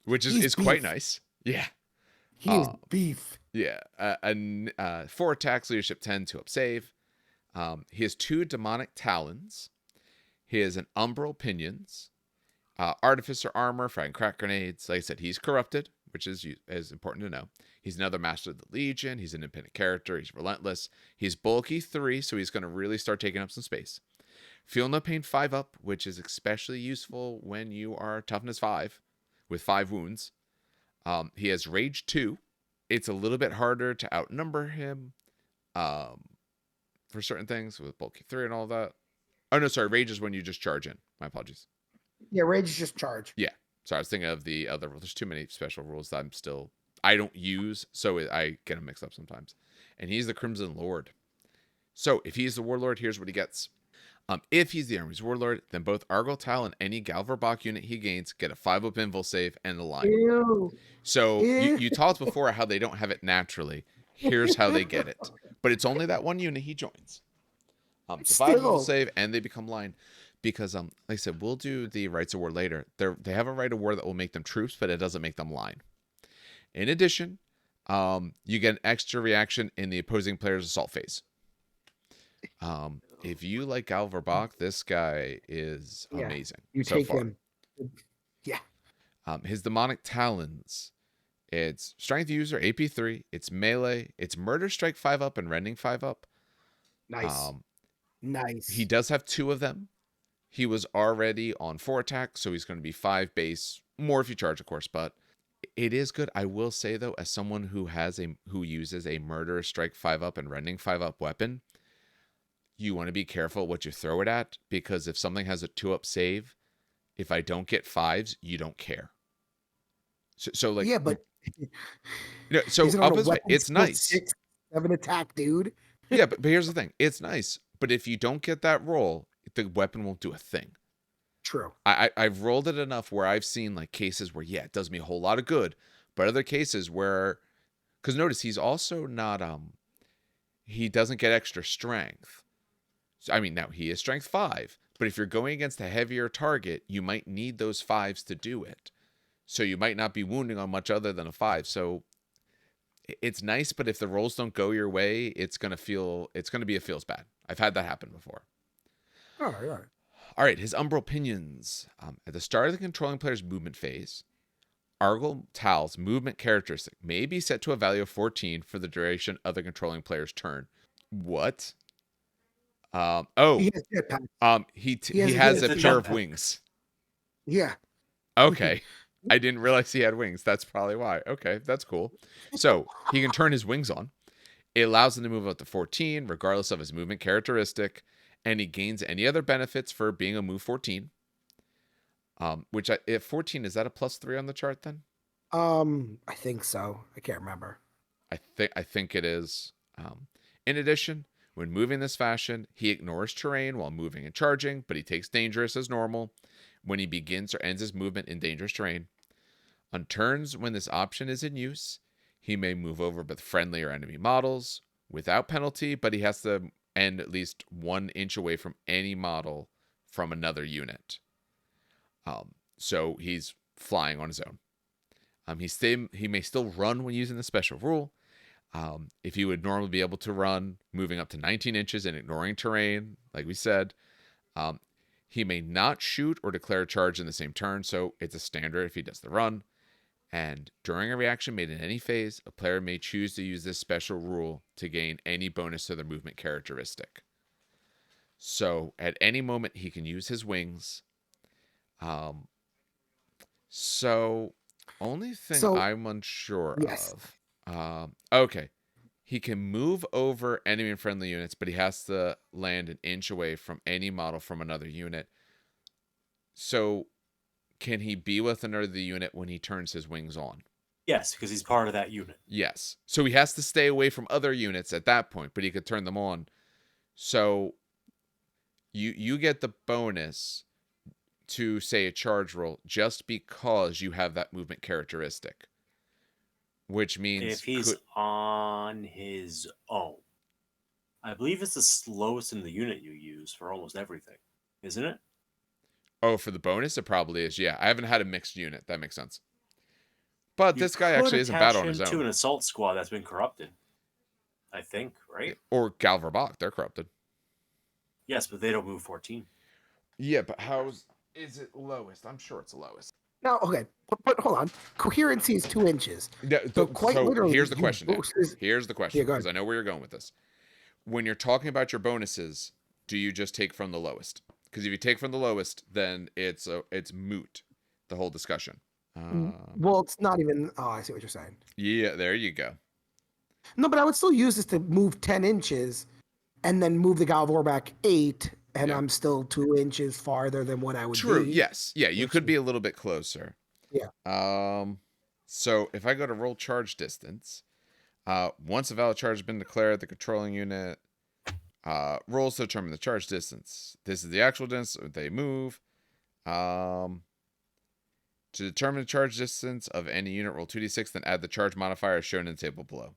Which is quite nice. Yeah. He is beef. Yeah. 4 attacks, leadership 10, 2-up save. He has 2 demonic talons. He has an umbral pinions, artificer armor, firing crack grenades. Like I said, he's corrupted, which is important to know. He's another master of the Legion. He's an independent character. He's relentless. He's bulky 3, so he's going to really start taking up some space. Feel no pain 5-up, which is especially useful when you are toughness 5 with 5 wounds. He has rage 2. It's a little bit harder to outnumber him for certain things with bulky 3 and all that. Oh, no, sorry. Rage is when you just charge in. My apologies. Yeah, rage is just charge. Yeah. Sorry, I was thinking of the other rules. There's too many special rules that I don't use, so I get them mixed up sometimes. And he's the Crimson Lord. So if he's the Warlord, here's what he gets. If he's the Army's Warlord, then both Argel Tal and any Gal Vorbak unit he gains get a 5-up invul save and a line. Ew. So you talked before how they don't have it naturally. Here's how they get it. But it's only that one unit he joins. So 5 invul save and they become line. Because, like I said, we'll do the Rights of War later. They have a right of war that will make them troops, but it doesn't make them line. In addition, you get an extra reaction in the opposing player's assault phase. If you like Gal Vorbak, this guy is amazing. You so take far. Him. Yeah. His demonic talons. It's strength user, AP 3. It's melee. It's murder strike 5-up and rending 5-up. Nice. Nice. He does have 2 of them. He was already on 4 attacks, so he's going to be 5 base. More if you charge, of course, but it is good. I will say, though, as someone who uses a murder strike 5-up and rending 5-up weapon, you want to be careful what you throw it at, because if something has a 2-up save, if I don't get 5s, you don't care. So like, yeah, but so up this way, it's nice. 6, 7 attack, dude. Yeah, but here's the thing: it's nice, but if you don't get that roll, the weapon won't do a thing. True. I've rolled it enough where I've seen like cases where it does me a whole lot of good, but other cases where, because notice he's also not he doesn't get extra strength. So, I mean, now he is strength 5, but if you're going against a heavier target, you might need those 5s to do it. So you might not be wounding on much other than a 5. So it's nice, but if the rolls don't go your way, it's gonna be a feels bad. I've had that happen before. All right. All right, his umbral pinions. At the start of the controlling player's movement phase, Argel Tal's movement characteristic may be set to a value of 14 for the duration of the controlling player's turn. What? He has jetpacks. He has a pair of wings. Yeah. Okay. I didn't realize he had wings. That's probably why. Okay, that's cool. So he can turn his wings on. It allows him to move up to 14, regardless of his movement characteristic, and he gains any other benefits for being a move 14. Which if 14, is that a +3 on the chart then? I think so. I can't remember. I think it is. In addition, when moving this fashion, he ignores terrain while moving and charging, but he takes dangerous as normal when he begins or ends his movement in dangerous terrain. On turns when this option is in use, he may move over with friendly or enemy models without penalty, but he has to end at least 1 inch away from any model from another unit. So he's flying on his own. He may still run when using the special rule. If he would normally be able to run, moving up to 19 inches and ignoring terrain, like we said, he may not shoot or declare a charge in the same turn, so it's a standard if he does the run. And during a reaction made in any phase, a player may choose to use this special rule to gain any bonus to their movement characteristic. So at any moment, he can use his wings. So only thing I'm unsure of. Okay. He can move over enemy and friendly units, but he has to land 1 inch away from any model from another unit. So can he be with another unit when he turns his wings on? Yes, because he's part of that unit. Yes. So he has to stay away from other units at that point, but he could turn them on. So you get the bonus to, say, a charge roll just because you have that movement characteristic. Which means if he's on his own. I believe it's the slowest in the unit you use for almost everything, isn't it? Oh, for the bonus, it probably is. Yeah, I haven't had a mixed unit. That makes sense. But this guy actually isn't bad on his own. To an assault squad that's been corrupted, I think, right? Or Gal Vorbak, they're corrupted. Yes, but they don't move 14. Yeah, but is it lowest? I'm sure it's the lowest. No, okay, but hold on. Coherency is 2 inches. Yeah, literally, here's the question. Here's the question, because I know where you're going with this. When you're talking about your bonuses, do you just take from the lowest? Because if you take from the lowest, then it's moot, the whole discussion. Well, it's not even. Oh, I see what you're saying. Yeah, there you go. No, but I would still use this to move 10 inches, and then move the Gal Vorbak 8, and I'm still 2 inches farther than what I would. True. Be. Yes. Yeah, you could be a little bit closer. Yeah. So if I go to roll charge distance, once a valid charge has been declared, the controlling unit rolls to determine the charge distance. This is the actual distance they move. To determine the charge distance of any unit, roll 2d6, then add the charge modifier as shown in the table below.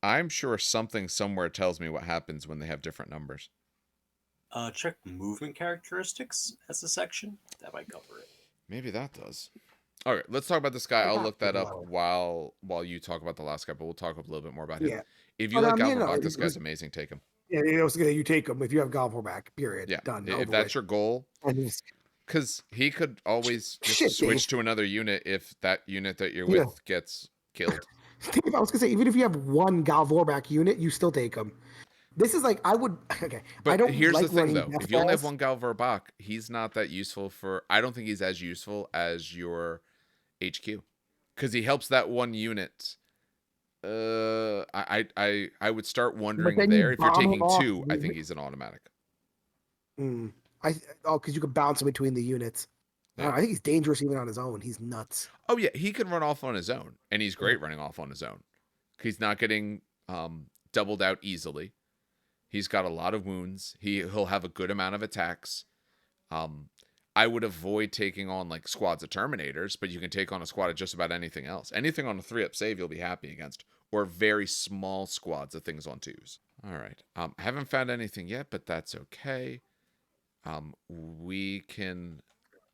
I'm sure something somewhere tells me what happens when they have different numbers. Check movement characteristics as a section. That might cover it. Maybe that does. All right, let's talk about this guy. I'll look that up while you talk about the last guy, but we'll talk a little bit more about him. Yeah. If you like Gal Vorbak, this guy's amazing. Take him. Yeah, you take him if you have Gal Vorbak. Period. Yeah. Done. If that's your goal. Because he could always just switch to another unit if that unit that you're with gets killed. I was going to say, even if you have one Gal Vorbak unit, you still take him. This is like, I would, okay. But I don't here's like the thing, though. If you only have one Gal Vorbak, he's not that useful for, I don't think he's as useful as your HQ. Because he helps that one unit. I would start wondering there. If you're taking two, I think he's an automatic. Because you could bounce between the units. Yeah. I think he's dangerous even on his own. He's nuts. Oh yeah, he can run off on his own, and he's great running off on his own. He's not getting doubled out easily. He's got a lot of wounds. He'll have a good amount of attacks. I would avoid taking on like squads of Terminators, but you can take on a squad of just about anything else. Anything on a 3-up save you'll be happy against, or very small squads of things on 2s. All right. I haven't found anything yet, but that's okay.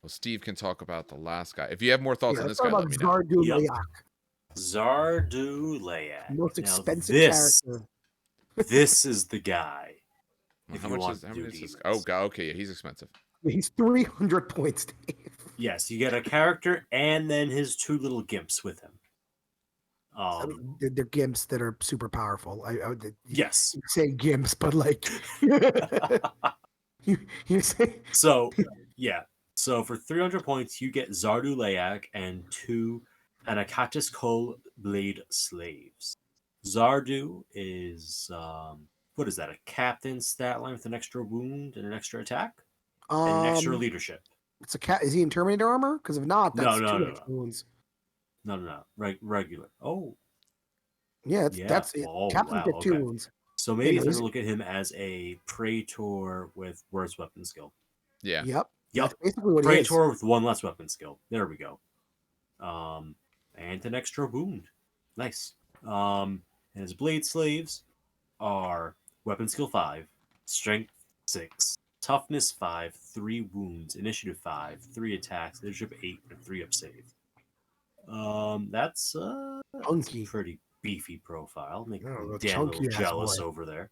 Steve can talk about the last guy. If you have more thoughts on this guy, let me know. Zardu Layak. Zardu Layak. Most expensive character. This is the guy If How you much want is to how do much is this? demons. Oh god, okay, yeah, he's expensive. He's 300 points, Dave. Yes, you get a character and then his 2 little gimps with him. I mean, they're gimps that are super powerful. Yes. You say gimps, but like you say. So yeah. So for 300 points, you get Zardu Layak and 2 Anakatis Kol Blade slaves. Zardu is what is that? A captain stat line with an extra wound and an extra attack and an extra leadership. It's a cat. Is he in Terminator armor? Because if not, that's No. 2 extra wounds. No. Regular. Oh, Yeah, yeah. that's it. Oh, Captains wow. get 2 Okay. wounds. So maybe you look at him as a Praetor with worse weapon skill. Yeah. Yep. Yep. That's basically what Praetor he is. with 1 less weapon skill. There we go. And an extra wound. Nice. And his blade slaves are weapon skill 5, strength 6, toughness 5, 3 wounds, initiative 5, 3 attacks, leadership 8, and 3 up save. That's a pretty beefy profile. Making me damn little jealous over there.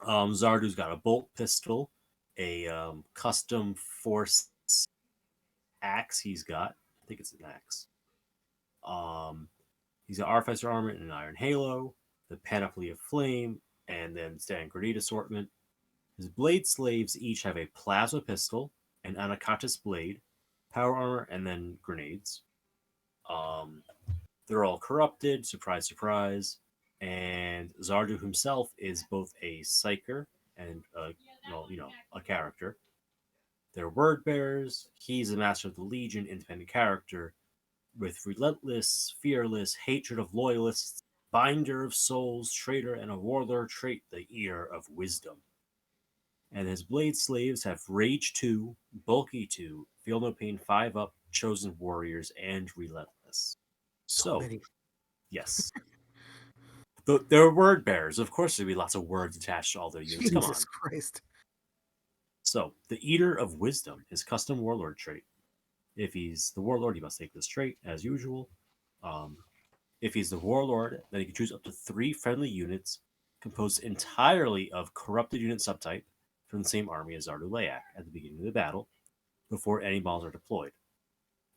Zardu's got a bolt pistol, a custom force axe he's got. I think it's an axe. He's got Artificer armor and an Iron Halo, the Panoply of Flame, and then standard grenade assortment. His blade slaves each have a plasma pistol, an Anakatis blade, power armor, and then grenades. They're all corrupted, surprise, surprise. And Zardu himself is both a psyker and a character. They're word bearers. He's a master of the Legion, independent character with relentless, fearless hatred of loyalists, binder of souls, traitor, and a warlord trait, the ear of wisdom. And his blade slaves have Rage 2, Bulky 2, Feel No Pain 5 up, Chosen Warriors, and Relentless. So many. Yes. They're word bearers. Of course, there'd be lots of words attached to all their units. Come on. Jesus Christ. So, the Eater of Wisdom, his custom warlord trait. If he's the warlord, he must take this trait, as usual. If he's the warlord, then he can choose up to 3 friendly units composed entirely of corrupted unit subtype from the same army as Zardu Layak at the beginning of the battle, before any models are deployed.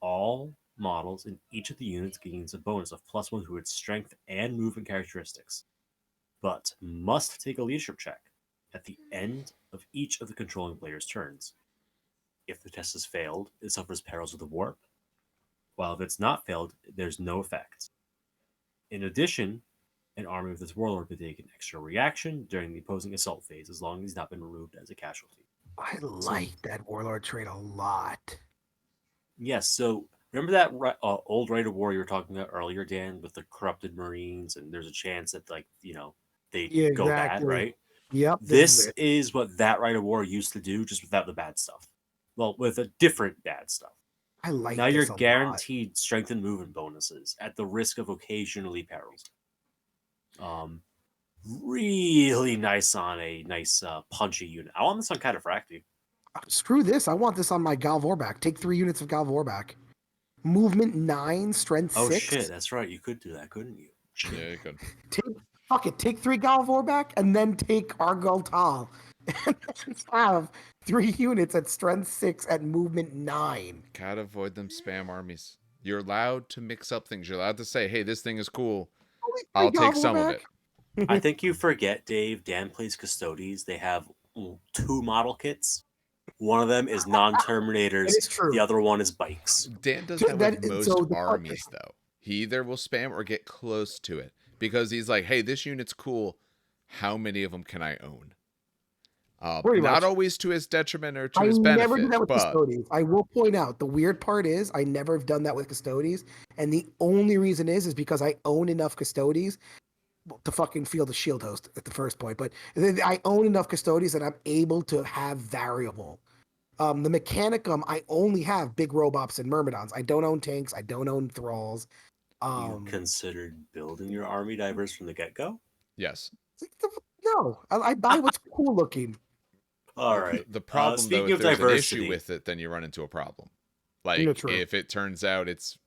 All models in each of the units gains a bonus of +1 to its strength and movement characteristics, but must take a leadership check at the end of each of the controlling player's turns. If the test has failed, it suffers perils of the warp, while if it's not failed, there's no effect. In addition, an army with its warlord can take an extra reaction during the opposing assault phase as long as he's not been removed as a casualty. I like that warlord trait a lot. Yes, so remember that old Rite of War you were talking about earlier, Dan, with the corrupted Marines, and there's a chance that, they go bad, right? Yep. This is what that Rite of War used to do, just without the bad stuff. Well, with a different bad stuff. I like now this you're a guaranteed lot. strength and movement bonuses at the risk of occasionally perils. Really nice on a nice punchy unit. I want this on Cataphracti. Screw this. I want this on my Gal Vorbak. Take 3 units of Gal Vorbak. Movement 9, strength 6. Oh shit, that's right. You could do that, couldn't you? Yeah, you could. Take 3 Gal Vorbak and then take Argel Tal. And have 3 units at strength 6 at movement 9. Gotta avoid them spam armies. You're allowed to mix up things. You're allowed to say, hey, this thing is cool. I'll take some of it. I think you forget, Dave. Dan plays Custodes. They have 2 model kits. One of them is non-Terminators. It's true. The other one is bikes. Dan does that with most armies, though. He either will spam or get close to it. Because he's like, hey, this unit's cool. How many of them can I own? Not always to his detriment or to his benefit. I never do that with Custodes. I will point out, the weird part is I never have done that with Custodes. And the only reason is because I own enough Custodes to fucking feel the shield host at the first point. But I own enough Custodes that I'm able to have variable. The Mechanicum, I only have big robots and Myrmidons. I don't own tanks. I don't own thralls. You considered building your army diverse from the get-go? Yes. No, I buy what's cool looking. All right. The problem, though, if there's an issue with it, then you run into a problem. Like, if it turns out it's,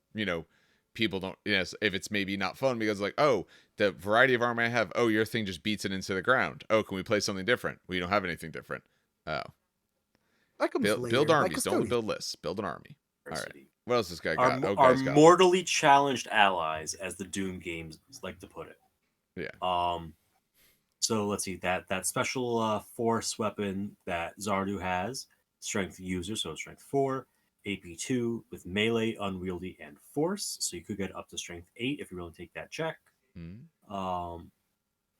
people don't, yes, if it's maybe not fun because like, oh, the variety of armor I have, oh, your thing just beats it into the ground. Oh, can we play something different? We don't have anything different. Oh, build armies. Don't build lists. Build an army. All right. What else this guy got? Our mortally challenged allies, as the Doom games like to put it. Yeah. So let's see that special force weapon that Zardu has, strength user, so strength 4, AP 2 with melee, unwieldy, and force. So you could get up to strength 8 if you really take that check.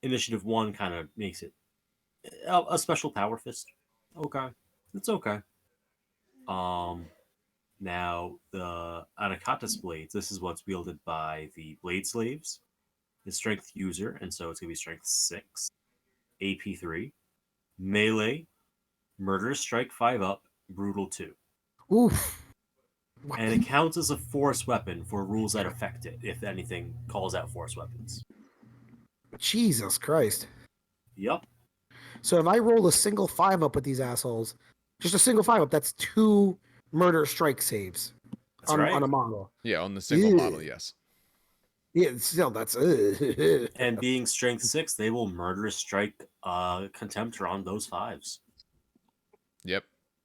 Initiative 1 kind of makes it a special power fist. Okay, it's okay. Now the Anakatas blades. This is what's wielded by the blade slaves. It's strength user, and so it's gonna be strength 6, AP 3, melee, murderous strike 5 up, brutal 2. Oof. And it counts as a force weapon for rules that affect it, if anything calls out force weapons. Jesus Christ. Yep. So if I roll a single 5-up with these assholes, just a single 5-up, that's 2 murder strike saves on a model. Yeah, on the single model, yes. Yeah, still that's and being strength 6, they will murderous strike contemptor on those 5s. Yep.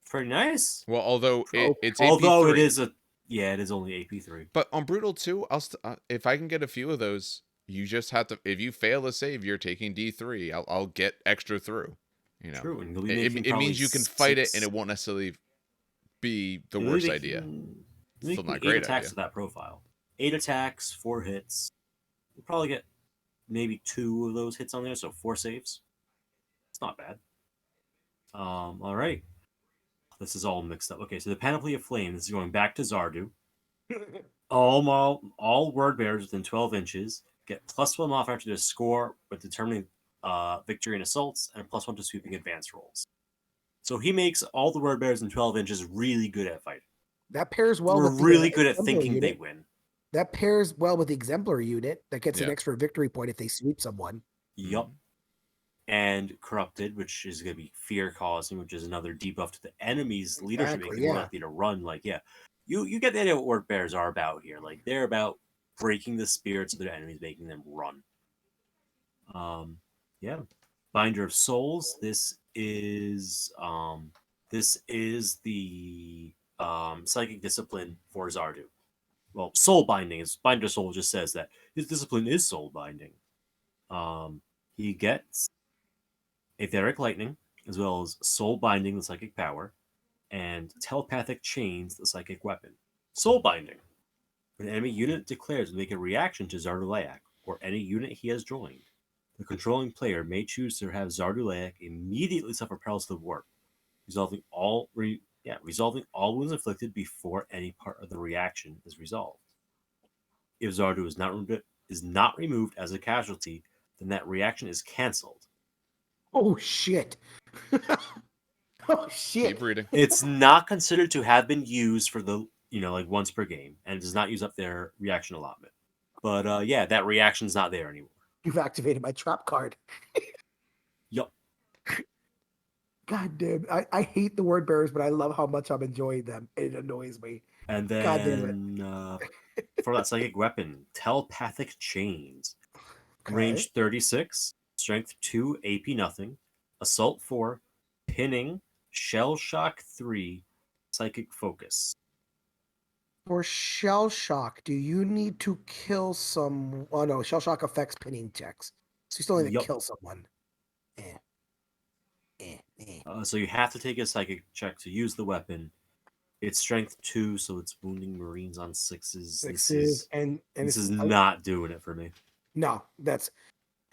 Pretty nice. Well, although it's although AP3. it is only AP3. But on brutal 2, if I can get a few of those, you just have to. If you fail a save, you're taking D3. I'll get extra through. You know, true. And it means you can fight it, and it won't necessarily be the worst idea. Still not great 8 attacks idea. To that profile. 8 attacks, 4 hits. You'll probably get maybe 2 of those hits on there, so 4 saves. It's not bad. All right. This is all mixed up. Okay, so the Panoply of Flame. This is going back to Zardu. All word bearers within 12 inches get +1 off after their score with determining victory in assaults and a +1 to sweeping advance rolls. So he makes all the word bearers in 12 inches really good at fighting. That pairs well with really good at thinking unit. They win. That pairs well with the Exemplary unit that gets an extra victory point if they sweep someone. Yup. And Corrupted, which is going to be fear causing, which is another debuff to the enemy's leadership, making them likely to run. Like, you get the idea what word bears are about here. Like, they're about breaking the spirits of their enemies, making them run. Binder of Souls. This is the psychic discipline for Zardu. Well, soul binding is Binder of Soul just says that his discipline is soul binding. He gets Etheric Lightning, as well as Soul Binding, the psychic power, and Telepathic Chains, the psychic weapon. Soul Binding. When an enemy unit declares to make a reaction to Zardu Layak, or any unit he has joined, the controlling player may choose to have Zardu Layak immediately suffer perils to the warp, resolving all wounds inflicted before any part of the reaction is resolved. If Zardu is not removed as a casualty, then that reaction is cancelled. Oh shit! Oh shit! Keep reading. It's not considered to have been used for the like once per game, and does not use up their reaction allotment. But that reaction's not there anymore. You've activated my trap card. Yup. God damn! I hate the word bearers, but I love how much I'm enjoying them. It annoys me. And then God damn it. For that psychic weapon, Telepathic Chains, range 36. Strength 2, AP nothing, Assault 4, Pinning, Shell Shock 3, Psychic Focus. For Shell Shock, do you need to kill some... Oh no, Shell Shock affects pinning checks. So you still need to kill someone. So you have to take a Psychic check to use the weapon. It's Strength 2, so it's wounding Marines on 6s. This is not doing it for me. No,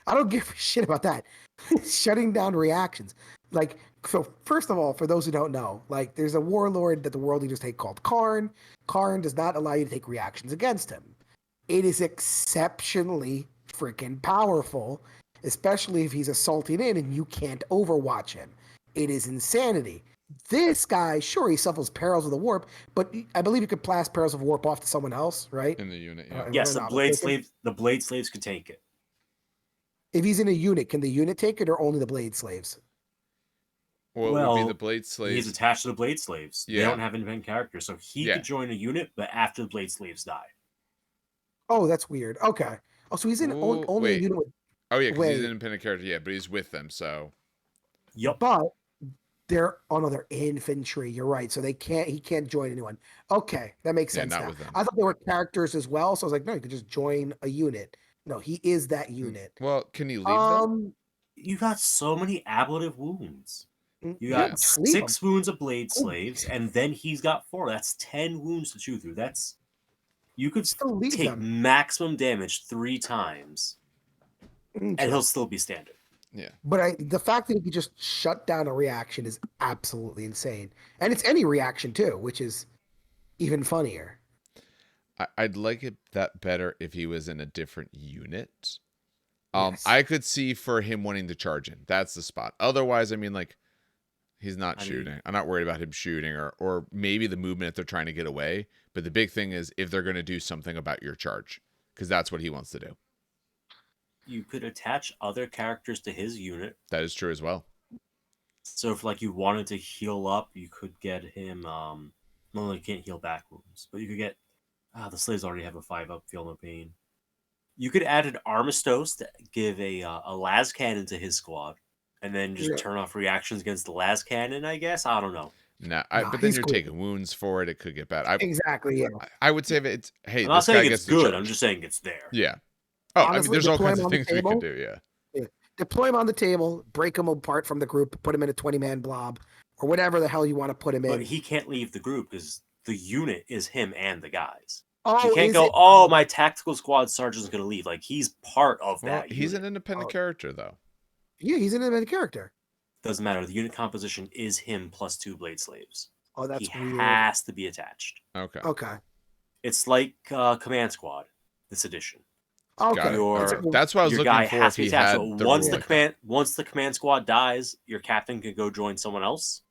I don't give a shit about that. Shutting down reactions. Like, so first of all, for those who don't know, like there's a warlord that the world leaders take called Karn. Karn does not allow you to take reactions against him. It is exceptionally freaking powerful, especially if he's assaulting in and you can't overwatch him. It is insanity. This guy, sure, he suffers perils of the warp, but I believe you could blast perils of warp off to someone else, right? In the unit, yes, the blade slaves could take it. If he's in a unit, can the unit take it or only the blade slaves? Well, it would be the blade slaves. He's attached to the blade slaves. Yeah. They don't have independent characters, so he could join a unit, but after the blade slaves die. Oh, that's weird. Okay. Oh, so he's in Ooh, only a wait. unit with Oh yeah, because he's an wait, independent character. Yeah, but he's with them. So Yup. but they're infantry. You're right. So he can't join anyone. Okay, that makes yeah, sense not now. with them. I thought they were characters as well. So I was like, no, you could just join a unit. No, he is that unit. Well, can he leave though? You got so many ablative wounds. You Yeah. got Just leave him. 6 wounds of blade Oh, slaves, and then he's got 4. That's 10 wounds to chew through. You could Still leave take them. maximum damage 3 times, and True. he'll still be standard. Yeah. But the fact that he could just shut down a reaction is absolutely insane, and it's any reaction too, which is even funnier. I'd like it that better if he was in a different unit. Yes. I could see for him wanting to charge in. That's the spot. Otherwise, I mean, like, he's not shooting. I'm not worried about him shooting or maybe the movement if they're trying to get away. But the big thing is if they're going to do something about your charge, because that's what he wants to do. You could attach other characters to his unit. That is true as well. So if like you wanted to heal up, you could get him. Well, you can't heal back wounds, but you could get. The slaves already have a 5-up, feel no pain. You could add an Armistos to give a las cannon to his squad, and then just turn off reactions against the las cannon. I guess I don't know. But then you're taking wounds for it. It could get bad. Exactly. Yeah. I would say if it's I'm not saying it's good. I'm just saying it's there. Yeah. Oh, honestly, I mean, there's all kinds of things we could do. Yeah. Deploy him on the table, break him apart from the group, put him in a 20-man blob, or whatever the hell you want to put him in. But he can't leave the group because the unit is him and the guys. Oh, you can't go, my tactical squad sergeant's going to leave. Like, he's part of that He's unit. an independent character, though. Yeah, he's an independent character. Doesn't matter. The unit composition is him plus 2 blade slaves. Oh, that's he weird. Has to be attached. Okay. It's like Command Squad, this edition. Okay. That's what I was looking for. If he had once the command squad dies, your captain can go join someone else.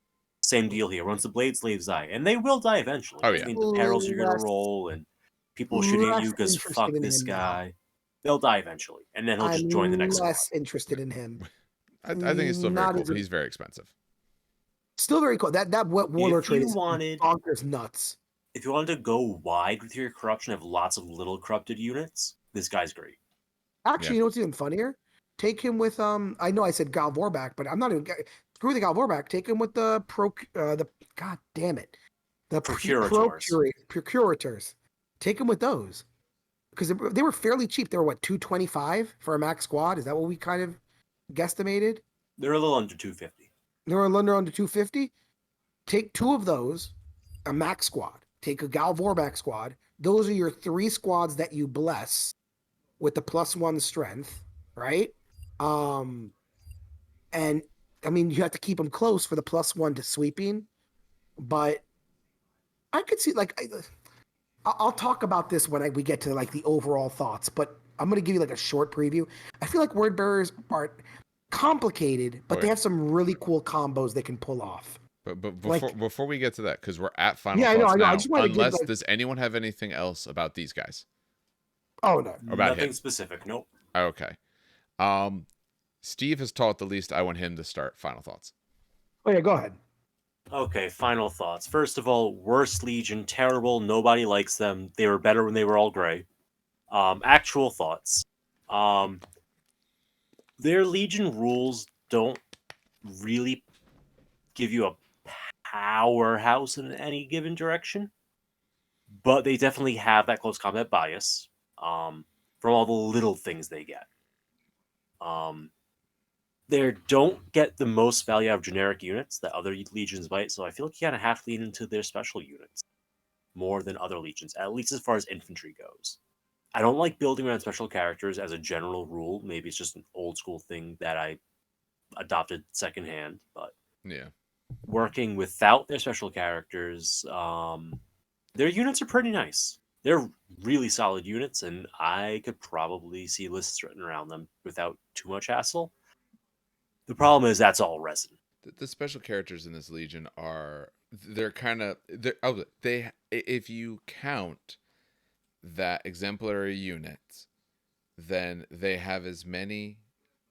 Same deal here. Once the blade slaves die, and they will die eventually. Oh yeah. I mean, the perils you're gonna roll and people shooting at you because fuck this guy. Now. They'll die eventually, and then he'll just join the next. Less interested in him. I think it's still very cool, but he's very expensive. Still very cool. That Warlord trade is bonkers nuts. If you wanted to go wide with your corruption, have lots of little corrupted units. This guy's great. Actually, you know what's even funnier? Take him with I know I said Gal Vorbak, but I'm not even screw the Gal Vorbak. Take him with the god damn it, the Procurators. Take him with those because they were fairly cheap. They were what, $225 for a max squad? Is that what we kind of guesstimated? They're a little under 250. They were under 250. Take 2 of those, a max squad. Take a Gal Vorbak squad. Those are your 3 squads that you bless with the +1 strength, right? And I mean, you have to keep them close for the +1 to sweeping, but I could see I'll talk about this when we get to like the overall thoughts, but I'm going to give you like a short preview. I feel like word bearers are complicated, but they have some really cool combos they can pull off. But before we get to that, because we're at final thoughts I know. now, I just want to unless does anyone have anything else about these guys? Oh no, nothing specific. Nope. Okay. Steve has taught the least. I want him to start final thoughts. Oh yeah, go ahead. Okay, final thoughts. First of all, worst Legion, terrible. Nobody likes them. They were better when they were all gray. Actual thoughts. Their Legion rules don't really give you a powerhouse in any given direction, but they definitely have that close combat bias from all the little things they get. They don't get the most value out of generic units that other legions might, so I feel like you kind of have to lean into their special units more than other legions, at least as far as infantry goes. I don't like building around special characters as a general rule. Maybe it's just an old school thing that I adopted secondhand, but yeah, working without their special characters, their units are pretty nice. They're really solid units, and I could probably see lists written around them without too much hassle. The problem is that's all resin. The special characters in this Legion if you count that exemplary units, then they have as many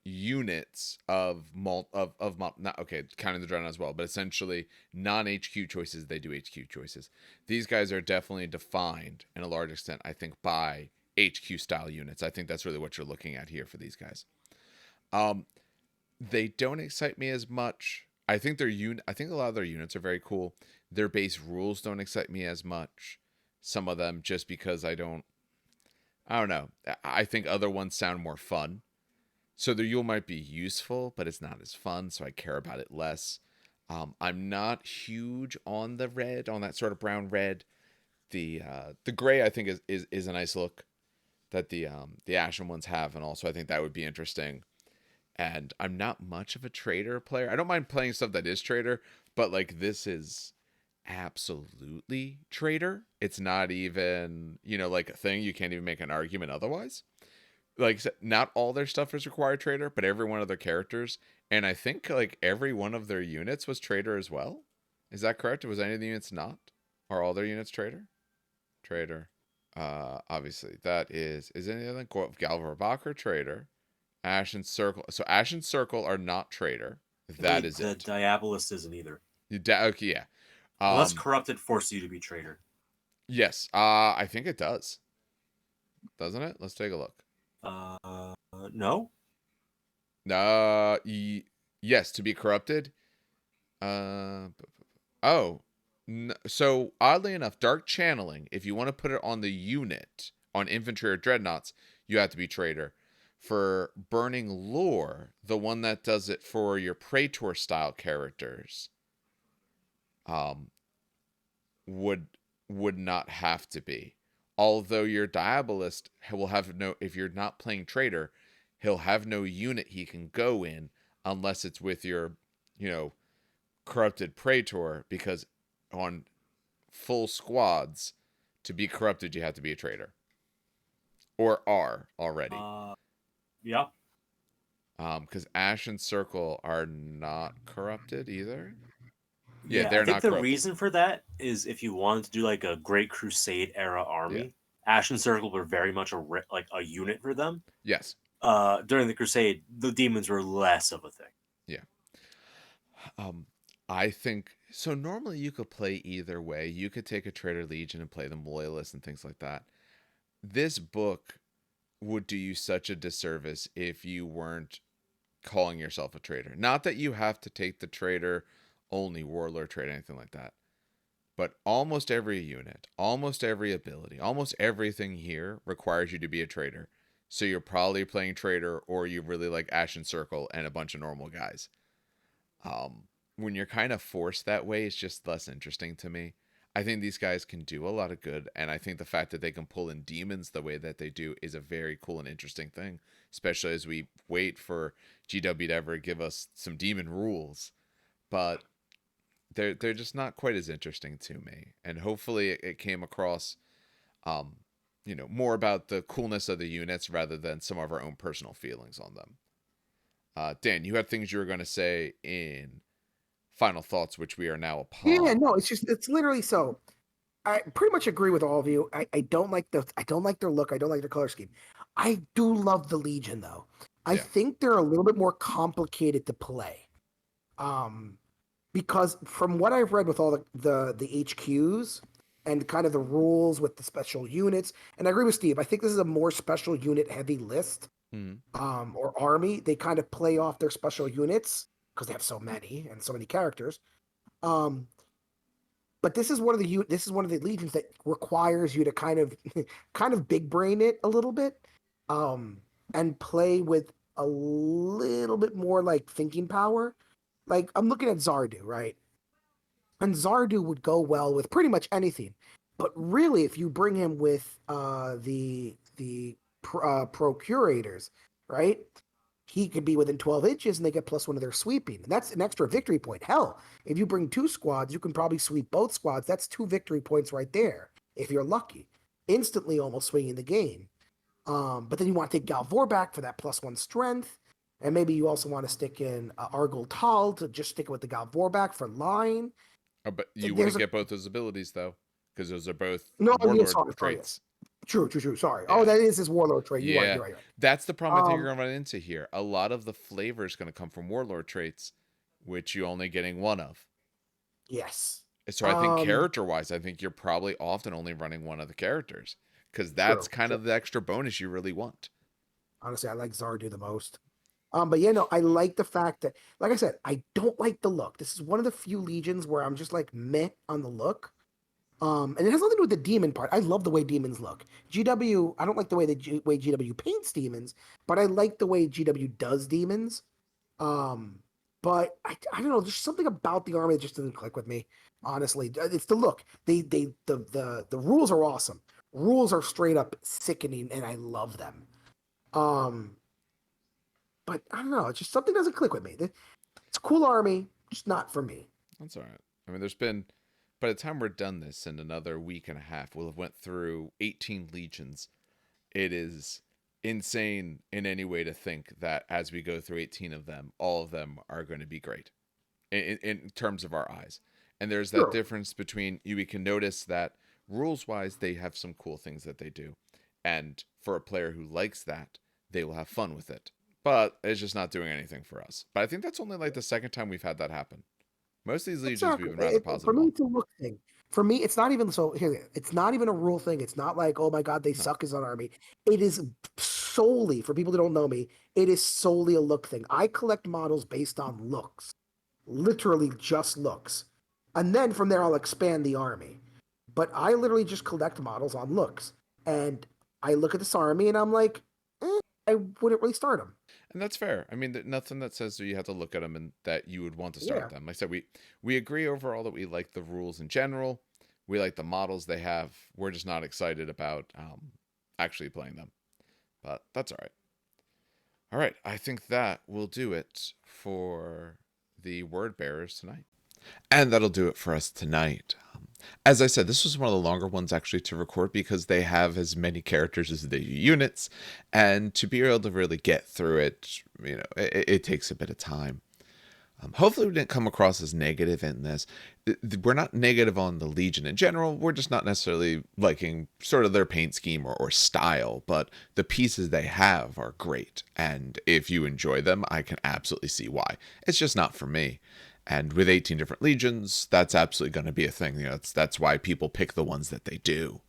units of not okay, counting the Dreadnought as well, but essentially non-HQ choices, they do HQ choices. These guys are definitely defined in a large extent, I think, by HQ style units. I think that's really what you're looking at here for these guys. They don't excite me as much. I think I think a lot of their units are very cool. Their base rules don't excite me as much. Some of them just because I don't know. I think other ones sound more fun. So the Yule might be useful, but it's not as fun, so I care about it less. I'm not huge on the red, on that sort of brown red. The gray I think is a nice look that the Ashen ones have, and also I think that would be interesting. And I'm not much of a trader player. I don't mind playing stuff that is trader, but like this is absolutely trader. It's not even, like a thing. You can't even make an argument otherwise. Like, not all their stuff is required trader, but every one of their characters, and I think like every one of their units was trader as well. Is that correct? Was any of the units not? Are all their units trader? Trader. Obviously that is any other Gal Vorbak or trader? Ashen Circle. So Ashen Circle are not trader. That is it. The Diabolist isn't either. Okay, yeah. Unless corrupted force you to be trader. Yes. I think it does. Doesn't it? Let's take a look. No. Yes, to be corrupted. So oddly enough, dark channeling, if you want to put it on the unit, on infantry or dreadnoughts, you have to be trader. For burning lore, the one that does it for your Praetor style characters, would not have to be. Although your Diabolist will have no, if you're not playing trader, he'll have no unit he can go in unless it's with your, corrupted Praetor, because on full squads, to be corrupted, you have to be a trader. Or are already. Yeah. Because Ashen Circle are not corrupted either. Yeah, they're I think not the corrupted. reason for that is if you wanted to do like a Great Crusade era army, Ashen Circle were very much a unit for them. Yes. During the Crusade, the demons were less of a thing. Yeah. I think so. Normally, you could play either way. You could take a Trader Legion and play them loyalists and things like that. This book would do you such a disservice if you weren't calling yourself a trader. Not that you have to take the trader only Warlord trade, anything like that. But almost every unit, almost every ability, almost everything here requires you to be a trader. So you're probably playing trader, or you really like Ashen Circle and a bunch of normal guys. When you're kind of forced that way, it's just less interesting to me. I think these guys can do a lot of good, and I think the fact that they can pull in demons the way that they do is a very cool and interesting thing, especially as we wait for GW to ever give us some demon rules. But they're just not quite as interesting to me, and hopefully it came across more about the coolness of the units rather than some of our own personal feelings on them. Dan, you had things you were going to say in final thoughts, which we are now upon. Yeah, no, it's literally so. I pretty much agree with all of you. I don't like their look. I don't like their color scheme. I do love the Legion though. I think they're a little bit more complicated to play. Because from what I've read with all the HQs and kind of the rules with the special units, and I agree with Steve, I think this is a more special unit heavy list, or army. They kind of play off their special units because they have so many and so many characters. But this is one of the legions that requires you to kind of big brain it a little bit, and play with a little bit more like thinking power. Like I'm looking at Zardu, right? And Zardu would go well with pretty much anything. But really, if you bring him with the Procurators, right? He could be within 12 inches and they get +1 of their sweeping. And that's an extra victory point. Hell, if you bring 2 squads, you can probably sweep both squads. That's 2 victory points right there, if you're lucky. Instantly almost swinging the game. But then you want to take Gal Vorbak for that +1 strength. And maybe you also want to stick in Argel Tal to just stick with the Gal Vorbak for line. Oh, but you wouldn't get both those abilities, though, because those are both Warlord traits. True. Sorry. Yeah. Oh, that is his Warlord trait. You're right. That's the problem I think you're going to run into here. A lot of the flavor is going to come from Warlord traits, which you're only getting one of. Yes. So I think character-wise, I think you're probably often only running one of the characters. because that's kind of the extra bonus you really want. Honestly, I like Zardu the most. But yeah, no, I like the fact that, like I said, I don't like the look. This is one of the few legions where I'm just like meh on the look. And it has nothing to do with the demon part. I love the way demons look. GW, I don't like the way way GW paints demons, but I like the way GW does demons. But I don't know. There's something about the army that just didn't click with me. Honestly, it's the look. The rules are awesome. Rules are straight up sickening, and I love them. But I don't know. It's just something doesn't click with me. It's a cool army, just not for me. That's all right. I mean, there's been, by the time we're done this in another week and a half, we'll have went through 18 legions. It is insane in any way to think that as we go through 18 of them, all of them are going to be great in terms of our eyes. And there's that difference between we can notice that rules-wise, they have some cool things that they do. And for a player who likes that, they will have fun with it. But it's just not doing anything for us. But I think that's only like the second time we've had that happen. Most of these legions we've been rather positive. For me, it's a look thing. For me, it's not even it's not even a rule thing. It's not like, oh my god, they suck as an army. It is solely, for people that don't know me, it is solely a look thing. I collect models based on looks. Literally just looks. And then from there I'll expand the army. But I literally just collect models on looks. And I look at this army and I'm like, I wouldn't really start them. And that's fair. I mean, nothing that says that you have to look at them and that you would want to start them. Like I said, we agree overall that we like the rules in general. We like the models they have. We're just not excited about actually playing them. But that's all right. All right. I think that will do it for the word bearers tonight. And that'll do it for us tonight. As I said, this was one of the longer ones actually to record because they have as many characters as they do units, and to be able to really get through it, it takes a bit of time. Hopefully we didn't come across as negative in this. We're not negative on the Legion in general. We're just not necessarily liking sort of their paint scheme or style, but the pieces they have are great. And if you enjoy them, I can absolutely see why. It's just not for me. And with 18 different legions, that's absolutely going to be a thing. That's why people pick the ones that they do.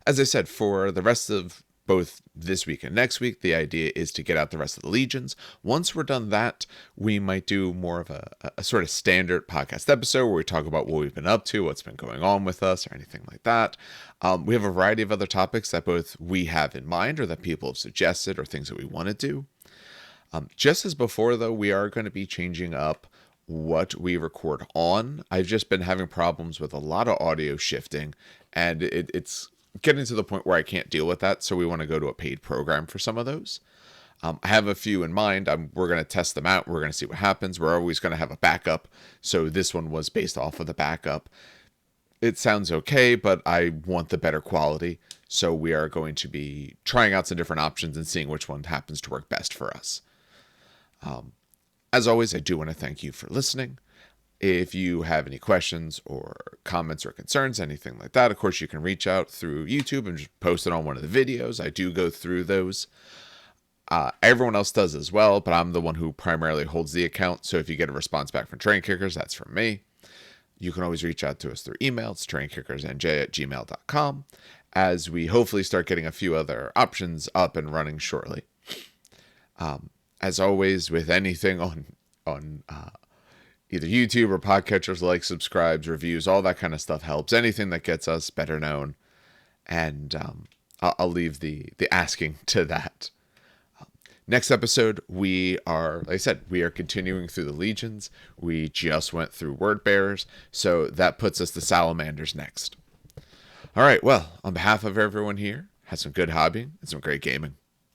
As I said, for the rest of both this week and next week, the idea is to get out the rest of the legions. Once we're done that, we might do more of a sort of standard podcast episode where we talk about what we've been up to, what's been going on with us, or anything like that. We have a variety of other topics that both we have in mind or that people have suggested or things that we want to do. Just as before, though, we are going to be changing up what we record on. I've just been having problems with a lot of audio shifting, and it's getting to the point where I can't deal with that, so we want to go to a paid program for some of those. I have a few in mind. We're going to test them out. We're going to see what happens. We're always going to have a backup, so this one was based off of the backup. It sounds okay, but I want the better quality, so we are going to be trying out some different options and seeing which one happens to work best for us. As always, I do want to thank you for listening. If you have any questions or comments or concerns, anything like that, of course, you can reach out through YouTube and just post it on one of the videos. I do go through those. Everyone else does as well, but I'm the one who primarily holds the account. So if you get a response back from Train Kickers, that's from me. You can always reach out to us through email. It's trainkickersnj@gmail.com, as we hopefully start getting a few other options up and running shortly. As always, with anything on either YouTube or podcatchers, like, subscribes, reviews, all that kind of stuff helps. Anything that gets us better known. And I'll leave the asking to that. Next episode, we are, like I said, we are continuing through the legions. We just went through word bearers, so that puts us the salamanders next. All right, well, on behalf of everyone here, have some good hobbying and some great gaming.